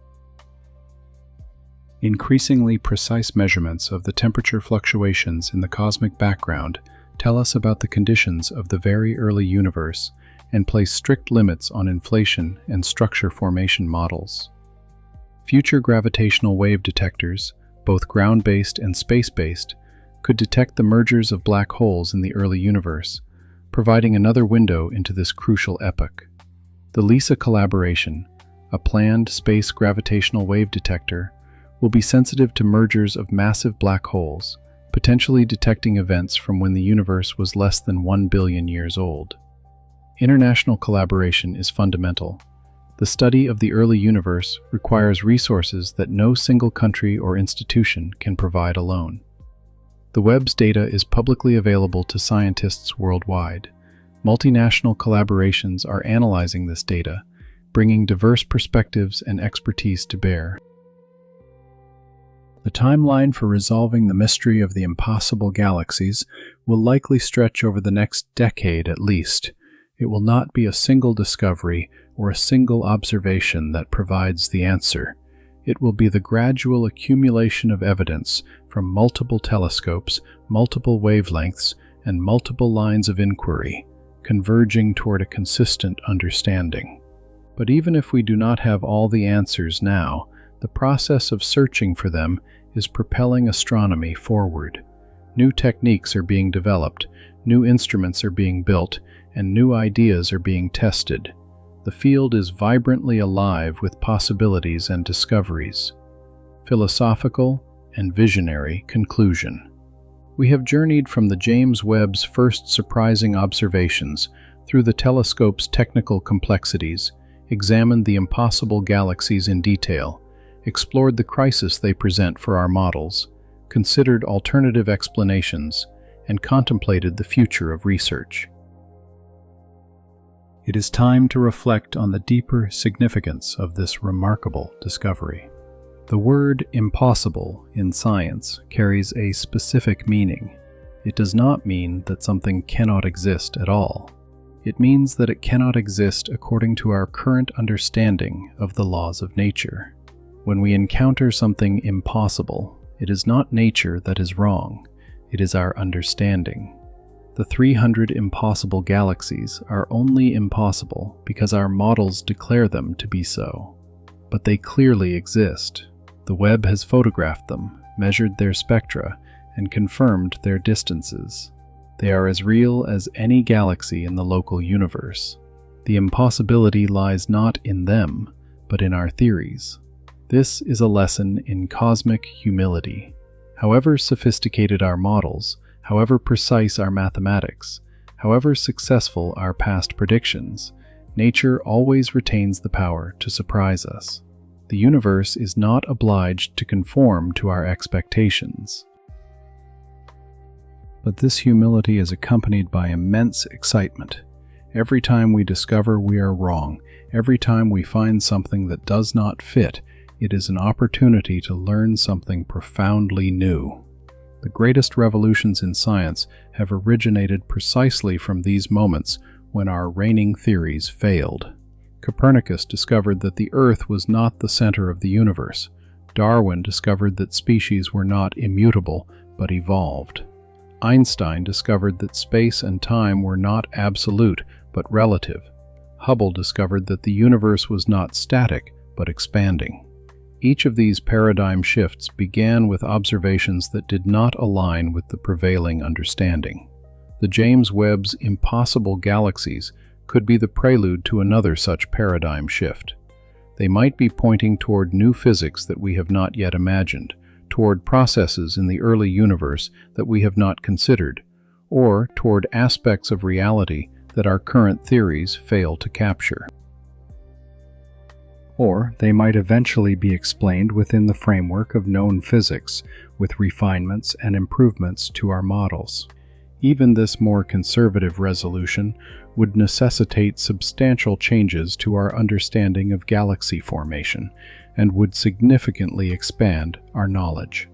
Increasingly precise measurements of the temperature fluctuations in the cosmic background tell us about the conditions of the very early universe and place strict limits on inflation and structure formation models. Future gravitational wave detectors, both ground-based and space-based, could detect the mergers of black holes in the early universe, providing another window into this crucial epoch. The LISA collaboration, a planned space gravitational wave detector, will be sensitive to mergers of massive black holes, potentially detecting events from when the universe was less than 1 billion years old. International collaboration is fundamental. The study of the early universe requires resources that no single country or institution can provide alone. The Webb's data is publicly available to scientists worldwide. Multinational collaborations are analyzing this data, bringing diverse perspectives and expertise to bear. The timeline for resolving the mystery of the impossible galaxies will likely stretch over the next decade at least. It will not be a single discovery or a single observation that provides the answer. It will be the gradual accumulation of evidence from multiple telescopes, multiple wavelengths, and multiple lines of inquiry, converging toward a consistent understanding. But even if we do not have all the answers now, the process of searching for them is propelling astronomy forward. New techniques are being developed, new instruments are being built, and new ideas are being tested. The field is vibrantly alive with possibilities and discoveries. Philosophical and visionary conclusion. We have journeyed from the James Webb's first surprising observations through the telescope's technical complexities, examined the impossible galaxies in detail, explored the crisis they present for our models, considered alternative explanations, and contemplated the future of research. It is time to reflect on the deeper significance of this remarkable discovery. The word impossible in science carries a specific meaning. It does not mean that something cannot exist at all. It means that it cannot exist according to our current understanding of the laws of nature. When we encounter something impossible, it is not nature that is wrong, it is our understanding. The 300 impossible galaxies are only impossible because our models declare them to be so. But they clearly exist. The Webb has photographed them, measured their spectra, and confirmed their distances. They are as real as any galaxy in the local universe. The impossibility lies not in them, but in our theories. This is a lesson in cosmic humility. However sophisticated our models, however precise our mathematics, however successful our past predictions, nature always retains the power to surprise us. The universe is not obliged to conform to our expectations. But this humility is accompanied by immense excitement. Every time we discover we are wrong, every time we find something that does not fit, it is an opportunity to learn something profoundly new. The greatest revolutions in science have originated precisely from these moments when our reigning theories failed. Copernicus discovered that the Earth was not the center of the universe. Darwin discovered that species were not immutable, but evolved. Einstein discovered that space and time were not absolute, but relative. Hubble discovered that the universe was not static, but expanding. Each of these paradigm shifts began with observations that did not align with the prevailing understanding. The James Webb's impossible galaxies could be the prelude to another such paradigm shift. They might be pointing toward new physics that we have not yet imagined, toward processes in the early universe that we have not considered, or toward aspects of reality that our current theories fail to capture. Or they might eventually be explained within the framework of known physics, with refinements and improvements to our models. Even this more conservative resolution would necessitate substantial changes to our understanding of galaxy formation and would significantly expand our knowledge.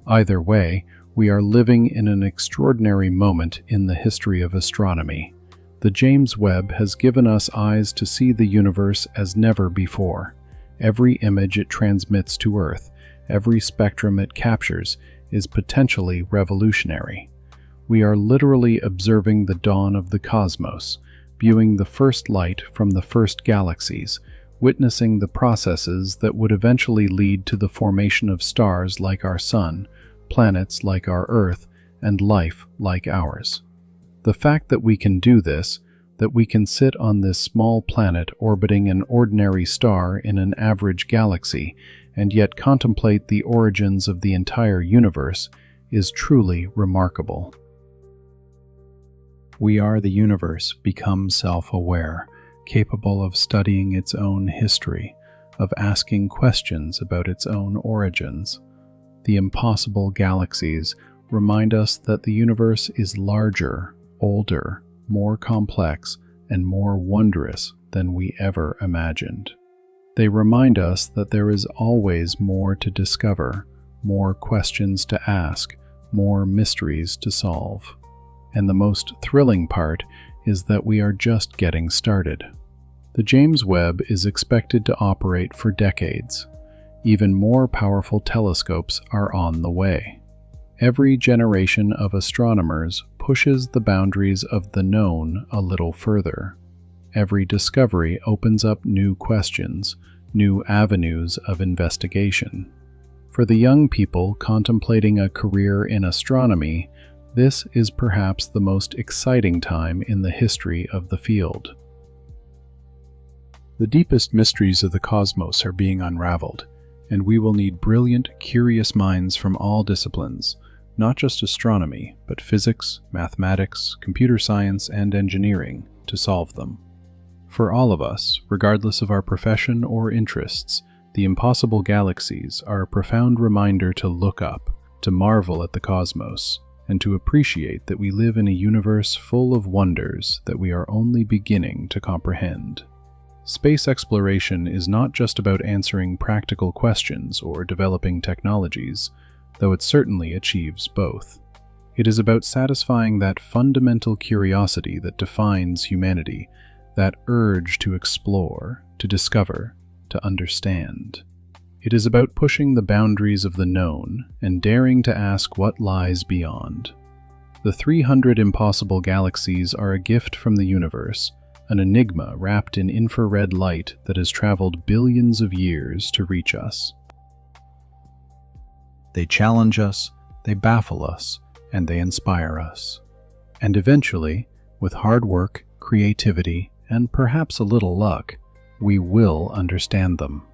Either way, we are living in an extraordinary moment in the history of astronomy. The James Webb has given us eyes to see the universe as never before. Every image it transmits to Earth, every spectrum it captures, is potentially revolutionary. We are literally observing the dawn of the cosmos, viewing the first light from the first galaxies, witnessing the processes that would eventually lead to the formation of stars like our Sun, planets like our Earth, and life like ours. The fact that we can do this, that we can sit on this small planet orbiting an ordinary star in an average galaxy, and yet contemplate the origins of the entire universe, is truly remarkable. We are the universe become self-aware, capable of studying its own history, of asking questions about its own origins. The impossible galaxies remind us that the universe is larger, older, more complex, and more wondrous than we ever imagined. They remind us that there is always more to discover, more questions to ask, more mysteries to solve. And the most thrilling part is that we are just getting started. The James Webb is expected to operate for decades. Even more powerful telescopes are on the way. Every generation of astronomers pushes the boundaries of the known a little further. Every discovery opens up new questions, new avenues of investigation. For the young people contemplating a career in astronomy, this is perhaps the most exciting time in the history of the field. The deepest mysteries of the cosmos are being unraveled, and we will need brilliant, curious minds from all disciplines, not just astronomy, but physics, mathematics, computer science, and engineering, to solve them. For all of us, regardless of our profession or interests, the impossible galaxies are a profound reminder to look up, to marvel at the cosmos, and to appreciate that we live in a universe full of wonders that we are only beginning to comprehend. Space exploration is not just about answering practical questions or developing technologies, though it certainly achieves both. It is about satisfying that fundamental curiosity that defines humanity, that urge to explore, to discover, to understand. It is about pushing the boundaries of the known and daring to ask what lies beyond. The 300 impossible galaxies are a gift from the universe, an enigma wrapped in infrared light that has traveled billions of years to reach us. They challenge us, they baffle us, and they inspire us. And eventually, with hard work, creativity, and perhaps a little luck, we will understand them.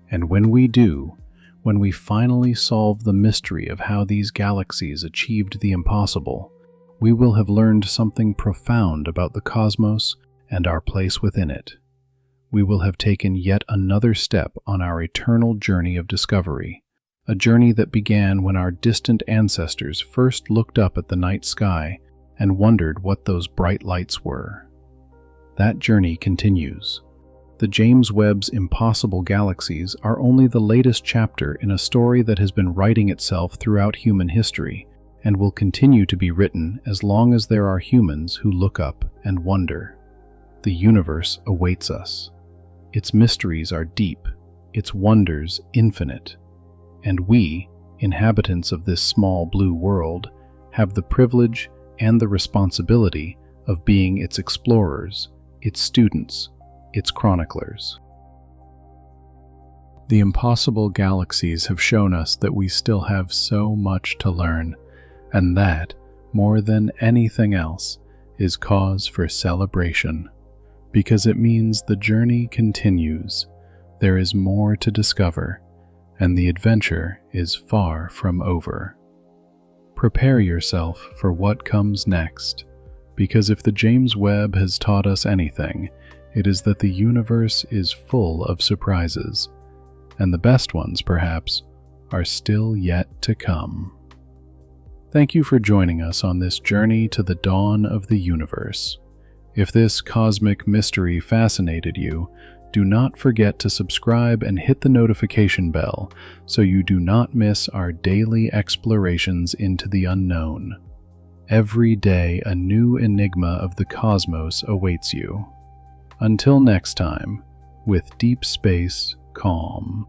And when we do, when we finally solve the mystery of how these galaxies achieved the impossible, we will have learned something profound about the cosmos and our place within it. We will have taken yet another step on our eternal journey of discovery, a journey that began when our distant ancestors first looked up at the night sky and wondered what those bright lights were. That journey continues. The James Webb's impossible galaxies are only the latest chapter in a story that has been writing itself throughout human history and will continue to be written as long as there are humans who look up and wonder. The universe awaits us. Its mysteries are deep, its wonders infinite, and we, inhabitants of this small blue world, have the privilege and the responsibility of being its explorers, its students, its chroniclers. The impossible galaxies have shown us that we still have so much to learn, and that, more than anything else, is cause for celebration, because it means the journey continues, there is more to discover, and the adventure is far from over. Prepare yourself for what comes next, because if the James Webb has taught us anything, it is that the universe is full of surprises, and the best ones, perhaps, are still yet to come. Thank you for joining us on this journey to the dawn of the universe. If this cosmic mystery fascinated you, do not forget to subscribe and hit the notification bell so you do not miss our daily explorations into the unknown. Every day, a new enigma of the cosmos awaits you. Until next time, with deep space calm.